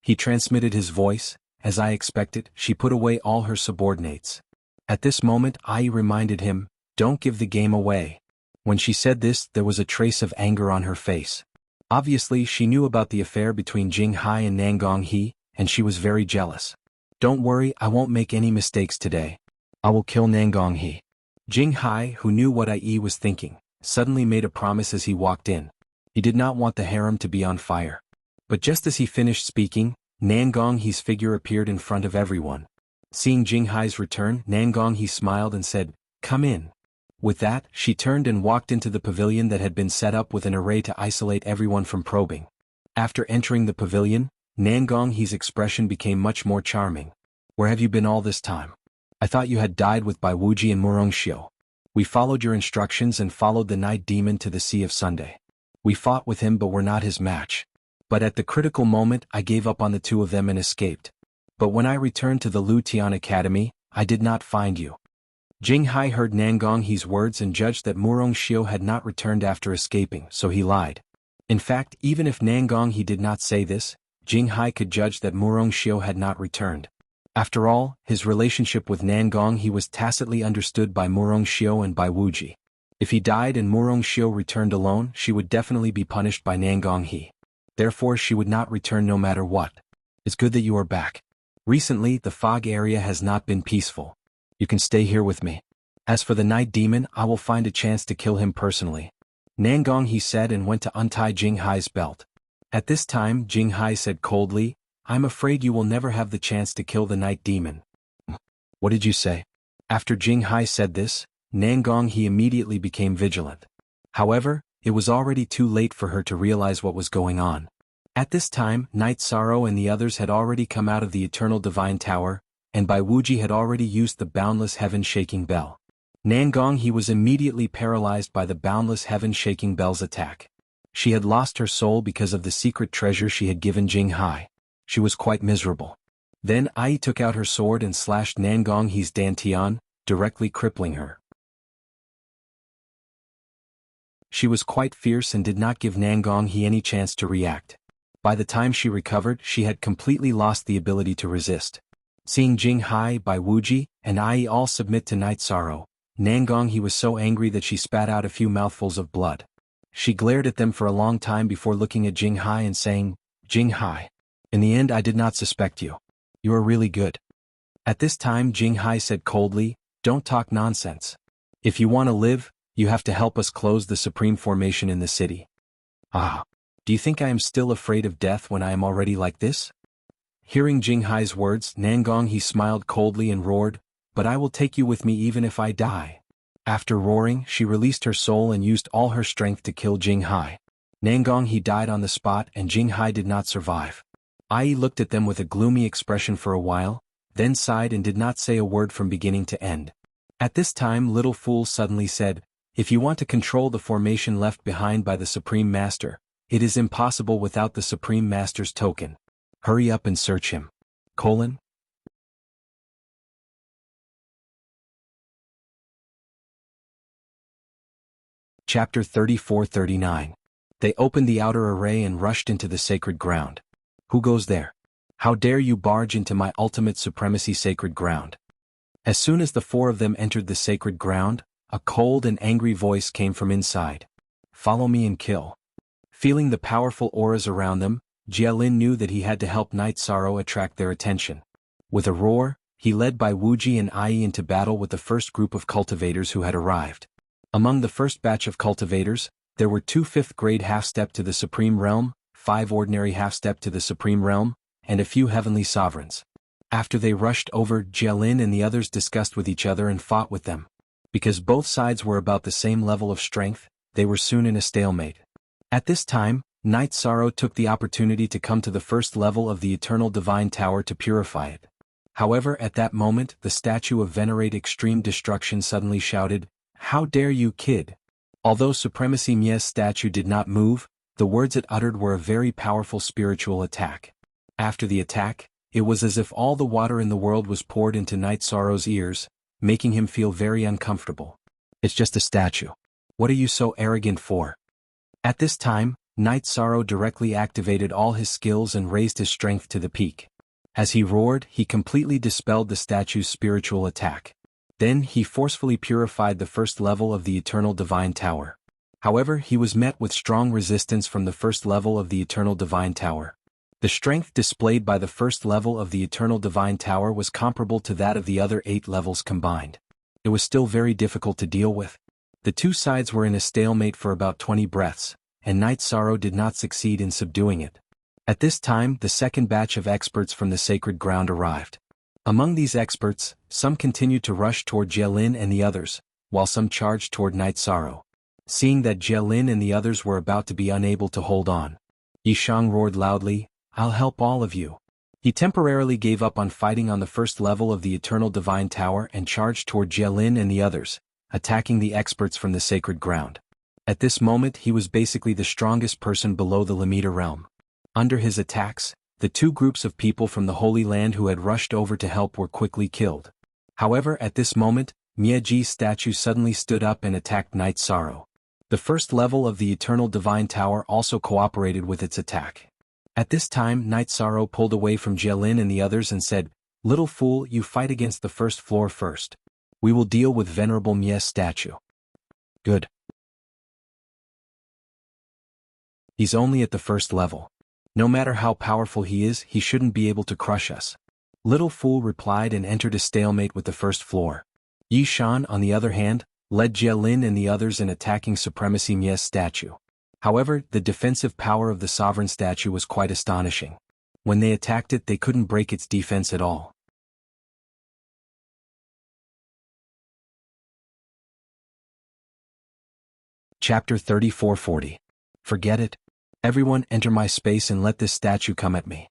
He transmitted his voice. As I expected, she put away all her subordinates. At this moment, Ai reminded him, "Don't give the game away." When she said this, there was a trace of anger on her face. Obviously, she knew about the affair between Jinghai and Nangong He, and she was very jealous. "Don't worry, I won't make any mistakes today. I will kill Nangong He." Jinghai, who knew what Ai was thinking, suddenly made a promise as he walked in. He did not want the harem to be on fire. But just as he finished speaking, Nangong He's figure appeared in front of everyone. Seeing Jinghai's return, Nangong He smiled and said, "Come in." With that, she turned and walked into the pavilion that had been set up with an array to isolate everyone from probing. After entering the pavilion, Nangong He's expression became much more charming. "Where have you been all this time? I thought you had died with Bai Wuji and Murongxiu. We followed your instructions and followed the night demon to the Sea of Sunday. We fought with him but were not his match. But at the critical moment I gave up on the two of them and escaped. But when I returned to the Lu Tian Academy, I did not find you. Jing Hai heard Nangong He's words and judged that Murong Xiu had not returned after escaping, so he lied. In fact, even if Nangong He did not say this, Jing Hai could judge that Murong Xiu had not returned. After all, his relationship with Nangong He was tacitly understood by Murong Xiu and by Wuji. If he died and Murong Xiu returned alone, she would definitely be punished by Nangong He. Therefore she would not return no matter what. It's good that you are back. Recently, the fog area has not been peaceful. You can stay here with me. As for the night demon, I will find a chance to kill him personally. Nangong He said and went to untie Jing Hai's belt. At this time Jing Hai said coldly, I'm afraid you will never have the chance to kill the night demon. What did you say? After Jing Hai said this, Nangong He immediately became vigilant. However, it was already too late for her to realize what was going on. At this time, Night Sorrow and the others had already come out of the Eternal Divine Tower, and Bai Wuji had already used the Boundless Heaven-Shaking Bell. Nangong He was immediately paralyzed by the Boundless Heaven-Shaking Bell's attack. She had lost her soul because of the secret treasure she had given Jing Hai. She was quite miserable. Then Ai took out her sword and slashed Nangong He's dantian, directly crippling her. She was quite fierce and did not give Nangong He any chance to react. By the time she recovered, she had completely lost the ability to resist. Seeing Jing Hai, Bai Wuji, and Ai all submit to Night Sorrow, Nangong He was so angry that she spat out a few mouthfuls of blood. She glared at them for a long time before looking at Jing Hai and saying, Jing Hai, in the end I did not suspect you. You are really good. At this time Jing Hai said coldly, don't talk nonsense. If you want to live, you have to help us close the Supreme Formation in the city. Ah. Do you think I am still afraid of death when I am already like this? Hearing Jing Hai's words, Nangong He smiled coldly and roared, but I will take you with me even if I die. After roaring, she released her soul and used all her strength to kill Jing Hai. Nangong He died on the spot and Jing Hai did not survive. Ai looked at them with a gloomy expression for a while, then sighed and did not say a word from beginning to end. At this time Little Fool suddenly said, if you want to control the formation left behind by the Supreme Master, it is impossible without the Supreme Master's token. Hurry up and search him. Chapter 34-39. They opened the outer array and rushed into the sacred ground. Who goes there? How dare you barge into my ultimate supremacy sacred ground? As soon as the four of them entered the sacred ground, a cold and angry voice came from inside. Follow me and kill. Feeling the powerful auras around them, Jialin knew that he had to help Night Sorrow attract their attention. With a roar, he led Bai Wuji and Ai into battle with the first group of cultivators who had arrived. Among the first batch of cultivators, there were 2 5th-grade half-step to the Supreme Realm, 5 ordinary half-step to the Supreme Realm, and a few heavenly sovereigns. After they rushed over, Jialin and the others discussed with each other and fought with them. Because both sides were about the same level of strength, they were soon in a stalemate. At this time, Night Sorrow took the opportunity to come to the first level of the Eternal Divine Tower to purify it. However, at that moment, the statue of Venerate Extreme Destruction suddenly shouted, "How dare you, kid!" Although Supremacy Mie's statue did not move, the words it uttered were a very powerful spiritual attack. After the attack, it was as if all the water in the world was poured into Night Sorrow's ears, making him feel very uncomfortable. It's just a statue. What are you so arrogant for? At this time, Night Sorrow directly activated all his skills and raised his strength to the peak. As he roared, he completely dispelled the statue's spiritual attack. Then he forcefully purified the first level of the Eternal Divine Tower. However, he was met with strong resistance from the first level of the Eternal Divine Tower. The strength displayed by the first level of the Eternal Divine Tower was comparable to that of the other 8 levels combined. It was still very difficult to deal with. The two sides were in a stalemate for about 20 breaths, and Night Sorrow did not succeed in subduing it. At this time, the second batch of experts from the sacred ground arrived. Among these experts, some continued to rush toward Jialin and the others, while some charged toward Night Sorrow. Seeing that Jialin and the others were about to be unable to hold on, Yishang roared loudly, "I'll help all of you." He temporarily gave up on fighting on the first level of the Eternal Divine Tower and charged toward Jialin and the others, attacking the experts from the sacred ground. At this moment he was basically the strongest person below the Lamita realm. Under his attacks, the two groups of people from the Holy Land who had rushed over to help were quickly killed. However, at this moment, Mieji's statue suddenly stood up and attacked Night Sorrow. The first level of the Eternal Divine Tower also cooperated with its attack. At this time Night Sorrow pulled away from Jielin and the others and said, "Little fool, you fight against the first floor first. We will deal with Venerable Mie's statue." "Good. He's only at the first level. No matter how powerful he is, he shouldn't be able to crush us." Little Fool replied and entered a stalemate with the first floor. Yi Shan, on the other hand, led Jielin and the others in attacking Supremacy Mie's statue. However, the defensive power of the sovereign statue was quite astonishing. When they attacked it, they couldn't break its defense at all. Chapter 3440. Forget it. Everyone enter my space and let this statue come at me.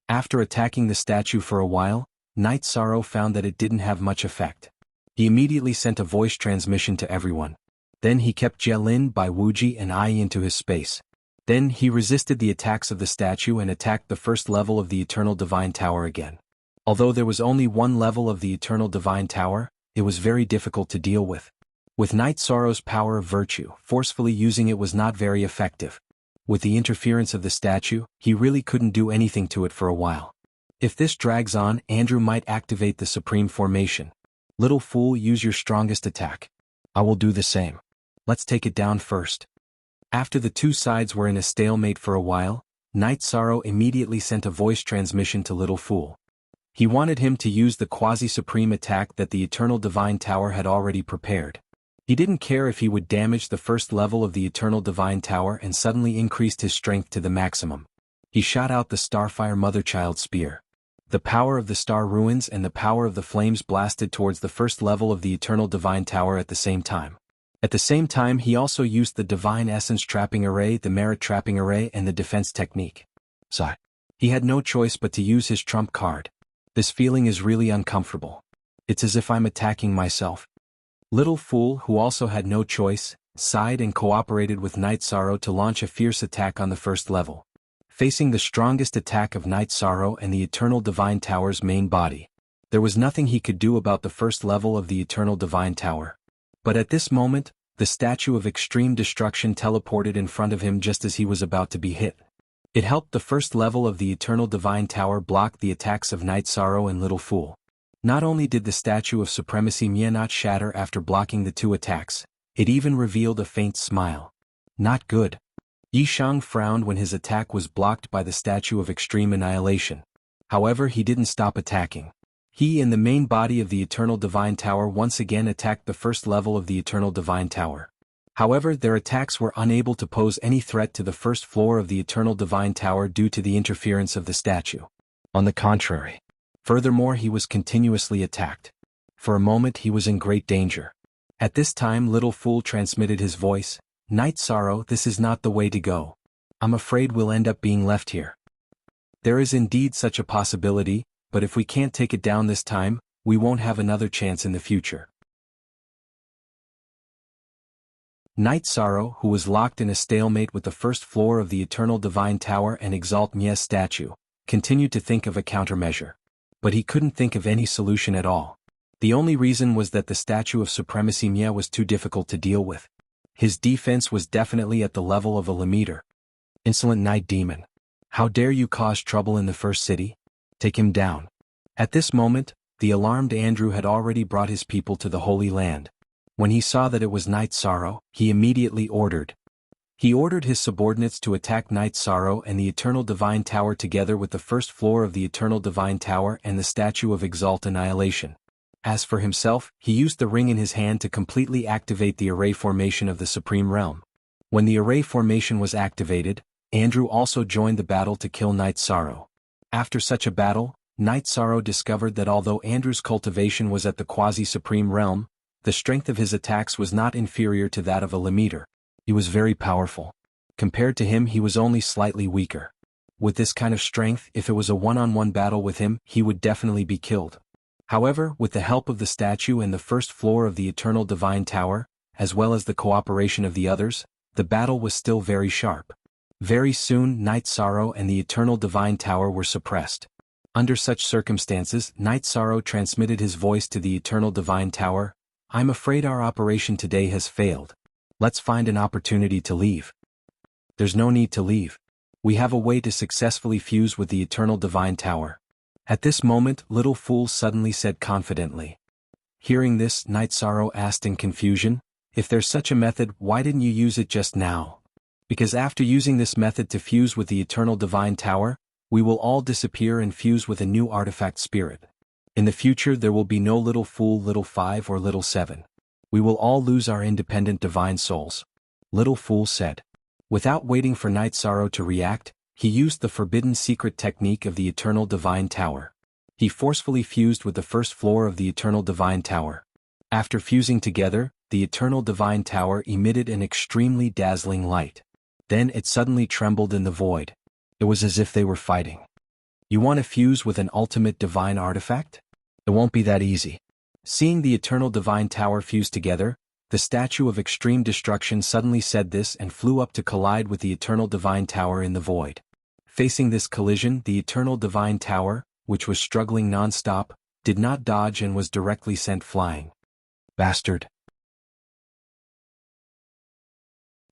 After attacking the statue for a while, Night Sorrow found that it didn't have much effect. He immediately sent a voice transmission to everyone. Then he kept Jielin, Bai Wuji and Ai into his space. Then he resisted the attacks of the statue and attacked the first level of the Eternal Divine Tower again. Although there was only one level of the Eternal Divine Tower, it was very difficult to deal with. With Night Sorrow's power of virtue, forcefully using it was not very effective. With the interference of the statue, he really couldn't do anything to it for a while. If this drags on, Andrew might activate the Supreme Formation. Little Fool, use your strongest attack. I will do the same. Let's take it down first. After the two sides were in a stalemate for a while, Night Sorrow immediately sent a voice transmission to Little Fool. He wanted him to use the quasi-supreme attack that the Eternal Divine Tower had already prepared. He didn't care if he would damage the first level of the Eternal Divine Tower and suddenly increased his strength to the maximum. He shot out the Starfire Motherchild Spear. The power of the Star Ruins and the power of the Flames blasted towards the first level of the Eternal Divine Tower at the same time. At the same time, he also used the Divine Essence Trapping Array, the Merit Trapping Array and the Defense Technique. Sigh. He had no choice but to use his trump card. This feeling is really uncomfortable. It's as if I'm attacking myself. Little Fool, who also had no choice, sighed and cooperated with Night Sorrow to launch a fierce attack on the first level. Facing the strongest attack of Night Sorrow and the Eternal Divine Tower's main body, there was nothing he could do about the first level of the Eternal Divine Tower. But at this moment, the statue of extreme destruction teleported in front of him just as he was about to be hit. It helped the first level of the Eternal Divine Tower block the attacks of Night Sorrow and Little Fool. Not only did the statue of Supremacy Mie not shatter after blocking the two attacks, it even revealed a faint smile. Not good. Yi Shang frowned when his attack was blocked by the statue of extreme annihilation. However, he didn't stop attacking. He and the main body of the Eternal Divine Tower once again attacked the first level of the Eternal Divine Tower. However, their attacks were unable to pose any threat to the first floor of the Eternal Divine Tower due to the interference of the statue. On the contrary. Furthermore, he was continuously attacked. For a moment he was in great danger. At this time Little Fool transmitted his voice, "Night Sorrow, this is not the way to go. I'm afraid we'll end up being left here." There is indeed such a possibility, but if we can't take it down this time, we won't have another chance in the future. Night Sorrow, who was locked in a stalemate with the first floor of the Eternal Divine Tower and Exalt Mie's statue, continued to think of a countermeasure. But he couldn't think of any solution at all. The only reason was that the statue of Supremacy Mie was too difficult to deal with. His defense was definitely at the level of a Lemeter. Insolent Night Demon. How dare you cause trouble in the first city? Take him down. At this moment, the alarmed Andrew had already brought his people to the Holy Land. When he saw that it was Night Sorrow, he immediately ordered. He ordered his subordinates to attack Night Sorrow and the Eternal Divine Tower together with the first floor of the Eternal Divine Tower and the statue of Exalt Annihilation. As for himself, he used the ring in his hand to completely activate the array formation of the Supreme Realm. When the array formation was activated, Andrew also joined the battle to kill Night Sorrow. After such a battle, Night Sorrow discovered that although Andrew's cultivation was at the quasi-supreme realm, the strength of his attacks was not inferior to that of a Lemeter. He was very powerful. Compared to him, he was only slightly weaker. With this kind of strength, if it was a one-on-one battle with him, he would definitely be killed. However, with the help of the statue and the first floor of the Eternal Divine Tower, as well as the cooperation of the others, the battle was still very sharp. Very soon, Night Sorrow and the Eternal Divine Tower were suppressed. Under such circumstances, Night Sorrow transmitted his voice to the Eternal Divine Tower, I'm afraid our operation today has failed. Let's find an opportunity to leave. There's no need to leave. We have a way to successfully fuse with the eternal divine tower. At this moment, Little Fool suddenly said confidently. Hearing this, Night Sorrow asked in confusion, if there's such a method, why didn't you use it just now? Because after using this method to fuse with the eternal divine tower, we will all disappear and fuse with a new artifact spirit. In the future there will be no Little Fool, Little 5 or Little 7. We will all lose our independent divine souls. Little Fool said. Without waiting for Night Sorrow to react, he used the forbidden secret technique of the eternal divine tower. He forcefully fused with the first floor of the eternal divine tower. After fusing together, the eternal divine tower emitted an extremely dazzling light. Then it suddenly trembled in the void. It was as if they were fighting. You want to fuse with an ultimate divine artifact? It won't be that easy. Seeing the eternal divine tower fuse together, the statue of extreme destruction suddenly said this and flew up to collide with the eternal divine tower in the void. Facing this collision, the eternal divine tower, which was struggling non-stop, did not dodge and was directly sent flying. Bastard.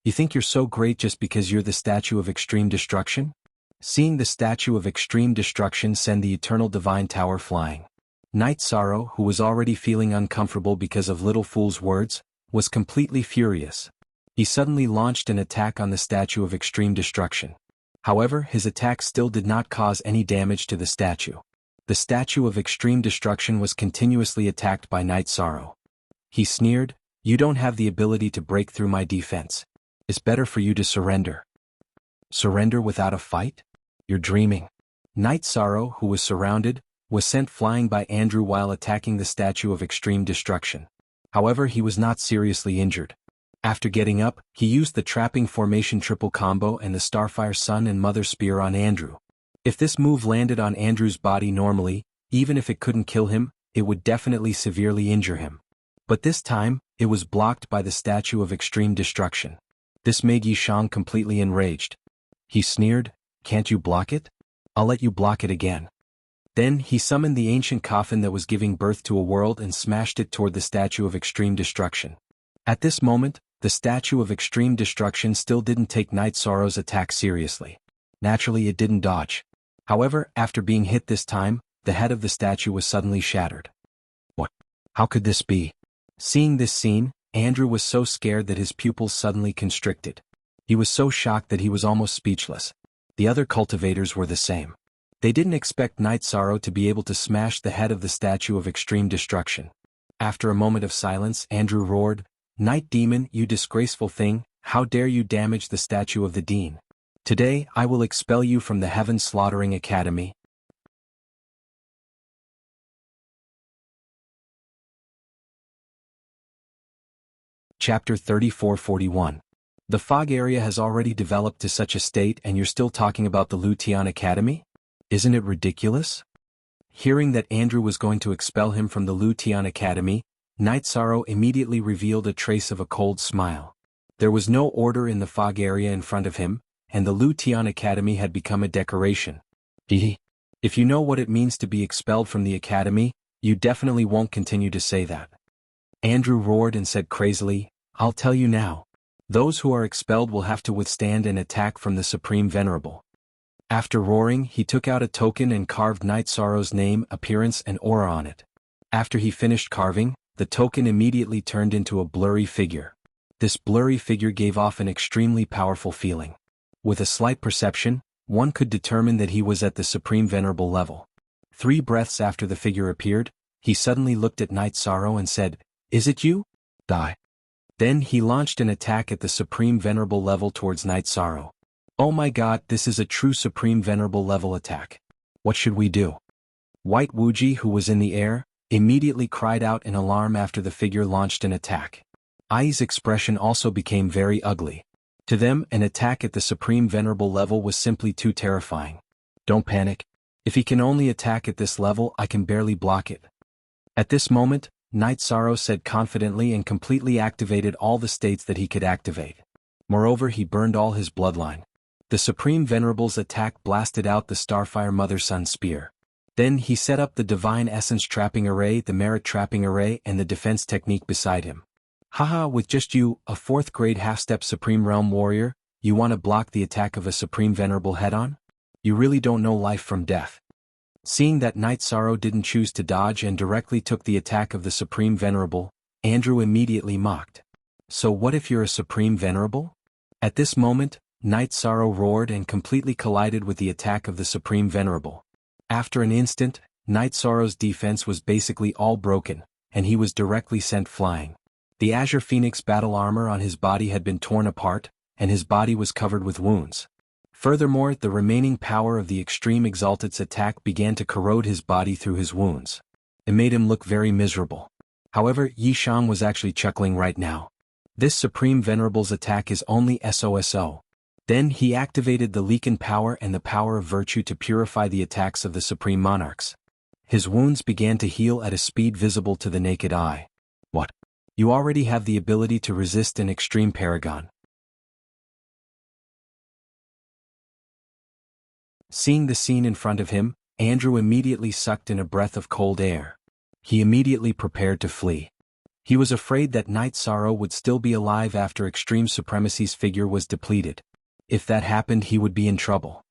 You think you're so great just because you're the statue of extreme destruction? Seeing the statue of extreme destruction send the eternal divine tower flying, Night Sorrow, who was already feeling uncomfortable because of Little Fool's words, was completely furious. He suddenly launched an attack on the statue of extreme destruction. However, his attack still did not cause any damage to the statue. The statue of extreme destruction was continuously attacked by Night Sorrow. He sneered, "You don't have the ability to break through my defense. It's better for you to surrender." Surrender without a fight? You're dreaming. Night Sorrow, who was surrounded, was sent flying by Andrew while attacking the statue of extreme destruction. However, he was not seriously injured. After getting up, he used the trapping formation triple combo and the Starfire Sun and Mother Spear on Andrew. If this move landed on Andrew's body normally, even if it couldn't kill him, it would definitely severely injure him. But this time, it was blocked by the statue of extreme destruction. This made Yi Shang completely enraged. He sneered, "Can't you block it? I'll let you block it again." Then he summoned the ancient coffin that was giving birth to a world and smashed it toward the statue of extreme destruction. At this moment, the statue of extreme destruction still didn't take Night Sorrow's attack seriously. Naturally, it didn't dodge. However, after being hit this time, the head of the statue was suddenly shattered. What? How could this be? Seeing this scene, Andrew was so scared that his pupils suddenly constricted. He was so shocked that he was almost speechless. The other cultivators were the same. They didn't expect Night Sorrow to be able to smash the head of the statue of extreme destruction. After a moment of silence, Andrew roared, "Night Demon, you disgraceful thing, how dare you damage the statue of the Dean? Today I will expel you from the Heaven Slaughtering Academy." Chapter 3441. The fog area has already developed to such a state and you're still talking about the Lutian Academy? Isn't it ridiculous? Hearing that Andrew was going to expel him from the Lutian Academy, Night Sorrow immediately revealed a trace of a cold smile. There was no order in the fog area in front of him, and the Lutian Academy had become a decoration. If you know what it means to be expelled from the academy, you definitely won't continue to say that. Andrew roared and said crazily, "I'll tell you now. Those who are expelled will have to withstand an attack from the Supreme Venerable." After roaring, he took out a token and carved Night Sorrow's name, appearance and aura on it. After he finished carving, the token immediately turned into a blurry figure. This blurry figure gave off an extremely powerful feeling. With a slight perception, one could determine that he was at the Supreme Venerable level. 3 breaths after the figure appeared, he suddenly looked at Night Sorrow and said, "Is it you? Die." Then he launched an attack at the Supreme Venerable level towards Night Sorrow. Oh my god, this is a true Supreme Venerable level attack. What should we do? White Wuji, who was in the air, immediately cried out in alarm after the figure launched an attack. Ai's expression also became very ugly. To them, an attack at the Supreme Venerable level was simply too terrifying. Don't panic. If he can only attack at this level, I can barely block it. At this moment, Night Sorrow said confidently and completely activated all the states that he could activate. Moreover, he burned all his bloodline. The Supreme Venerable's attack blasted out the Starfire Mother Sun Spear. Then he set up the Divine Essence Trapping Array, the Merit Trapping Array, and the Defense Technique beside him. Haha, with just you, a 4th grade half-step Supreme Realm Warrior, you want to block the attack of a Supreme Venerable head-on? You really don't know life from death. Seeing that Night Sorrow didn't choose to dodge and directly took the attack of the Supreme Venerable, Andrew immediately mocked. So what if you're a Supreme Venerable? At this moment, Night Sorrow roared and completely collided with the attack of the Supreme Venerable. After an instant, Night Sorrow's defense was basically all broken, and he was directly sent flying. The Azure Phoenix battle armor on his body had been torn apart, and his body was covered with wounds. Furthermore, the remaining power of the Extreme Exalted's attack began to corrode his body through his wounds. It made him look very miserable. However, Yi Shang was actually chuckling right now. This Supreme Venerable's attack is only SOSO. Then he activated the Leaken Power and the Power of Virtue to purify the attacks of the Supreme Monarchs. His wounds began to heal at a speed visible to the naked eye. What? You already have the ability to resist an Extreme Paragon. Seeing the scene in front of him, Andrew immediately sucked in a breath of cold air. He immediately prepared to flee. He was afraid that Night Sorrow would still be alive after Extreme Supremacy's figure was depleted. If that happened, he would be in trouble.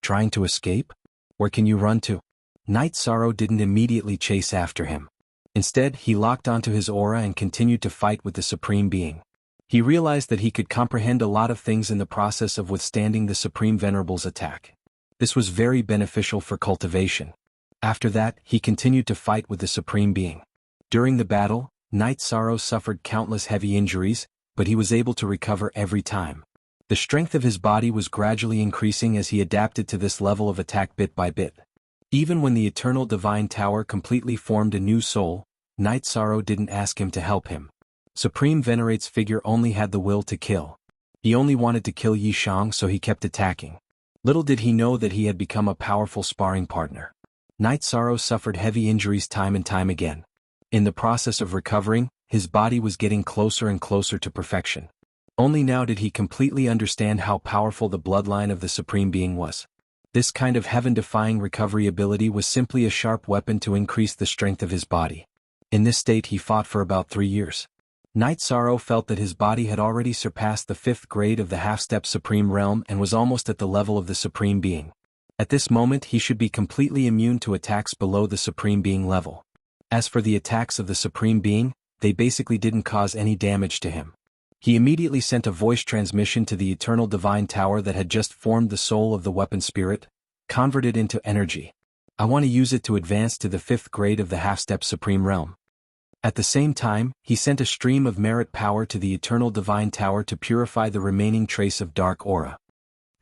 Trying to escape? Where can you run to? Night Sorrow didn't immediately chase after him. Instead, he locked onto his aura and continued to fight with the Supreme Being. He realized that he could comprehend a lot of things in the process of withstanding the Supreme Venerable's attack. This was very beneficial for cultivation. After that, he continued to fight with the Supreme Being. During the battle, Night Sorrow suffered countless heavy injuries, but he was able to recover every time. The strength of his body was gradually increasing as he adapted to this level of attack bit by bit. Even when the Eternal Divine Tower completely formed a new soul, Night Sorrow didn't ask him to help him. Supreme Venerate's figure only had the will to kill. He only wanted to kill Yi Shang, so he kept attacking. Little did he know that he had become a powerful sparring partner. Night Sorrow suffered heavy injuries time and time again. In the process of recovering, his body was getting closer and closer to perfection. Only now did he completely understand how powerful the bloodline of the Supreme Being was. This kind of heaven-defying recovery ability was simply a sharp weapon to increase the strength of his body. In this state he fought for about 3 years. Night Sorrow felt that his body had already surpassed the 5th grade of the half-step Supreme Realm and was almost at the level of the Supreme Being. At this moment he should be completely immune to attacks below the Supreme Being level. As for the attacks of the Supreme Being, they basically didn't cause any damage to him. He immediately sent a voice transmission to the Eternal Divine Tower that had just formed the soul of the weapon spirit, converted into energy. I want to use it to advance to the 5th grade of the half-step Supreme Realm. At the same time, he sent a stream of merit power to the Eternal Divine Tower to purify the remaining trace of dark aura.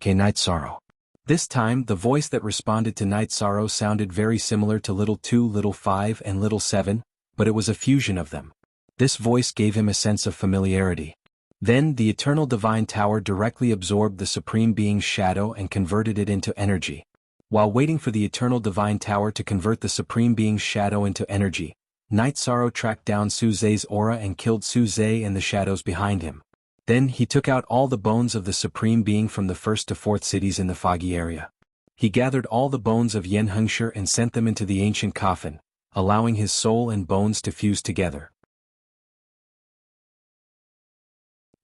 Night Sorrow. This time, the voice that responded to Night Sorrow sounded very similar to Little 2, Little 5, and Little 7, but it was a fusion of them. This voice gave him a sense of familiarity. Then, the Eternal Divine Tower directly absorbed the Supreme Being's shadow and converted it into energy. While waiting for the Eternal Divine Tower to convert the Supreme Being's shadow into energy, Night Sorrow tracked down Su Zhe's aura and killed Su Zhe and the shadows behind him. Then he took out all the bones of the Supreme Being from the 1st to 4th cities in the foggy area. He gathered all the bones of Yen Hengshi and sent them into the ancient coffin, allowing his soul and bones to fuse together.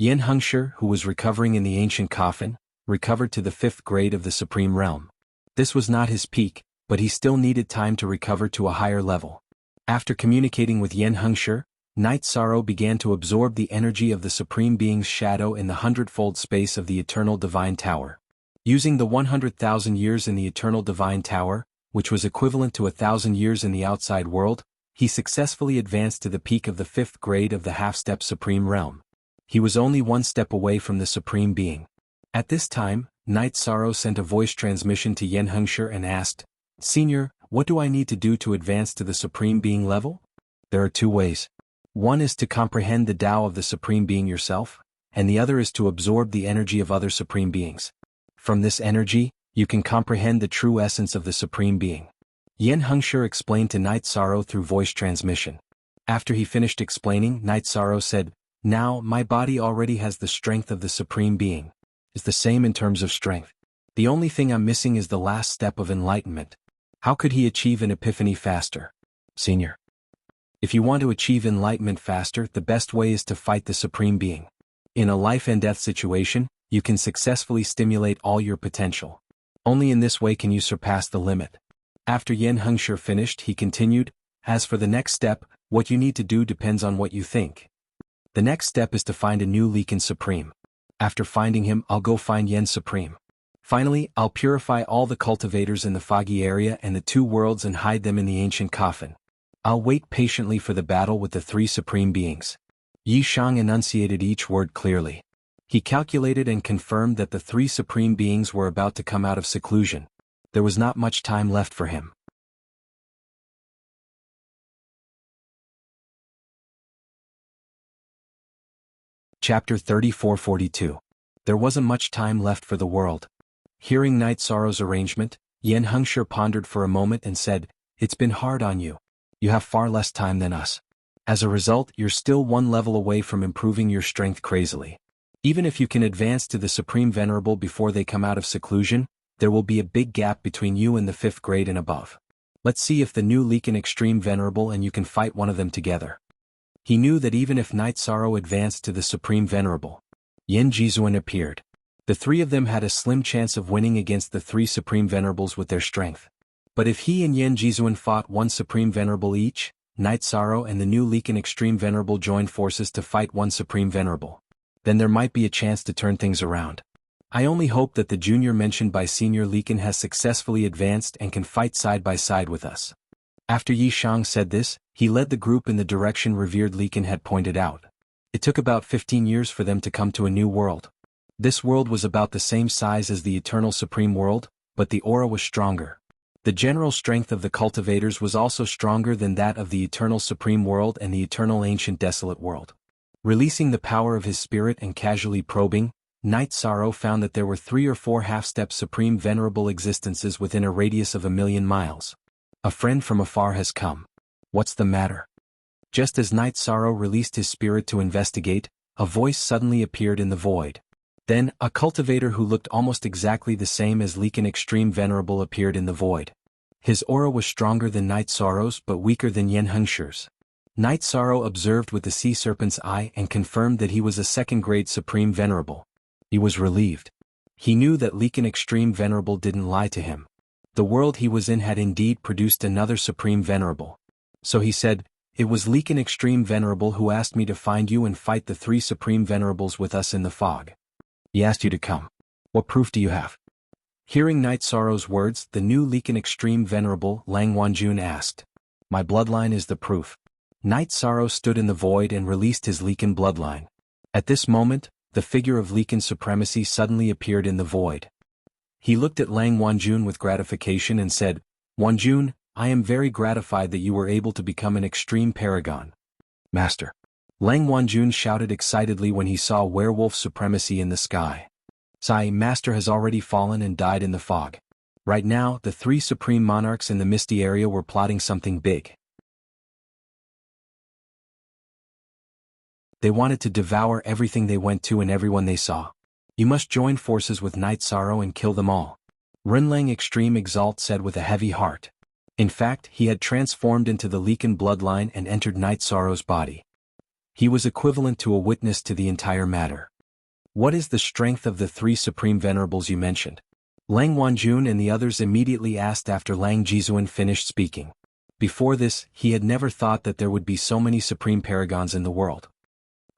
Yen Hengshi, who was recovering in the ancient coffin, recovered to the 5th grade of the Supreme Realm. This was not his peak, but he still needed time to recover to a higher level. After communicating with Yen Hengshi, Night Sorrow began to absorb the energy of the Supreme Being's shadow in the 100-fold space of the Eternal Divine Tower. Using the 100,000 years in the Eternal Divine Tower, which was equivalent to 1,000 years in the outside world, he successfully advanced to the peak of the 5th grade of the half-step Supreme Realm. He was only one step away from the Supreme Being. At this time, Night Sorrow sent a voice transmission to Yen Hengshi and asked, "Senior, what do I need to do to advance to the Supreme Being level?" There are 2 ways. One is to comprehend the Tao of the Supreme Being yourself, and the other is to absorb the energy of other Supreme Beings. From this energy, you can comprehend the true essence of the Supreme Being. Yen Hengshi explained to Night Sorrow through voice transmission. After he finished explaining, Night Sorrow said, "Now, my body already has the strength of the Supreme Being. It's the same in terms of strength. The only thing I'm missing is the last step of enlightenment. How could he achieve an epiphany faster? Senior. If you want to achieve enlightenment faster, the best way is to fight the Supreme Being. In a life and death situation, you can successfully stimulate all your potential. Only in this way can you surpass the limit. After Yen Hengshi finished, he continued, as for the next step, what you need to do depends on what you think. The next step is to find a new Lekan Supreme. After finding him, I'll go find Yen Supreme. Finally, I'll purify all the cultivators in the foggy area and the two worlds and hide them in the ancient coffin. I'll wait patiently for the battle with the three supreme beings. Yi Shang enunciated each word clearly. He calculated and confirmed that the three supreme beings were about to come out of seclusion. There was not much time left for him. Chapter 34-42. There wasn't much time left for the world. Hearing Night Sorrow's arrangement, Yen Hengshi pondered for a moment and said, "It's been hard on you. You have far less time than us. As a result, you're still one level away from improving your strength crazily. Even if you can advance to the Supreme Venerable before they come out of seclusion, there will be a big gap between you and the 5th grade and above. Let's see if the new Lekan Extreme Venerable and you can fight one of them together." He knew that even if Night Sorrow advanced to the Supreme Venerable, Yen Jizuan appeared. The three of them had a slim chance of winning against the three Supreme Venerables with their strength. But if he and Yen Jizuan fought one Supreme Venerable each, Night Sorrow and the new Lekan Extreme Venerable joined forces to fight one Supreme Venerable, then there might be a chance to turn things around. I only hope that the junior mentioned by Senior Lekan has successfully advanced and can fight side by side with us. After Yi Shang said this, he led the group in the direction revered Lekan had pointed out. It took about 15 years for them to come to a new world. This world was about the same size as the Eternal Supreme World, but the aura was stronger. The general strength of the cultivators was also stronger than that of the Eternal Supreme World and the Eternal Ancient Desolate World. Releasing the power of his spirit and casually probing, Night Sorrow found that there were 3 or 4 half-step Supreme Venerable existences within a radius of 1,000,000 miles. A friend from afar has come. What's the matter? Just as Night Sorrow released his spirit to investigate, a voice suddenly appeared in the void. Then, a cultivator who looked almost exactly the same as Lekan Extreme Venerable appeared in the void. His aura was stronger than Night Sorrow's but weaker than Yen Hengshi's. Night Sorrow observed with the sea serpent's eye and confirmed that he was a 2nd-grade Supreme Venerable. He was relieved. He knew that Lekan Extreme Venerable didn't lie to him. The world he was in had indeed produced another Supreme Venerable. So he said, "It was Lekan Extreme Venerable who asked me to find you and fight the 3 Supreme Venerables with us in the fog. He asked you to come. What proof do you have?" Hearing Night Sorrow's words, the new Lekan Extreme Venerable, Lang Wanjun, asked. "My bloodline is the proof." Night Sorrow stood in the void and released his Lekan bloodline. At this moment, the figure of Lekan supremacy suddenly appeared in the void. He looked at Lang Wanjun with gratification and said, "Wanjun, I am very gratified that you were able to become an extreme paragon." "Master." Lang Wanjun shouted excitedly when he saw werewolf supremacy in the sky. "Sai, Master has already fallen and died in the fog." Right now, the 3 supreme monarchs in the misty area were plotting something big. They wanted to devour everything they went to and everyone they saw. "You must join forces with Night Sorrow and kill them all," Renlang Extreme Exalt said with a heavy heart. In fact, he had transformed into the Lekan bloodline and entered Night Sorrow's body. He was equivalent to a witness to the entire matter. "What is the strength of the 3 Supreme Venerables you mentioned?" Lang Wanjun and the others immediately asked after Lang Jizuan finished speaking. Before this, he had never thought that there would be so many Supreme Paragons in the world.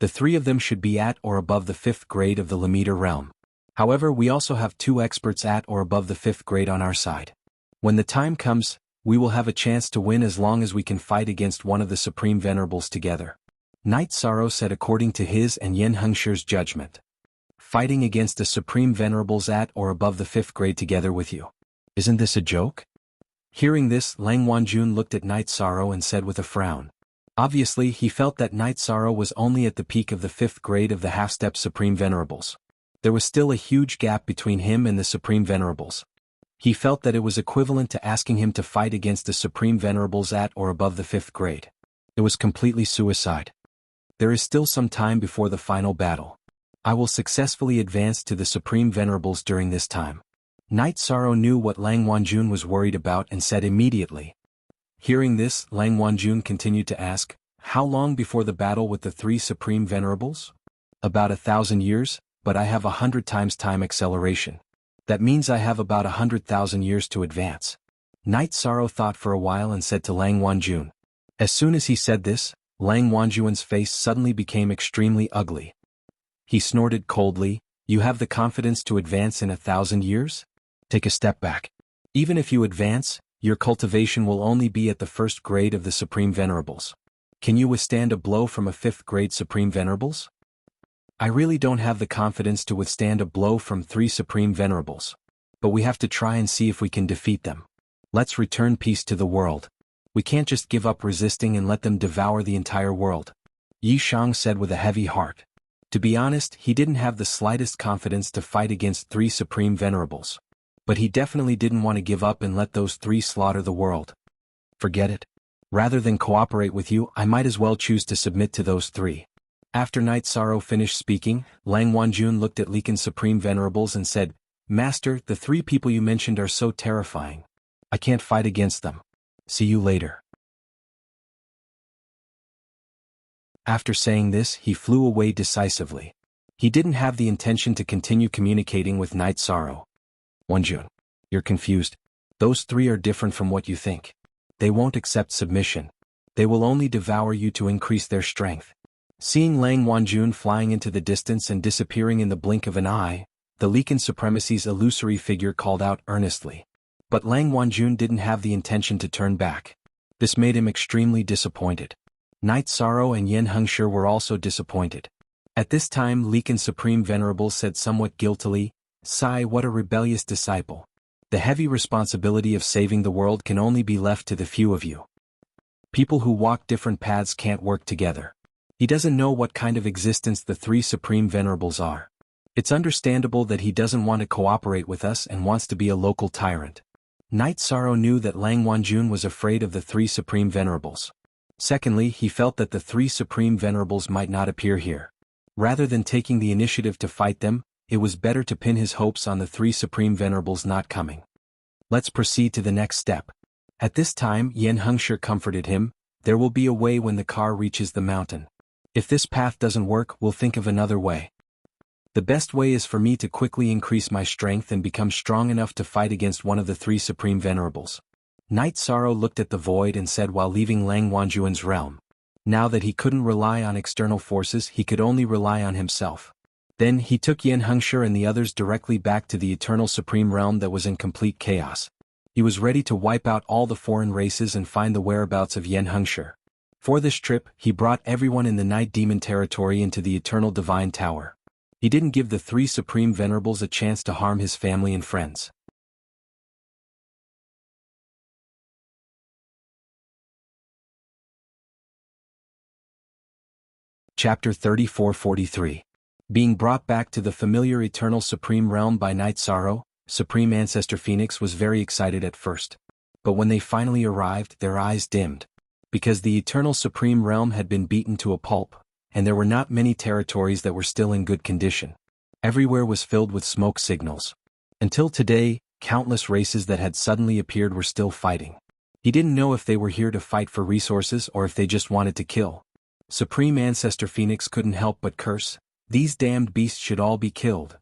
The 3 of them should be at or above the 5th grade of the Lamita realm. However, we also have 2 experts at or above the 5th grade on our side. When the time comes, we will have a chance to win as long as we can fight against one of the Supreme Venerables together. Night Sorrow said according to his and Yen Hengshi's judgment. "Fighting against the Supreme Venerables at or above the 5th grade together with you. Isn't this a joke?" Hearing this, Lang Wanjun looked at Night Sorrow and said with a frown. Obviously, he felt that Night Sorrow was only at the peak of the 5th grade of the half-step Supreme Venerables. There was still a huge gap between him and the Supreme Venerables. He felt that it was equivalent to asking him to fight against the Supreme Venerables at or above the 5th grade. It was completely suicide. There is still some time before the final battle. I will successfully advance to the Supreme Venerables during this time. Knight Sorrow knew what Lang Wanjun was worried about and said immediately. Hearing this, Lang Wanjun continued to ask, "How long before the battle with the three supreme venerables?" "About 1,000 years, but I have 100 times time acceleration. That means I have about 100,000 years to advance." Knight Sorrow thought for a while and said to Lang Wanjun. As soon as he said this, Lang Wanjun's face suddenly became extremely ugly. He snorted coldly, "You have the confidence to advance in 1,000 years? Take a step back. Even if you advance, your cultivation will only be at the first grade of the Supreme Venerables. Can you withstand a blow from a 5th grade Supreme Venerables?" "I really don't have the confidence to withstand a blow from 3 Supreme Venerables. But we have to try and see if we can defeat them. Let's return peace to the world. We can't just give up resisting and let them devour the entire world," Yi Shang said with a heavy heart. To be honest, he didn't have the slightest confidence to fight against 3 Supreme Venerables. But he definitely didn't want to give up and let those 3 slaughter the world. "Forget it. Rather than cooperate with you, I might as well choose to submit to those 3. After Knight Sorrow finished speaking, Lang Wanjun looked at Leeken's Supreme Venerables and said, "Master, the 3 people you mentioned are so terrifying. I can't fight against them. See you later." After saying this, he flew away decisively. He didn't have the intention to continue communicating with Knight Sorrow. "Wanjun, you're confused. Those 3 are different from what you think. They won't accept submission. They will only devour you to increase their strength." Seeing Lang Wanjun flying into the distance and disappearing in the blink of an eye, the Leekan Supremacy's illusory figure called out earnestly. But Lang Wanjun didn't have the intention to turn back. This made him extremely disappointed. Knight Sorrow and Yen Hengshi were also disappointed. At this time Leekan Supreme Venerable said somewhat guiltily, "Sigh, what a rebellious disciple. The heavy responsibility of saving the world can only be left to the few of you. People who walk different paths can't work together." He doesn't know what kind of existence the 3 Supreme Venerables are. It's understandable that he doesn't want to cooperate with us and wants to be a local tyrant. Knight Sorrow knew that Lang Wanjun was afraid of the 3 Supreme Venerables. Secondly, he felt that the 3 Supreme Venerables might not appear here. Rather than taking the initiative to fight them, it was better to pin his hopes on the 3 Supreme Venerables not coming. Let's proceed to the next step. At this time, Yen Hengshi comforted him, "There will be a way when the car reaches the mountain. If this path doesn't work, we'll think of another way. The best way is for me to quickly increase my strength and become strong enough to fight against one of the 3 Supreme Venerables." Knight Sorrow looked at the void and said while leaving Lang Wanjun's realm. Now that he couldn't rely on external forces, he could only rely on himself. Then he took Yen Hengshi and the others directly back to the Eternal Supreme Realm that was in complete chaos. He was ready to wipe out all the foreign races and find the whereabouts of Yen Hengshi. For this trip, he brought everyone in the Night Demon territory into the Eternal Divine Tower. He didn't give the 3 Supreme Venerables a chance to harm his family and friends. Chapter 34-43. Being brought back to the familiar Eternal Supreme Realm by Knight Sorrow, Supreme Ancestor Phoenix was very excited at first. But when they finally arrived, their eyes dimmed. Because the Eternal Supreme Realm had been beaten to a pulp, and there were not many territories that were still in good condition. Everywhere was filled with smoke signals. Until today, countless races that had suddenly appeared were still fighting. He didn't know if they were here to fight for resources or if they just wanted to kill. Supreme Ancestor Phoenix couldn't help but curse, "These damned beasts should all be killed.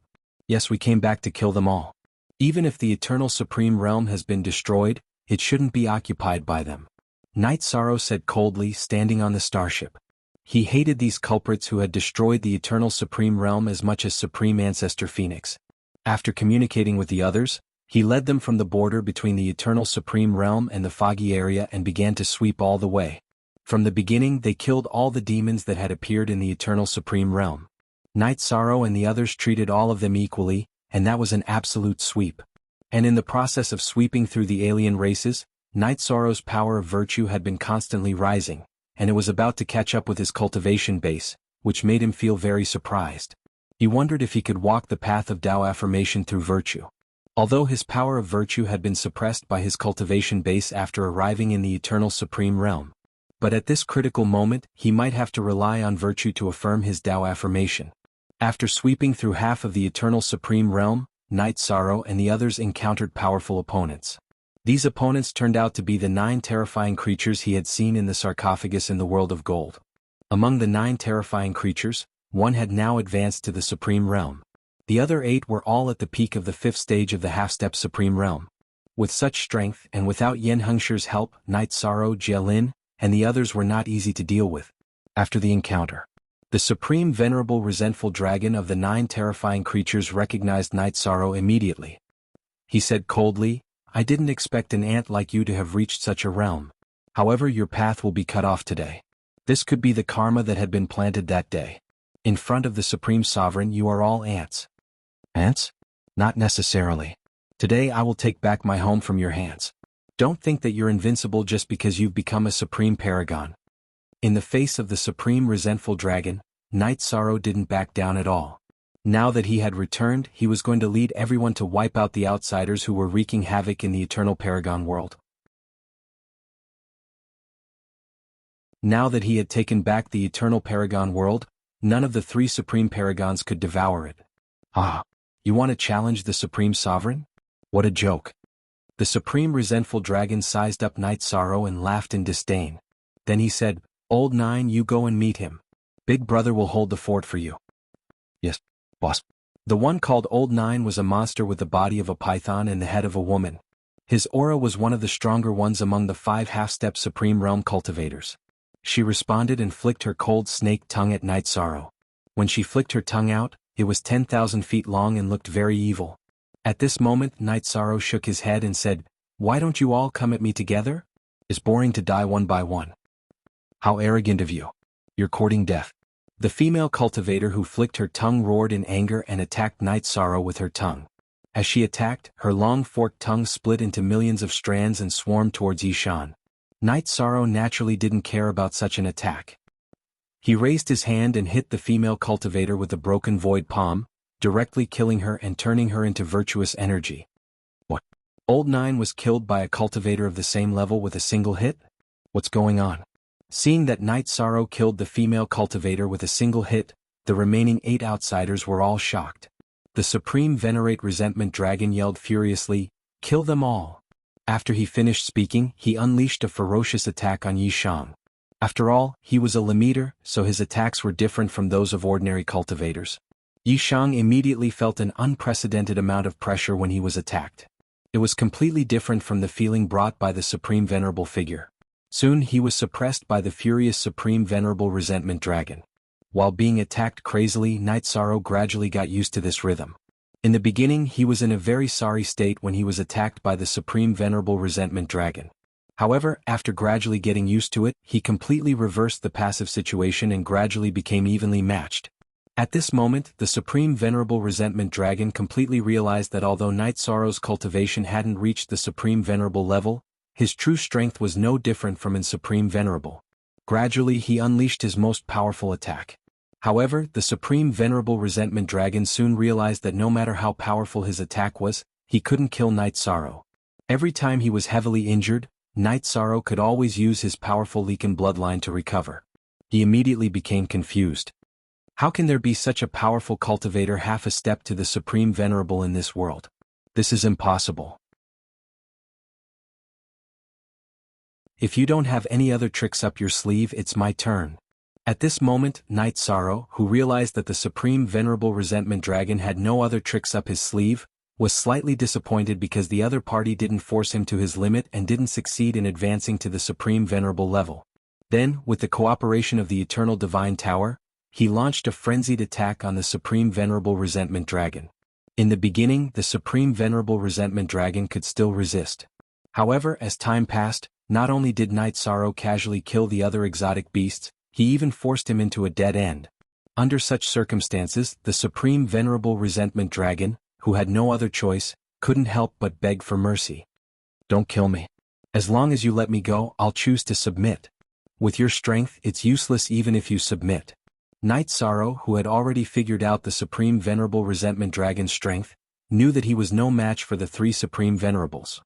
Yes, we came back to kill them all. Even if the Eternal Supreme Realm has been destroyed, it shouldn't be occupied by them." Knight Sorrow said coldly, standing on the starship. He hated these culprits who had destroyed the Eternal Supreme Realm as much as Supreme Ancestor Phoenix. After communicating with the others, he led them from the border between the Eternal Supreme Realm and the foggy area and began to sweep all the way. From the beginning they killed all the demons that had appeared in the Eternal Supreme Realm. Knight Sorrow and the others treated all of them equally, and that was an absolute sweep. And in the process of sweeping through the alien races, Knight Sorrow's power of virtue had been constantly rising, and it was about to catch up with his cultivation base, which made him feel very surprised. He wondered if he could walk the path of Tao affirmation through virtue. Although his power of virtue had been suppressed by his cultivation base after arriving in the Eternal Supreme Realm. But at this critical moment, he might have to rely on virtue to affirm his Tao affirmation. After sweeping through half of the Eternal Supreme Realm, Night Sorrow and the others encountered powerful opponents. These opponents turned out to be the 9 terrifying creatures he had seen in the sarcophagus in the world of gold. Among the 9 terrifying creatures, 1 had now advanced to the Supreme Realm. The other 8 were all at the peak of the 5th stage of the half-step Supreme Realm. With such strength and without Yen Hengshi's help, Night Sorrow, Jialin, and the others were not easy to deal with. After the encounter, the Supreme Venerable Resentful Dragon of the 9 terrifying creatures recognized Night Sorrow immediately. He said coldly, "I didn't expect an ant like you to have reached such a realm. However, your path will be cut off today. This could be the karma that had been planted that day. In front of the Supreme Sovereign you are all ants." "Ants? Not necessarily. Today I will take back my home from your hands. Don't think that you're invincible just because you've become a Supreme Paragon." In the face of the Supreme Resentful Dragon, Night Sorrow didn't back down at all. Now that he had returned, he was going to lead everyone to wipe out the outsiders who were wreaking havoc in the Eternal Paragon world. Now that he had taken back the Eternal Paragon world, none of the 3 Supreme Paragons could devour it. "Ah, you want to challenge the Supreme Sovereign? What a joke." The Supreme Resentful Dragon sized up Night Sorrow and laughed in disdain. Then he said, "Old 9, you go and meet him. Big Brother will hold the fort for you." "Yes, boss." The one called Old 9 was a monster with the body of a python and the head of a woman. His aura was one of the stronger ones among the 5 half-step Supreme Realm cultivators. She responded and flicked her cold snake tongue at Night Sorrow. When she flicked her tongue out, it was 10,000 feet long and looked very evil. At this moment Night Sorrow shook his head and said, "Why don't you all come at me together? It's boring to die one by one." "How arrogant of you. You're courting death." The female cultivator who flicked her tongue roared in anger and attacked Night Sorrow with her tongue. As she attacked, her long forked tongue split into millions of strands and swarmed towards Yishan. Night Sorrow naturally didn't care about such an attack. He raised his hand and hit the female cultivator with the broken void palm, directly killing her and turning her into virtuous energy. What? Old 9 was killed by a cultivator of the same level with a single hit? What's going on? Seeing that Night Sorrow killed the female cultivator with a single hit, the remaining 8 outsiders were all shocked. The Supreme Venerate Resentment Dragon yelled furiously, "Kill them all!" After he finished speaking, he unleashed a ferocious attack on Yishang. After all, he was a Lamiter, so his attacks were different from those of ordinary cultivators. Yishang immediately felt an unprecedented amount of pressure when he was attacked. It was completely different from the feeling brought by the Supreme Venerable figure. Soon he was suppressed by the furious Supreme Venerable Resentment Dragon. While being attacked crazily, Night Sorrow gradually got used to this rhythm. In the beginning he was in a very sorry state when he was attacked by the Supreme Venerable Resentment Dragon. However, after gradually getting used to it, he completely reversed the passive situation and gradually became evenly matched. At this moment, the Supreme Venerable Resentment Dragon completely realized that although Night Sorrow's cultivation hadn't reached the Supreme Venerable level, his true strength was no different from in Supreme Venerable. Gradually he unleashed his most powerful attack. However, the Supreme Venerable Resentment Dragon soon realized that no matter how powerful his attack was, he couldn't kill Night Sorrow. Every time he was heavily injured, Night Sorrow could always use his powerful Leaken bloodline to recover. He immediately became confused. How can there be such a powerful cultivator half a step to the Supreme Venerable in this world? This is impossible. If you don't have any other tricks up your sleeve, it's my turn. At this moment, Night Sorrow, who realized that the Supreme Venerable Resentment Dragon had no other tricks up his sleeve, was slightly disappointed because the other party didn't force him to his limit and didn't succeed in advancing to the Supreme Venerable level. Then, with the cooperation of the Eternal Divine Tower, he launched a frenzied attack on the Supreme Venerable Resentment Dragon. In the beginning, the Supreme Venerable Resentment Dragon could still resist. However, as time passed, not only did Night Sorrow casually kill the other exotic beasts, he even forced him into a dead end. Under such circumstances, the Supreme Venerable Resentment Dragon, who had no other choice, couldn't help but beg for mercy. "Don't kill me. As long as you let me go, I'll choose to submit. With your strength, it's useless even if you submit." Night Sorrow, who had already figured out the Supreme Venerable Resentment Dragon's strength, knew that he was no match for the 3 Supreme Venerables.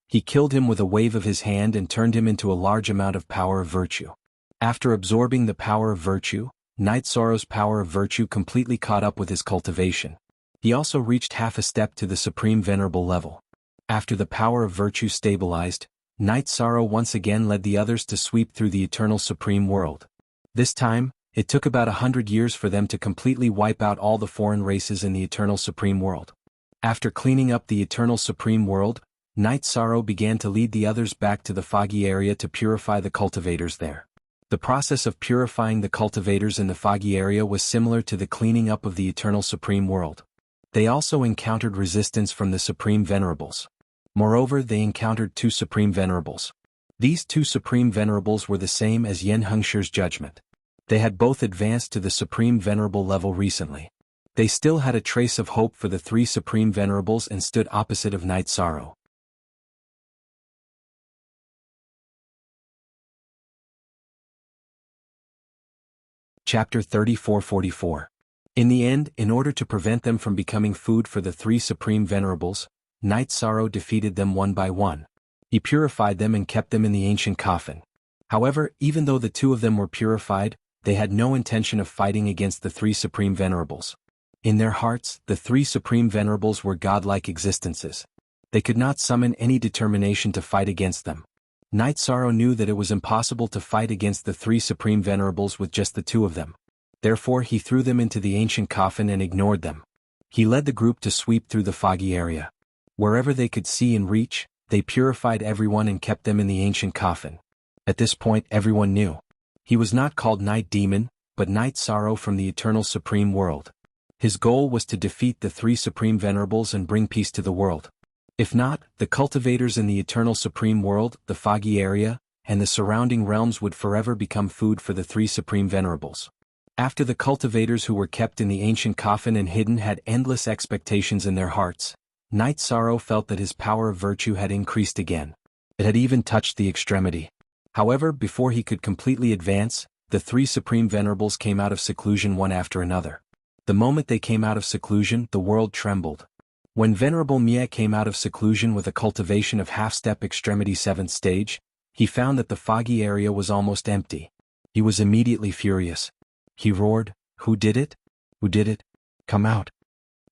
He killed him with a wave of his hand and turned him into a large amount of power of virtue. After absorbing the power of virtue, Night Sorrow's power of virtue completely caught up with his cultivation. He also reached half a step to the Supreme Venerable level. After the power of virtue stabilized, Night Sorrow once again led the others to sweep through the Eternal Supreme World. This time, it took about 100 years for them to completely wipe out all the foreign races in the Eternal Supreme World. After cleaning up the Eternal Supreme World, Night Sorrow began to lead the others back to the foggy area to purify the cultivators there. The process of purifying the cultivators in the foggy area was similar to the cleaning up of the Eternal Supreme World. They also encountered resistance from the Supreme Venerables. Moreover, they encountered two Supreme Venerables. These two Supreme Venerables were the same as Yen Hengshi's judgment. They had both advanced to the Supreme Venerable level recently. They still had a trace of hope for the three Supreme Venerables and stood opposite of Night Sorrow. Chapter 34-44. In the end, in order to prevent them from becoming food for the three Supreme Venerables, Night Sorrow defeated them one by one. He purified them and kept them in the ancient coffin. However, even though the two of them were purified, they had no intention of fighting against the three Supreme Venerables. In their hearts, the three Supreme Venerables were godlike existences. They could not summon any determination to fight against them. Night Sorrow knew that it was impossible to fight against the three Supreme Venerables with just the two of them. Therefore he threw them into the ancient coffin and ignored them. He led the group to sweep through the foggy area. Wherever they could see and reach, they purified everyone and kept them in the ancient coffin. At this point everyone knew. He was not called Night Demon, but Night Sorrow from the Eternal Supreme World. His goal was to defeat the three Supreme Venerables and bring peace to the world. If not, the cultivators in the Eternal Supreme World, the foggy area, and the surrounding realms would forever become food for the three Supreme Venerables. After the cultivators who were kept in the ancient coffin and hidden had endless expectations in their hearts, Night Sorrow felt that his power of virtue had increased again. It had even touched the extremity. However, before he could completely advance, the three Supreme Venerables came out of seclusion one after another. The moment they came out of seclusion, the world trembled. When Venerable Mie came out of seclusion with a cultivation of half-step extremity 7th stage, he found that the foggy area was almost empty. He was immediately furious. He roared, "Who did it? Who did it? Come out."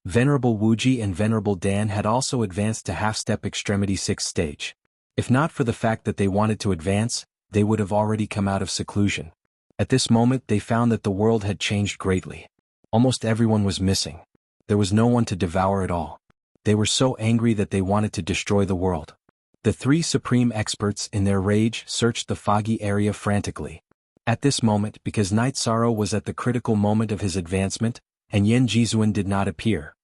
Venerable Wuji and Venerable Dan had also advanced to half-step extremity 6th stage. If not for the fact that they wanted to advance, they would have already come out of seclusion. At this moment they found that the world had changed greatly. Almost everyone was missing. There was no one to devour at all. They were so angry that they wanted to destroy the world. The three supreme experts in their rage searched the foggy area frantically. At this moment, because Night Sorrow was at the critical moment of his advancement, and Yen Jizuan did not appear,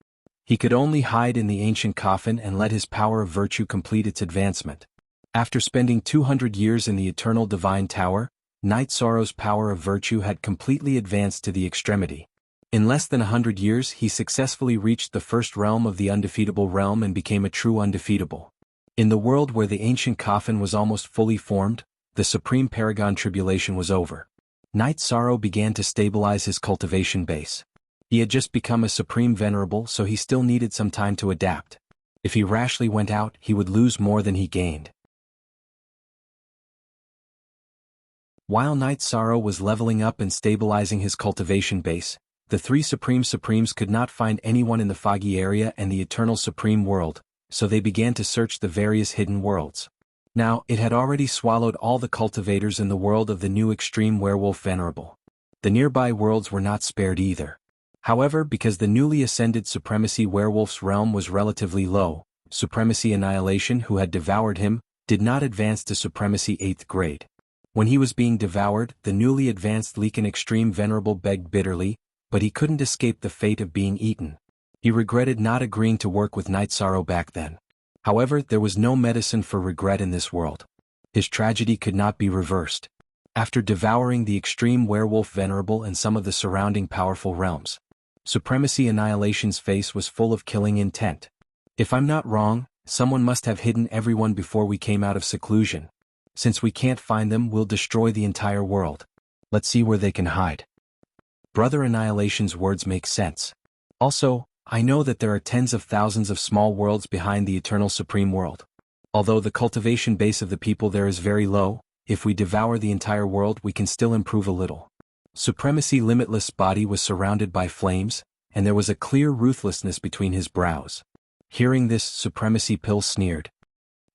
he could only hide in the ancient coffin and let his power of virtue complete its advancement. After spending 200 years in the Eternal Divine Tower, Night Sorrow's power of virtue had completely advanced to the extremity. In less than 100 years he successfully reached the first realm of the undefeatable realm and became a true undefeatable. In the world where the ancient coffin was almost fully formed, the Supreme Paragon Tribulation was over. Night Sorrow began to stabilize his cultivation base. He had just become a Supreme Venerable, so he still needed some time to adapt. If he rashly went out, he would lose more than he gained. While Night Sorrow was leveling up and stabilizing his cultivation base, the three Supremes could not find anyone in the foggy area and the Eternal Supreme World, so they began to search the various hidden worlds. Now, it had already swallowed all the cultivators in the world of the new Extreme Werewolf Venerable. The nearby worlds were not spared either. However, because the newly ascended Supremacy Werewolf's realm was relatively low, Supremacy Annihilation, who had devoured him, did not advance to Supremacy 8th grade. When he was being devoured, the newly advanced Leaken Extreme Venerable begged bitterly, but he couldn't escape the fate of being eaten. He regretted not agreeing to work with Night Sorrow back then. However, there was no medicine for regret in this world. His tragedy could not be reversed. After devouring the Extreme Werewolf Venerable and some of the surrounding powerful realms, Supremacy Annihilation's face was full of killing intent. "If I'm not wrong, someone must have hidden everyone before we came out of seclusion. Since we can't find them, we'll destroy the entire world. Let's see where they can hide." Brother Annihilation's words make sense. Also, I know that there are tens of thousands of small worlds behind the Eternal Supreme World. Although the cultivation base of the people there is very low, if we devour the entire world we can still improve a little. Supremacy Limitless body was surrounded by flames, and there was a clear ruthlessness between his brows. Hearing this, Supremacy Pill sneered.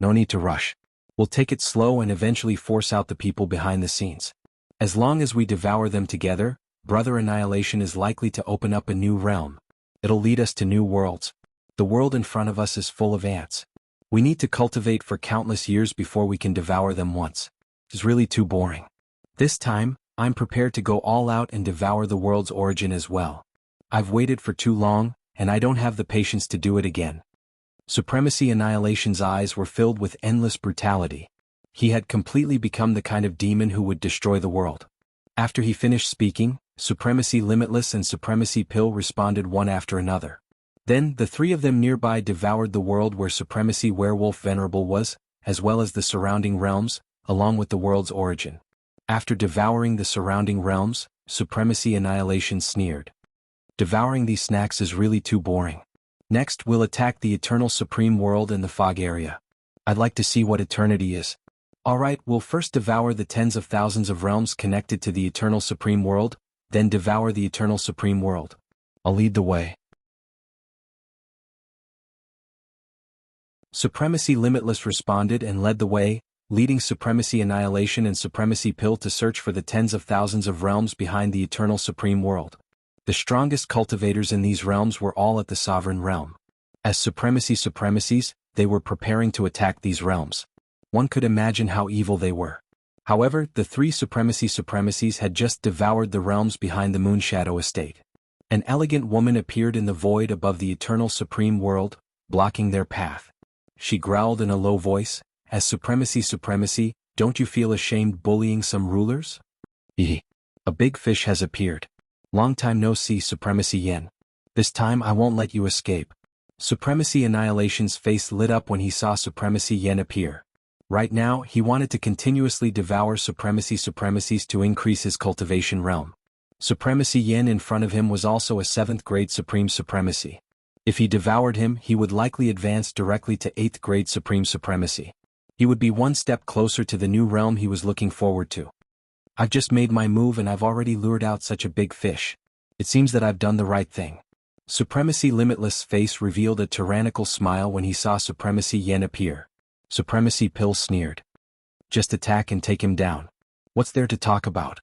No need to rush. We'll take it slow and eventually force out the people behind the scenes. As long as we devour them together, Brother Annihilation is likely to open up a new realm. It'll lead us to new worlds. The world in front of us is full of ants. We need to cultivate for countless years before we can devour them once. It's really too boring. This time, I'm prepared to go all out and devour the world's origin as well. I've waited for too long, and I don't have the patience to do it again. Supremacy Annihilation's eyes were filled with endless brutality. He had completely become the kind of demon who would destroy the world. After he finished speaking, Supremacy Limitless and Supremacy Pill responded one after another. Then, the three of them nearby devoured the world where Supremacy Werewolf Venerable was, as well as the surrounding realms, along with the world's origin. After devouring the surrounding realms, Supremacy Annihilation sneered. Devouring these snacks is really too boring. Next, we'll attack the Eternal Supreme World and the Fog area. I'd like to see what eternity is. Alright, we'll first devour the tens of thousands of realms connected to the Eternal Supreme World, then devour the Eternal Supreme World. I'll lead the way. Supremacy Limitless responded and led the way, leading Supremacy Annihilation and Supremacy Pill to search for the tens of thousands of realms behind the Eternal Supreme World. The strongest cultivators in these realms were all at the Sovereign Realm. As Supremacies, they were preparing to attack these realms. One could imagine how evil they were. However, the three Supremacies had just devoured the realms behind the Moonshadow Estate. An elegant woman appeared in the void above the Eternal Supreme World, blocking their path. She growled in a low voice, "As Supremacy, don't you feel ashamed bullying some rulers?" A big fish has appeared. Long time no see, Supremacy Yen. This time I won't let you escape. Supremacy Annihilation's face lit up when he saw Supremacy Yen appear. Right now, he wanted to continuously devour Supremacies to increase his cultivation realm. Supremacy Yen in front of him was also a 7th grade Supreme Supremacy. If he devoured him, he would likely advance directly to 8th grade Supreme Supremacy. He would be one step closer to the new realm he was looking forward to. I've just made my move and I've already lured out such a big fish. It seems that I've done the right thing. Supremacy Limitless' face revealed a tyrannical smile when he saw Supremacy Yen appear. Supremacy Pill sneered. Just attack and take him down. What's there to talk about?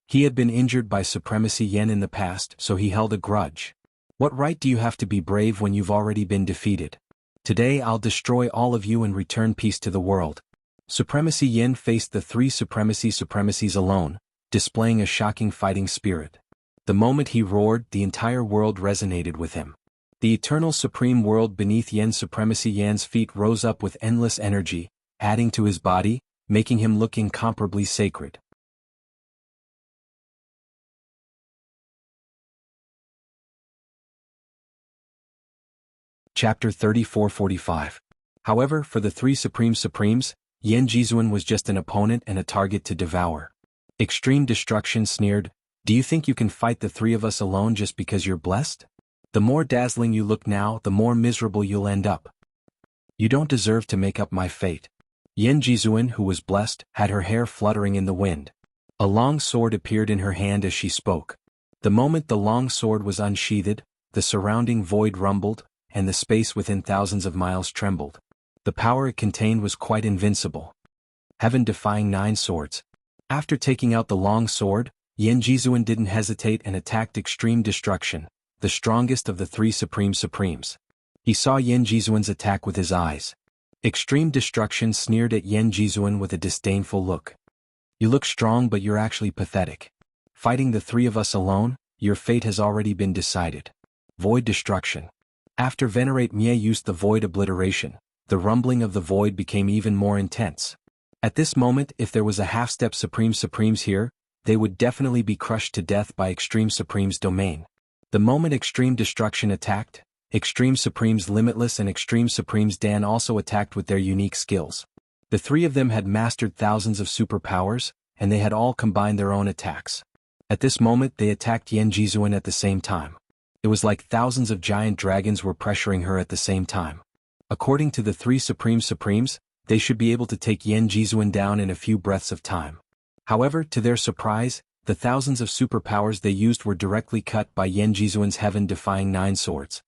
He had been injured by Supremacy Yen in the past, so he held a grudge. What right do you have to be brave when you've already been defeated? Today I'll destroy all of you and return peace to the world. Supremacy Yen faced the three Supremacies alone, displaying a shocking fighting spirit. The moment he roared, the entire world resonated with him. The Eternal Supreme World beneath Supremacy Yen's feet rose up with endless energy, adding to his body, making him look incomparably sacred. Chapter 34-45. However, for the three Supremes, Yen Jizuan was just an opponent and a target to devour. Extreme Destruction sneered, "Do you think you can fight the three of us alone just because you're blessed? The more dazzling you look now, the more miserable you'll end up. You don't deserve to make up my fate." Yen Jizuan, who was blessed, had her hair fluttering in the wind. A long sword appeared in her hand as she spoke. The moment the long sword was unsheathed, the surrounding void rumbled, and the space within thousands of miles trembled. The power it contained was quite invincible. Heaven-defying 9 swords. After taking out the long sword, Yen Jizuan didn't hesitate and attacked Extreme Destruction, the strongest of the three Supremes. He saw Yen Jizuan's attack with his eyes. Extreme Destruction sneered at Yen Jizuan with a disdainful look. "You look strong, but you're actually pathetic. Fighting the three of us alone, your fate has already been decided." Void Destruction. After Venerate Mie used the Void Obliteration, the rumbling of the void became even more intense. At this moment, if there was a half-step Supremes here, they would definitely be crushed to death by Extreme Supreme's domain. The moment Extreme Destruction attacked, Extreme Supremes Limitless and Extreme Supremes Dan also attacked with their unique skills. The three of them had mastered thousands of superpowers, and they had all combined their own attacks. At this moment they attacked Yen Jizuan at the same time. It was like thousands of giant dragons were pressuring her at the same time. According to the three Supremes, they should be able to take Yen Jizuan down in a few breaths of time. However, to their surprise, the thousands of superpowers they used were directly cut by Yan Jizuan's heaven-defying 9 swords.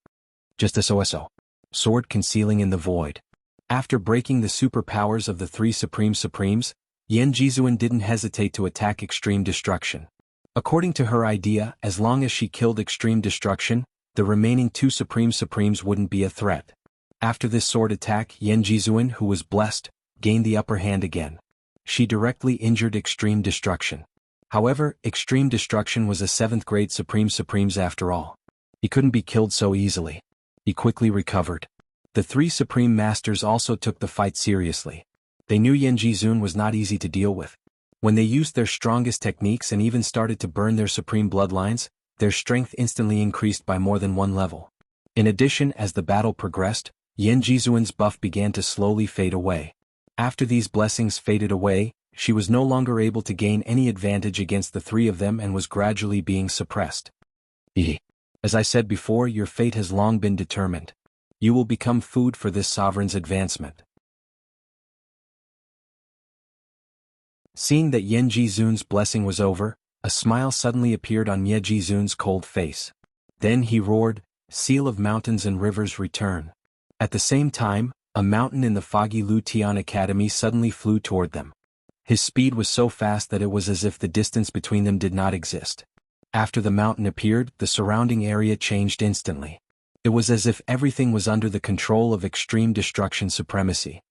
Just a so-so. Sword concealing in the void. After breaking the superpowers of the 3 Supremes, Yan Jizuan didn't hesitate to attack Extreme Destruction. According to her idea, as long as she killed Extreme Destruction, the remaining 2 Supremes wouldn't be a threat. After this sword attack, Yan Jizuan, who was blessed, gained the upper hand again. She directly injured Extreme Destruction. However, Extreme Destruction was a 7th grade Supremes after all. He couldn't be killed so easily. He quickly recovered. The 3 Supreme Masters also took the fight seriously. They knew Yan Jizuan was not easy to deal with. When they used their strongest techniques and even started to burn their supreme bloodlines, their strength instantly increased by more than 1 level. In addition, as the battle progressed, Yan Jizuan's buff began to slowly fade away. After these blessings faded away, she was no longer able to gain any advantage against the 3 of them and was gradually being suppressed. As I said before, your fate has long been determined. You will become food for this sovereign's advancement. Seeing that Yan Jizuan's blessing was over, a smile suddenly appeared on Yan Jizuan's cold face. Then he roared, "Seal of mountains and rivers, return." At the same time, a mountain in the foggy Lu Tian Academy suddenly flew toward them. His speed was so fast that it was as if the distance between them did not exist. After the mountain appeared, the surrounding area changed instantly. It was as if everything was under the control of Extreme Destruction Supremacy.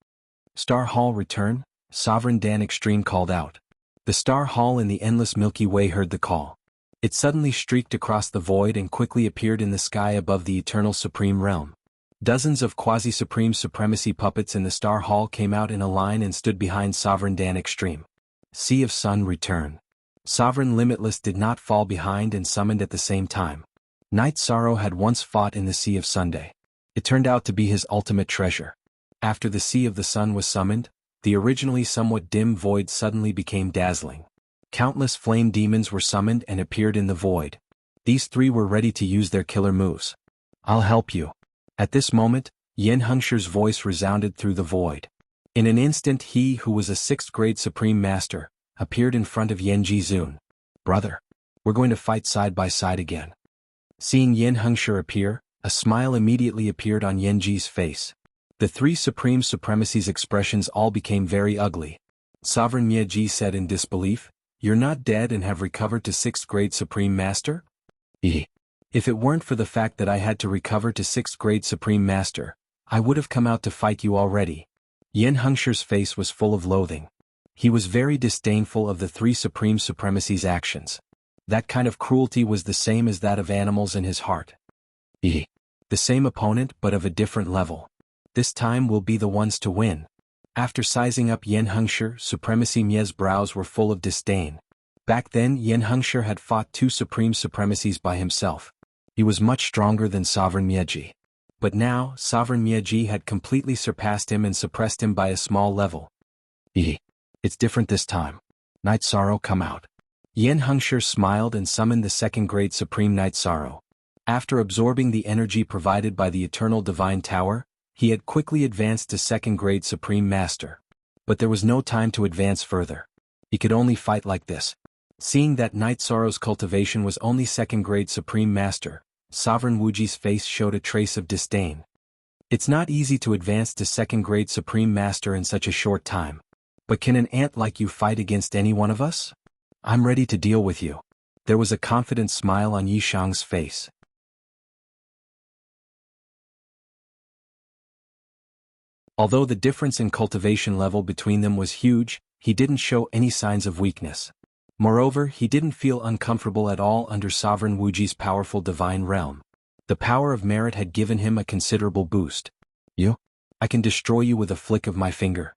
"Star Hall, return," Sovereign Dan Extreme called out. The Star Hall in the endless Milky Way heard the call. It suddenly streaked across the void and quickly appeared in the sky above the Eternal Supreme Realm. Dozens of quasi-supreme supremacy puppets in the Star Hall came out in a line and stood behind Sovereign Dan Extreme. Sea of Sun, return. Sovereign Limitless did not fall behind and summoned at the same time. Night Sorrow had once fought in the Sea of Sunday. It turned out to be his ultimate treasure. After the Sea of the Sun was summoned, the originally somewhat dim void suddenly became dazzling. Countless flame demons were summoned and appeared in the void. These 3 were ready to use their killer moves. "I'll help you." At this moment, Yin Hengshi's voice resounded through the void. In an instant, he, who was a 6th grade Supreme Master, appeared in front of Yan Jizuan. "Brother, we're going to fight side by side again." Seeing Yin Hengshi appear, a smile immediately appeared on Yan Ji's face. The 3 Supreme Supremacy's expressions all became very ugly. Sovereign Ye Ji said in disbelief, "You're not dead and have recovered to 6th grade Supreme Master?" If it weren't for the fact that I had to recover to 6th grade Supreme Master, I would have come out to fight you already." Yin Hengshi's face was full of loathing. He was very disdainful of the 3 Supreme Supremacy's actions. That kind of cruelty was the same as that of animals in his heart. The same opponent but of a different level. This time we'll be the ones to win. After sizing up Yin Hengshi, Supremacy Mie's brows were full of disdain. Back then Yin Hengshi had fought 2 Supreme Supremacies by himself. He was much stronger than Sovereign Mieji. But now, Sovereign Mieji had completely surpassed him and suppressed him by a small level. It's different this time. Night Sorrow, come out." Yin Hengshi smiled and summoned the 2nd grade Supreme Night Sorrow. After absorbing the energy provided by the Eternal Divine Tower, he had quickly advanced to 2nd grade Supreme Master. But there was no time to advance further. He could only fight like this. Seeing that Night Sorrow's cultivation was only 2nd grade Supreme Master, Sovereign Wuji's face showed a trace of disdain. It's not easy to advance to 2nd grade Supreme Master in such a short time. But can an ant like you fight against any one of us? I'm ready to deal with you. There was a confident smile on Yi Shang's face. Although the difference in cultivation level between them was huge, he didn't show any signs of weakness. Moreover, he didn't feel uncomfortable at all under Sovereign Wuji's powerful divine realm. The power of merit had given him a considerable boost. I can destroy you with a flick of my finger."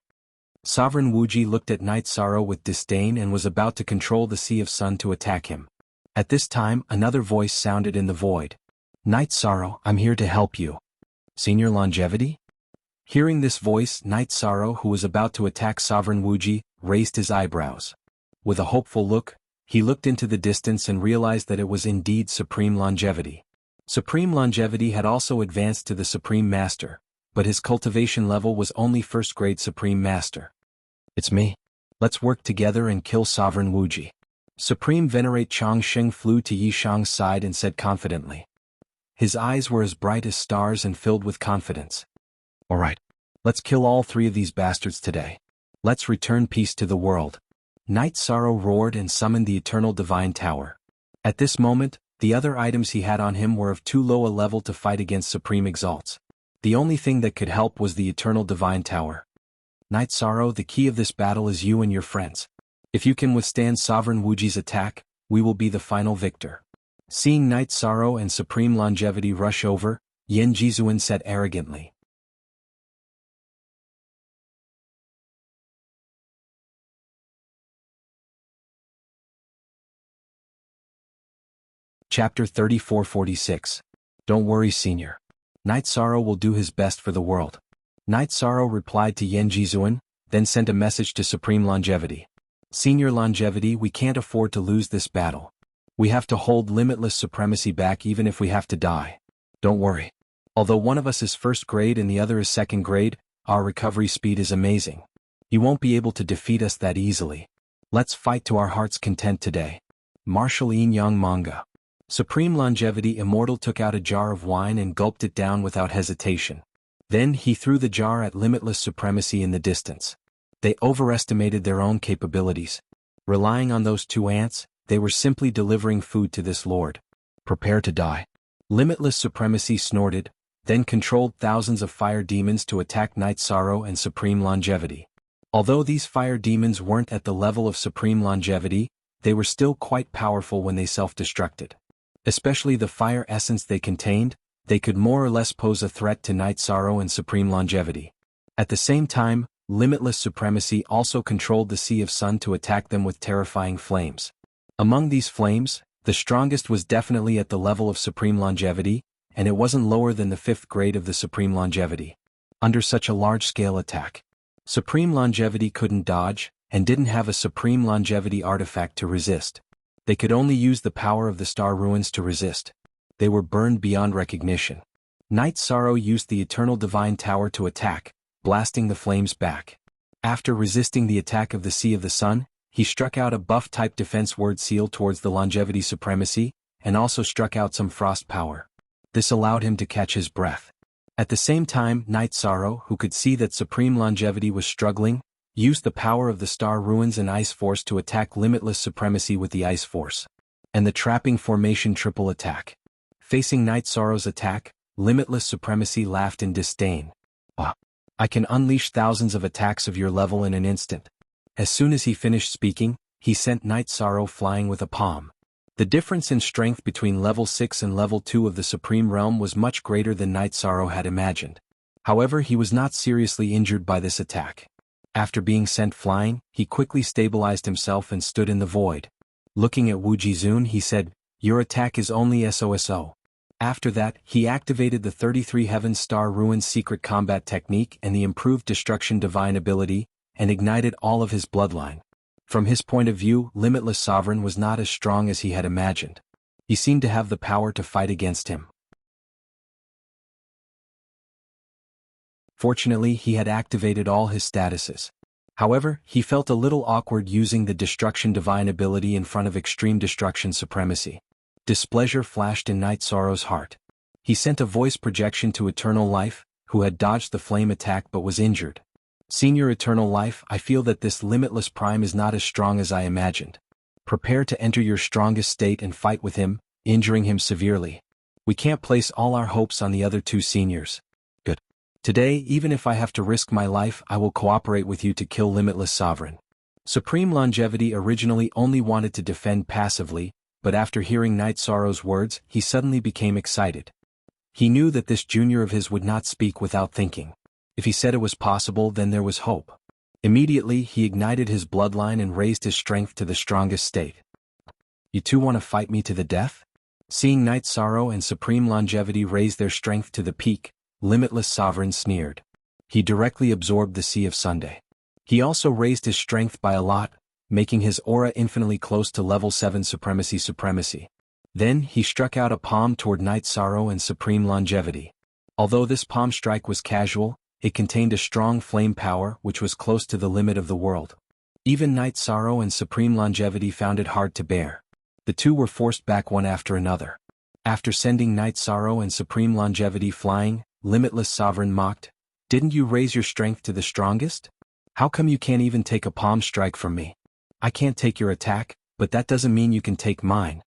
Sovereign Wuji looked at Night Sorrow with disdain and was about to control the Sea of Sun to attack him. At this time, another voice sounded in the void. "Night Sorrow, I'm here to help you." "Senior Longevity?" Hearing this voice, Night Sorrow, who was about to attack Sovereign Wuji, raised his eyebrows. With a hopeful look, he looked into the distance and realized that it was indeed Supreme Longevity. Supreme Longevity had also advanced to the Supreme Master, but his cultivation level was only 1st grade Supreme Master. "It's me. Let's work together and kill Sovereign Wuji." Supreme Venerate Chongsheng flew to Yishang's side and said confidently. His eyes were as bright as stars and filled with confidence. All right. Let's kill all 3 of these bastards today. Let's return peace to the world. Night Sorrow roared and summoned the Eternal Divine Tower. At this moment, the other items he had on him were of too low a level to fight against Supreme Exalts. The only thing that could help was the Eternal Divine Tower. Night Sorrow, the key of this battle is you and your friends. If you can withstand Sovereign Wuji's attack, we will be the final victor. Seeing Night Sorrow and Supreme Longevity rush over, Yan Jizuan said arrogantly. Chapter 3446. Don't worry, Senior. Night Sorrow will do his best for the world. Night Sorrow replied to Yan Jizuan, then sent a message to Supreme Longevity. Senior Longevity, we can't afford to lose this battle. We have to hold limitless supremacy back even if we have to die. Don't worry. Although one of us is first grade and the other is second grade, our recovery speed is amazing. You won't be able to defeat us that easily. Let's fight to our heart's content today. Martial Yin Yang Manga. Supreme Longevity Immortal took out a jar of wine and gulped it down without hesitation. Then he threw the jar at limitless supremacy in the distance. They overestimated their own capabilities. Relying on those 2 ants, they were simply delivering food to this lord. Prepare to die. Limitless Supremacy snorted, then controlled thousands of fire demons to attack Night Sorrow and Supreme Longevity. Although these fire demons weren't at the level of Supreme Longevity, they were still quite powerful when they self-destructed. Especially the fire essence they contained, they could more or less pose a threat to Night Sorrow and Supreme Longevity. At the same time, Limitless Supremacy also controlled the Sea of Sun to attack them with terrifying flames. Among these flames, the strongest was definitely at the level of Supreme Longevity, and it wasn't lower than the 5th grade of the Supreme Longevity. Under such a large-scale attack, Supreme Longevity couldn't dodge, and didn't have a Supreme Longevity artifact to resist. They could only use the power of the Star Ruins to resist. They were burned beyond recognition. Night Sorrow used the Eternal Divine Tower to attack, blasting the flames back. After resisting the attack of the Sea of the Sun, he struck out a buff-type defense word seal towards the Longevity Supremacy, and also struck out some frost power. This allowed him to catch his breath. At the same time, Night Sorrow, who could see that Supreme Longevity was struggling, used the power of the Star Ruins and Ice Force to attack Limitless Supremacy with the Ice Force. And the Trapping Formation triple attack. Facing Night Sorrow's attack, Limitless Supremacy laughed in disdain. I can unleash thousands of attacks of your level in an instant. As soon as he finished speaking, he sent Night Sorrow flying with a palm. The difference in strength between level 6 and level 2 of the Supreme Realm was much greater than Night Sorrow had imagined. However, he was not seriously injured by this attack. After being sent flying, he quickly stabilized himself and stood in the void. Looking at Wu Jizun, he said, "Your attack is only SOSO." After that, he activated the 33 Heaven Star Ruins secret combat technique and the improved Destruction Divine ability, and ignited all of his bloodline. From his point of view, Limitless Sovereign was not as strong as he had imagined. He seemed to have the power to fight against him. Fortunately, he had activated all his statuses. However, he felt a little awkward using the Destruction Divine ability in front of Extreme Destruction Supremacy. Displeasure flashed in Night Sorrow's heart. He sent a voice projection to Eternal Life, who had dodged the flame attack but was injured. "Senior Eternal Life, I feel that this Limitless Prime is not as strong as I imagined. Prepare to enter your strongest state and fight with him, injuring him severely. We can't place all our hopes on the other 2 seniors. Good. Today, even if I have to risk my life, I will cooperate with you to kill Limitless Sovereign." Supreme Longevity originally only wanted to defend passively, but after hearing Night Sorrow's words, he suddenly became excited. He knew that this junior of his would not speak without thinking. If he said it was possible, then there was hope. Immediately, he ignited his bloodline and raised his strength to the strongest state. "You two want to fight me to the death?" Seeing Night Sorrow and Supreme Longevity raise their strength to the peak, Limitless Sovereign sneered. He directly absorbed the Sea of Sunday. He also raised his strength by a lot, making his aura infinitely close to level 7 supremacy. Then he struck out a palm toward Night Sorrow and Supreme Longevity. Although this palm strike was casual, it contained a strong flame power which was close to the limit of the world. Even Night Sorrow and Supreme Longevity found it hard to bear. The two were forced back one after another. After sending Night Sorrow and Supreme Longevity flying, Limitless Sovereign mocked, "Didn't you raise your strength to the strongest? How come you can't even take a palm strike from me? I can't take your attack, but that doesn't mean you can take mine."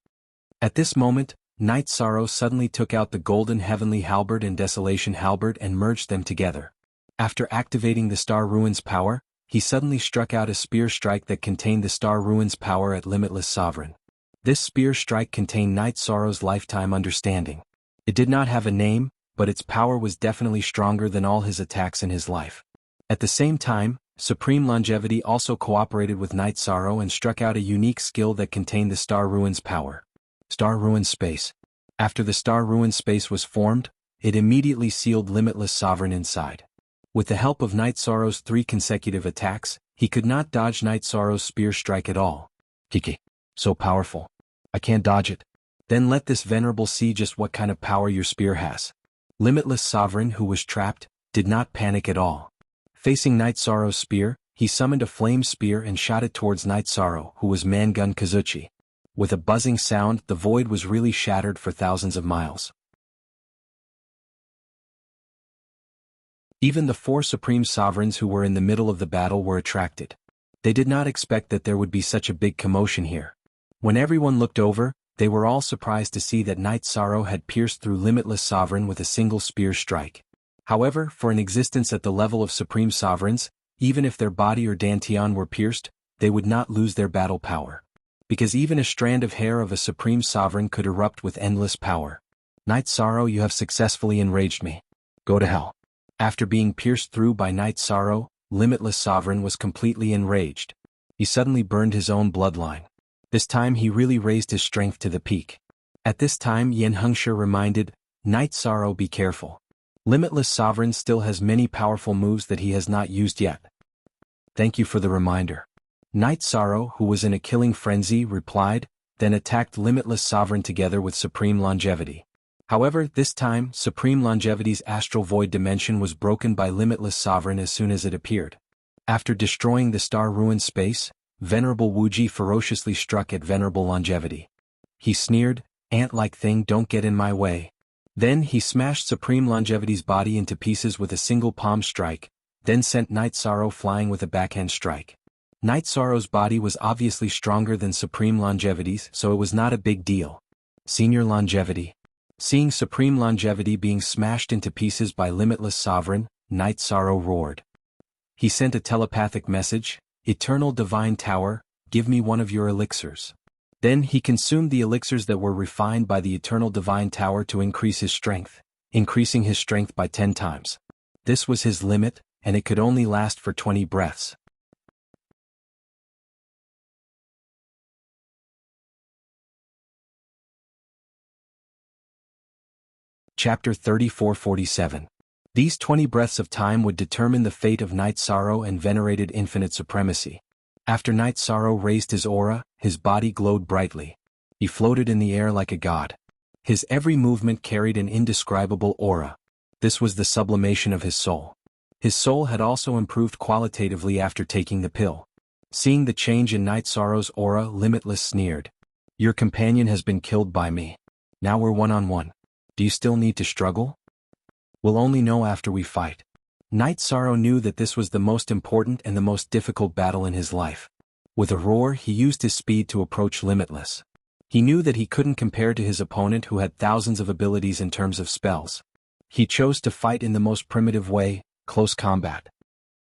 At this moment, Night Sorrow suddenly took out the Golden Heavenly Halberd and Desolation Halberd and merged them together. After activating the Star Ruin's power, he suddenly struck out a spear strike that contained the Star Ruin's power at Limitless Sovereign. This spear strike contained Night Sorrow's lifetime understanding. It did not have a name, but its power was definitely stronger than all his attacks in his life. At the same time, Supreme Longevity also cooperated with Night Sorrow and struck out a unique skill that contained the Star Ruin's power. Star Ruin Space. After the Star Ruin Space was formed, it immediately sealed Limitless Sovereign inside. With the help of Night Sorrow's 3 consecutive attacks, he could not dodge Night Sorrow's spear strike at all. Kiki. So powerful. I can't dodge it. Then let this venerable see just what kind of power your spear has. Limitless Sovereign, who was trapped, did not panic at all. Facing Night Sorrow's spear, he summoned a flame spear and shot it towards Night Sorrow, who was Mangun Kazuchi. With a buzzing sound, the void was really shattered for thousands of miles. Even the 4 Supreme Sovereigns who were in the middle of the battle were attracted. They did not expect that there would be such a big commotion here. When everyone looked over, they were all surprised to see that Night Sorrow had pierced through Limitless Sovereign with a single spear strike. However, for an existence at the level of Supreme Sovereigns, even if their body or dantian were pierced, they would not lose their battle power. Because even a strand of hair of a Supreme Sovereign could erupt with endless power. Night Sorrow, you have successfully enraged me. Go to hell. After being pierced through by Night Sorrow, Limitless Sovereign was completely enraged. He suddenly burned his own bloodline. This time he really raised his strength to the peak. At this time Yen Hengshi reminded, Night Sorrow, be careful. Limitless Sovereign still has many powerful moves that he has not used yet. Thank you for the reminder. Night Sorrow, who was in a killing frenzy, replied, then attacked Limitless Sovereign together with Supreme Longevity. However, this time, Supreme Longevity's astral void dimension was broken by Limitless Sovereign as soon as it appeared. After destroying the Star Ruin Space, Venerable Wuji ferociously struck at Venerable Longevity. He sneered, "Ant-like thing, don't get in my way." Then he smashed Supreme Longevity's body into pieces with a single palm strike, then sent Night Sorrow flying with a backhand strike. Night Sorrow's body was obviously stronger than Supreme Longevity's, so it was not a big deal. Senior Longevity. Seeing Supreme Longevity being smashed into pieces by Limitless Sovereign, Night Sorrow roared. He sent a telepathic message, "Eternal Divine Tower, give me one of your elixirs." Then he consumed the elixirs that were refined by the Eternal Divine Tower to increase his strength, increasing his strength by 10 times. This was his limit, and it could only last for 20 breaths. Chapter 3447. These 20 breaths of time would determine the fate of Night Sorrow and venerated infinite supremacy. After Night Sorrow raised his aura, his body glowed brightly. He floated in the air like a god. His every movement carried an indescribable aura. This was the sublimation of his soul. His soul had also improved qualitatively after taking the pill. Seeing the change in Night Sorrow's aura, Limitless sneered. "Your companion has been killed by me. Now we're one-on-one. Do you still need to struggle? We'll only know after we fight." Night Sorrow knew that this was the most important and the most difficult battle in his life. With a roar, he used his speed to approach Limitless. He knew that he couldn't compare to his opponent who had thousands of abilities in terms of spells. He chose to fight in the most primitive way, close combat.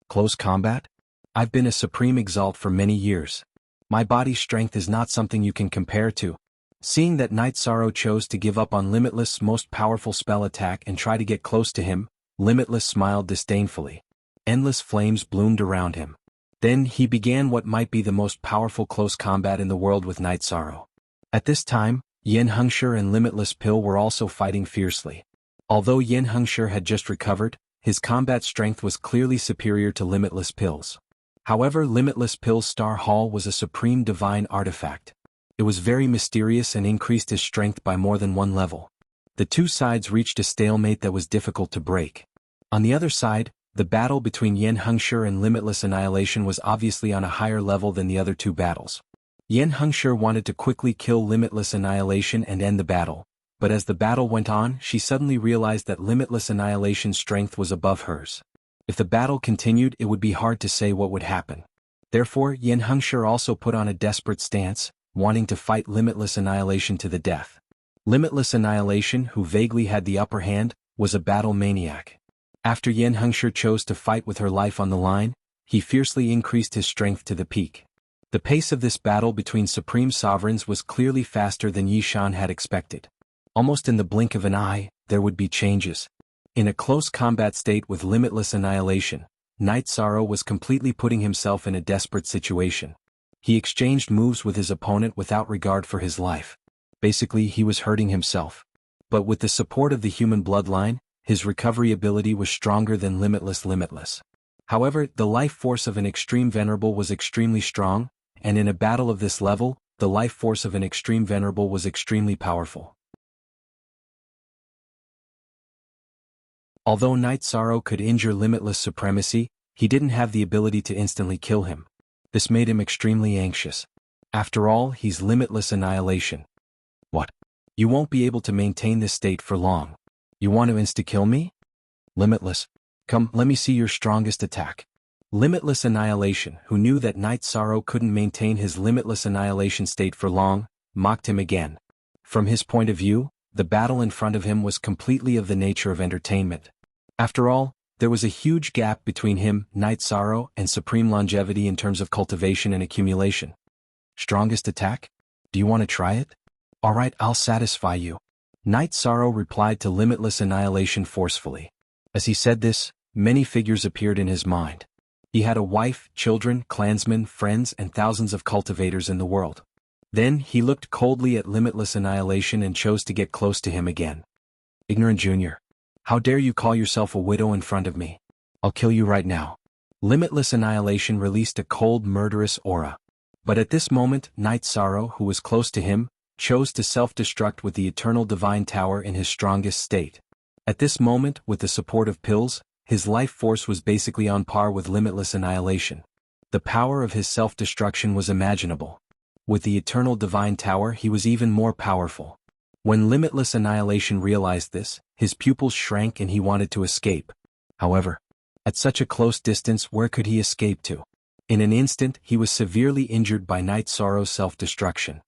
Close combat? I've been a Supreme Exalt for many years. My body strength is not something you can compare to. Seeing that Night Sorrow chose to give up on Limitless' most powerful spell attack and try to get close to him, Limitless smiled disdainfully. Endless flames bloomed around him. Then he began what might be the most powerful close combat in the world with Night Sorrow. At this time, Yen Hengshi and Limitless Pill were also fighting fiercely. Although Yen Hengshi had just recovered, his combat strength was clearly superior to Limitless Pill's. However, Limitless Pill's Star Hall was a supreme divine artifact. It was very mysterious and increased his strength by more than one level. The two sides reached a stalemate that was difficult to break. On the other side, The battle between Yen Hengshi and Limitless Annihilation was obviously on a higher level than the other two battles. Yen Hengshi wanted to quickly kill Limitless Annihilation and end the battle, but as the battle went on, she suddenly realized that Limitless Annihilation's strength was above hers. If the battle continued, it would be hard to say what would happen. Therefore, Yen Hengshi also put on a desperate stance, wanting to fight Limitless Annihilation to the death. Limitless Annihilation, who vaguely had the upper hand, was a battle maniac. After Yen Hengshi chose to fight with her life on the line, he fiercely increased his strength to the peak. The pace of this battle between supreme sovereigns was clearly faster than Yi Shan had expected. Almost in the blink of an eye, there would be changes. In a close combat state with Limitless Annihilation, Night Sorrow was completely putting himself in a desperate situation. He exchanged moves with his opponent without regard for his life. Basically, he was hurting himself. But with the support of the human bloodline, his recovery ability was stronger than Limitless. However, the life force of an Extreme Venerable was extremely strong, and in a battle of this level, the life force of an Extreme Venerable was extremely powerful. Although Night Sorrow could injure Limitless Supremacy, he didn't have the ability to instantly kill him. This made him extremely anxious. After all, he's Limitless Annihilation. What? You won't be able to maintain this state for long. You want to insta-kill me? Limitless. Come, let me see your strongest attack. Limitless Annihilation, who knew that Night Sorrow couldn't maintain his Limitless Annihilation state for long, mocked him again. From his point of view, the battle in front of him was completely of the nature of entertainment. After all, there was a huge gap between him, Night Sorrow, and Supreme Longevity in terms of cultivation and accumulation. Strongest attack? Do you want to try it? Alright, I'll satisfy you. Night Sorrow replied to Limitless Annihilation forcefully. As he said this, many figures appeared in his mind. He had a wife, children, clansmen, friends, and thousands of cultivators in the world. Then, he looked coldly at Limitless Annihilation and chose to get close to him again. Ignorant Junior. How dare you call yourself a widow in front of me? I'll kill you right now. Limitless Annihilation released a cold, murderous aura. But at this moment, Night Sorrow, who was close to him, chose to self-destruct with the Eternal Divine Tower in his strongest state. At this moment, with the support of pills, his life force was basically on par with Limitless Annihilation. The power of his self-destruction was imaginable. With the Eternal Divine Tower, he was even more powerful. When Limitless Annihilation realized this, his pupils shrank and he wanted to escape. However, at such a close distance, where could he escape to? In an instant, he was severely injured by Night Sorrow's self-destruction.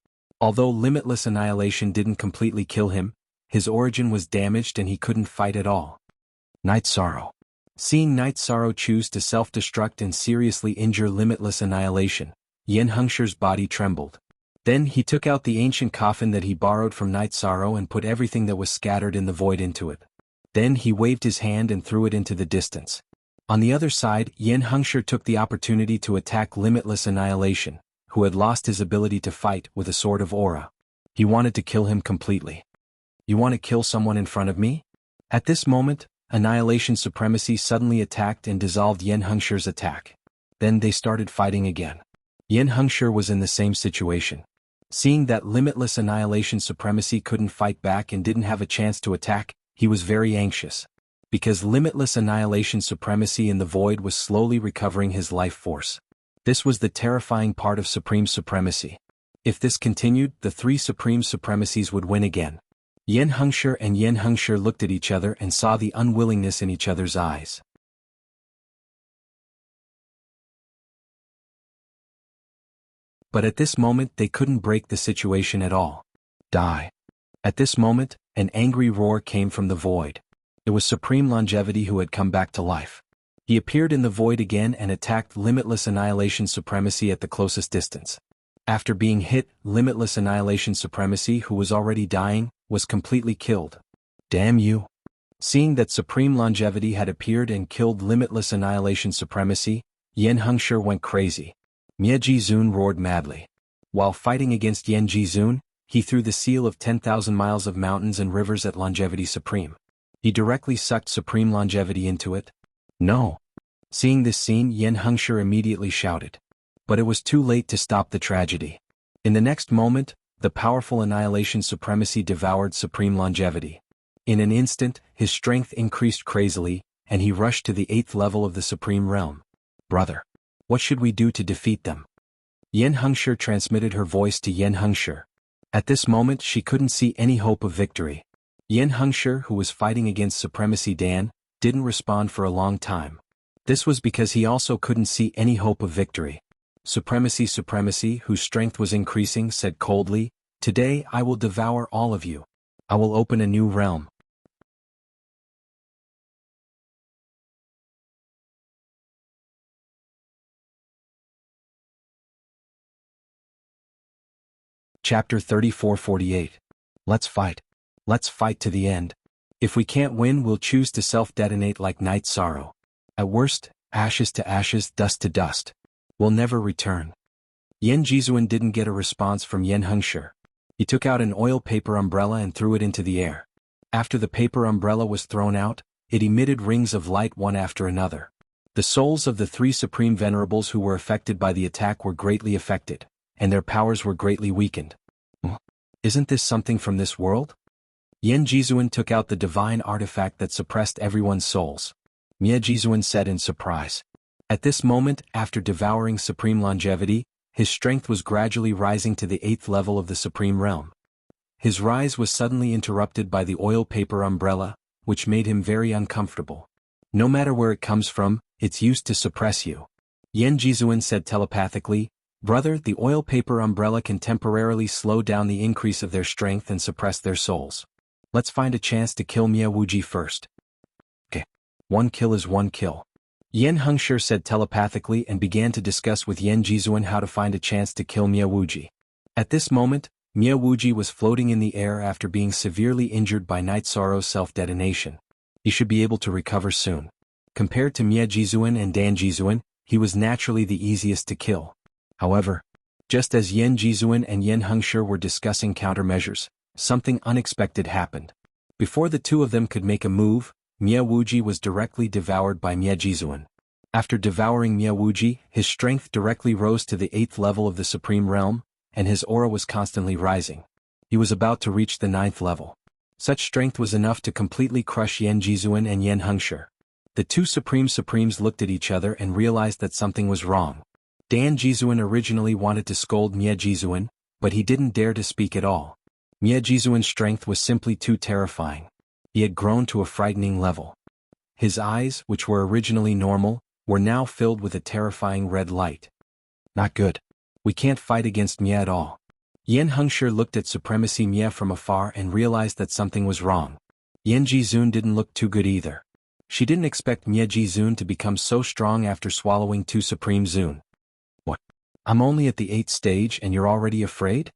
Although Limitless Annihilation didn't completely kill him, his origin was damaged and he couldn't fight at all. Night Sorrow. Seeing Night Sorrow choose to self-destruct and seriously injure Limitless Annihilation, Yen Hengshi's body trembled. Then he took out the ancient coffin that he borrowed from Night Sorrow and put everything that was scattered in the void into it. Then he waved his hand and threw it into the distance. On the other side, Yen Hengshi took the opportunity to attack Limitless Annihilation, who had lost his ability to fight, with a sword of aura. He wanted to kill him completely. You want to kill someone in front of me? At this moment, Annihilation Supremacy suddenly attacked and dissolved Yen Hengshi's attack. Then they started fighting again. Yen Hengshi was in the same situation. Seeing that Limitless Annihilation Supremacy couldn't fight back and didn't have a chance to attack, he was very anxious. Because Limitless Annihilation Supremacy in the void was slowly recovering his life force. This was the terrifying part of Supreme Supremacy. If this continued, the three Supreme Supremacies would win again. Yen Hengshi and Yen Hengshi looked at each other and saw the unwillingness in each other's eyes. But at this moment they couldn't break the situation at all. Die. At this moment, an angry roar came from the void. It was Supreme Longevity who had come back to life. He appeared in the void again and attacked Limitless Annihilation Supremacy at the closest distance. After being hit, Limitless Annihilation Supremacy, who was already dying, was completely killed. Damn you. Seeing that Supreme Longevity had appeared and killed Limitless Annihilation Supremacy, Yen Hengshi went crazy. Mie Jizun roared madly. While fighting against Yen Jizun, he threw the seal of 10,000 miles of mountains and rivers at Longevity Supreme. He directly sucked Supreme Longevity into it. No. Seeing this scene, Yen Hengshi immediately shouted. But it was too late to stop the tragedy. In the next moment, the powerful Annihilation Supremacy devoured Supreme Longevity. In an instant, his strength increased crazily, and he rushed to the 8th level of the Supreme Realm. Brother, what should we do to defeat them? Yen Hengshi transmitted her voice to Yen Hengshi. At this moment she couldn't see any hope of victory. Yen Hengshi, who was fighting against Supremacy Dan, didn't respond for a long time. This was because he also couldn't see any hope of victory. Supremacy, whose strength was increasing, said coldly, "Today I will devour all of you. I will open a new realm." Chapter 34-48. Let's fight. Let's fight to the end. If we can't win, we'll choose to self-detonate like night sorrow. At worst, ashes to ashes, dust to dust. We'll never return. Yen Jizuan didn't get a response from Yen Hengshi. He took out an oil paper umbrella and threw it into the air. After the paper umbrella was thrown out, it emitted rings of light one after another. The souls of the 3 supreme venerables who were affected by the attack were greatly affected, and their powers were greatly weakened. Isn't this something from this world? Yen Jizuan took out the divine artifact that suppressed everyone's souls. Mie Jizuan said in surprise. At this moment, after devouring supreme longevity, his strength was gradually rising to the 8th level of the Supreme Realm. His rise was suddenly interrupted by the oil paper umbrella, which made him very uncomfortable. No matter where it comes from, it's used to suppress you. Yen Jizuan said telepathically, "Brother, the oil paper umbrella can temporarily slow down the increase of their strength and suppress their souls. Let's find a chance to kill Mie Wuji first." Okay. 1 kill is 1 kill. Yen Hengshi said telepathically and began to discuss with Yen Jizuan how to find a chance to kill Mie Wuji. At this moment, Mie Wuji was floating in the air after being severely injured by Night Sorrow's self-detonation. He should be able to recover soon. Compared to Mie Jizuan and Dan Jizuan, he was naturally the easiest to kill. However, just as Yen Jizuan and Yen Hengshi were discussing countermeasures, something unexpected happened. Before the two of them could make a move, Mie Wuji was directly devoured by Mie Jizuan. After devouring Mie Wuji, his strength directly rose to the 8th level of the Supreme Realm, and his aura was constantly rising. He was about to reach the 9th level. Such strength was enough to completely crush Yen Jizuan and Yen Hengshi. The two Supremes looked at each other and realized that something was wrong. Dan Jizuan originally wanted to scold Mie Jizuan, but he didn't dare to speak at all. Mie Jizuan's strength was simply too terrifying. He had grown to a frightening level. His eyes, which were originally normal, were now filled with a terrifying red light. Not good. We can't fight against Mie at all. Yen Hengshi looked at Supremacy Mie from afar and realized that something was wrong. Yen Jizuan didn't look too good either. She didn't expect Mie Jizuan to become so strong after swallowing 2 Supreme Zun. What? I'm only at the 8th stage and you're already afraid?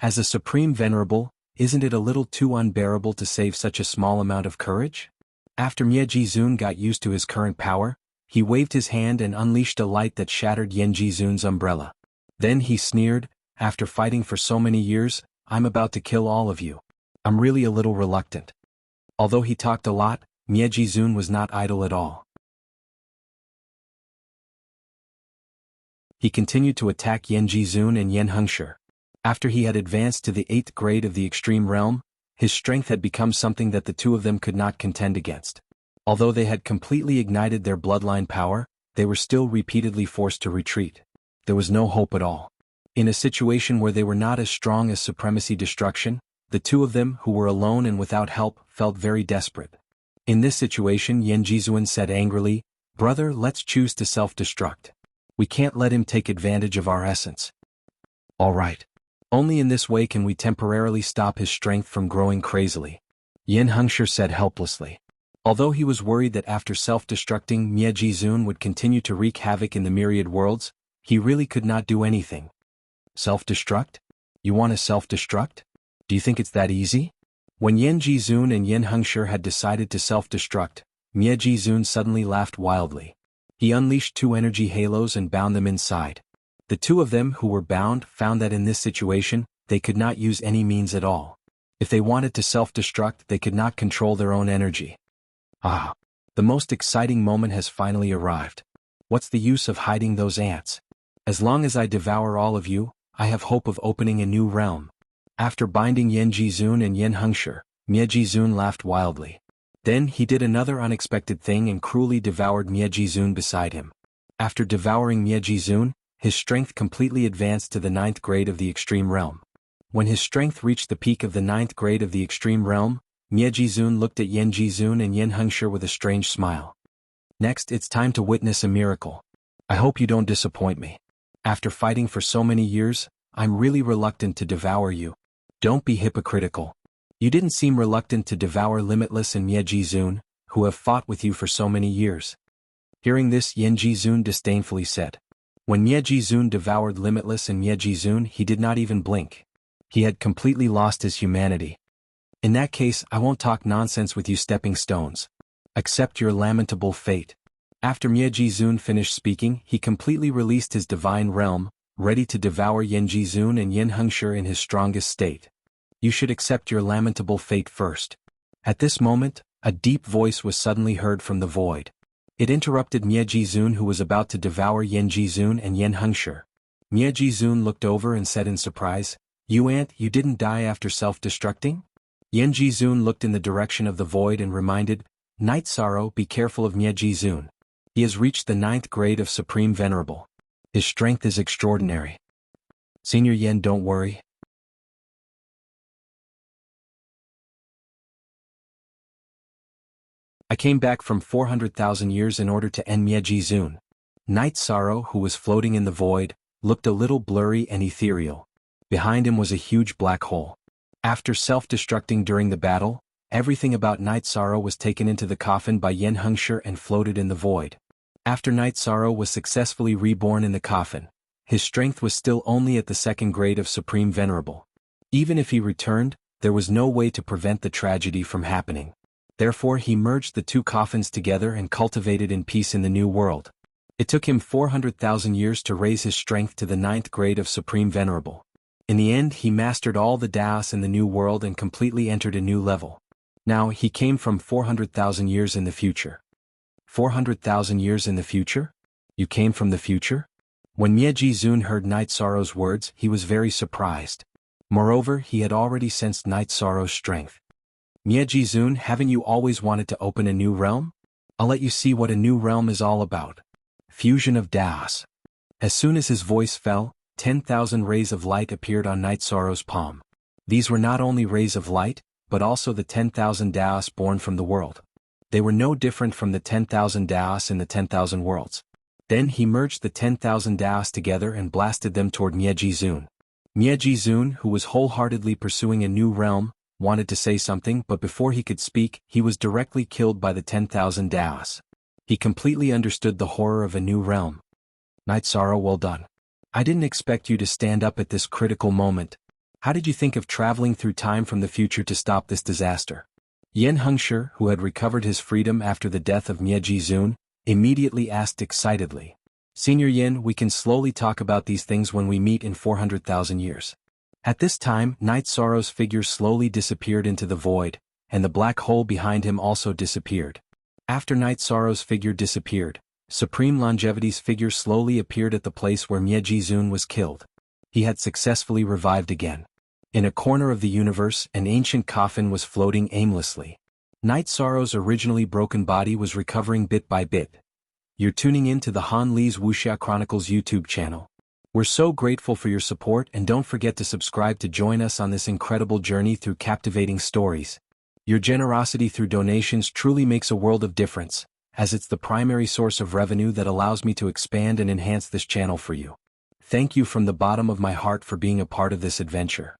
As a Supreme Venerable, isn't it a little too unbearable to save such a small amount of courage? After Mie Jizuan got used to his current power, he waved his hand and unleashed a light that shattered Yen Jizuan's umbrella. Then he sneered, "After fighting for so many years, I'm about to kill all of you. I'm really a little reluctant." Although he talked a lot, Mie Jizuan was not idle at all. He continued to attack Yen Jizuan and Yen Hengshi. After he had advanced to the 8th grade of the Extreme Realm, his strength had become something that the two of them could not contend against. Although they had completely ignited their bloodline power, they were still repeatedly forced to retreat. There was no hope at all. In a situation where they were not as strong as Supremacy Destruction, the two of them, who were alone and without help, felt very desperate. In this situation, Yen Jizuan said angrily, "Brother, let's choose to self-destruct. We can't let him take advantage of our essence." "All right. Only in this way can we temporarily stop his strength from growing crazily," Yen Hengshi said helplessly. Although he was worried that after self-destructing Mie Jizuan would continue to wreak havoc in the myriad worlds, he really could not do anything. Self-destruct? You want to self-destruct? Do you think it's that easy? When Yen Jizuan and Yen Hengshi had decided to self-destruct, Mie Jizuan suddenly laughed wildly. He unleashed 2 energy halos and bound them inside. The two of them who were bound found that in this situation, they could not use any means at all. If they wanted to self-destruct, they could not control their own energy. Ah, the most exciting moment has finally arrived. What's the use of hiding those ants? As long as I devour all of you, I have hope of opening a new realm. After binding Yen Jizuan and Yen Hengshi, Mie Jizuan laughed wildly. Then he did another unexpected thing and cruelly devoured Miejizun beside him. After devouring Miejizun, his strength completely advanced to the 9th grade of the extreme realm. When his strength reached the peak of the 9th grade of the extreme realm, Miejizun looked at Yenjizun and Yenhengshi with a strange smile. Next, it's time to witness a miracle. I hope you don't disappoint me. After fighting for so many years, I'm really reluctant to devour you. Don't be hypocritical. You didn't seem reluctant to devour Limitless and Miejizun, who have fought with you for so many years. Hearing this, Yenjizun disdainfully said. When Miejizun devoured Limitless and Miejizun, he did not even blink. He had completely lost his humanity. In that case, I won't talk nonsense with you stepping stones. Accept your lamentable fate. After Miejizun finished speaking, he completely released his divine realm, ready to devour Yenjizun and Yenhengshi in his strongest state. You should accept your lamentable fate first. At this moment, a deep voice was suddenly heard from the void. It interrupted Miejizun, who was about to devour Yenjizun and Yenhengshi. Miejizun looked over and said in surprise, You didn't die after self-destructing? Yenjizun looked in the direction of the void and reminded, Night Sorrow, be careful of Miejizun. He has reached the 9th grade of Supreme Venerable. His strength is extraordinary. Senior Yen, don't worry. I came back from 400,000 years in order to end Miejizun. Night Sorrow, who was floating in the void, looked a little blurry and ethereal. Behind him was a huge black hole. After self-destructing during the battle, everything about Night Sorrow was taken into the coffin by Yenhengshi and floated in the void. After Night Sorrow was successfully reborn in the coffin, his strength was still only at the 2nd grade of Supreme Venerable. Even if he returned, there was no way to prevent the tragedy from happening. Therefore he merged the two coffins together and cultivated in peace in the new world. It took him 400,000 years to raise his strength to the 9th grade of Supreme Venerable. In the end, he mastered all the Daos in the new world and completely entered a new level. Now, he came from 400,000 years in the future. 400,000 years in the future? You came from the future? When Miejizun heard Night Sorrow's words, he was very surprised. Moreover, he had already sensed Night Sorrow's strength. Miejizun, haven't you always wanted to open a new realm? I'll let you see what a new realm is all about. Fusion of Daos. As soon as his voice fell, 10,000 rays of light appeared on Night Sorrow's palm. These were not only rays of light, but also the 10,000 Daos born from the world. They were no different from the 10,000 Daos in the 10,000 worlds. Then he merged the 10,000 Daos together and blasted them toward Miejizun. Miejizun, who was wholeheartedly pursuing a new realm, wanted to say something, but before he could speak, he was directly killed by the 10,000 Daos. He completely understood the horror of a new realm. Night Sorrow, well done. I didn't expect you to stand up at this critical moment. How did you think of traveling through time from the future to stop this disaster? Yenhengshi, who had recovered his freedom after the death of Miejizun, immediately asked excitedly. Senior Yen, we can slowly talk about these things when we meet in 400,000 years. At this time, Night Sorrow's figure slowly disappeared into the void, and the black hole behind him also disappeared. After Night Sorrow's figure disappeared, Supreme Longevity's figure slowly appeared at the place where Miejizun was killed. He had successfully revived again. In a corner of the universe, an ancient coffin was floating aimlessly. Night Sorrow's originally broken body was recovering bit by bit. You're tuning in to the Han Li's Wuxia Chronicles YouTube channel. We're so grateful for your support, and don't forget to subscribe to join us on this incredible journey through captivating stories. Your generosity through donations truly makes a world of difference, as it's the primary source of revenue that allows me to expand and enhance this channel for you. Thank you from the bottom of my heart for being a part of this adventure.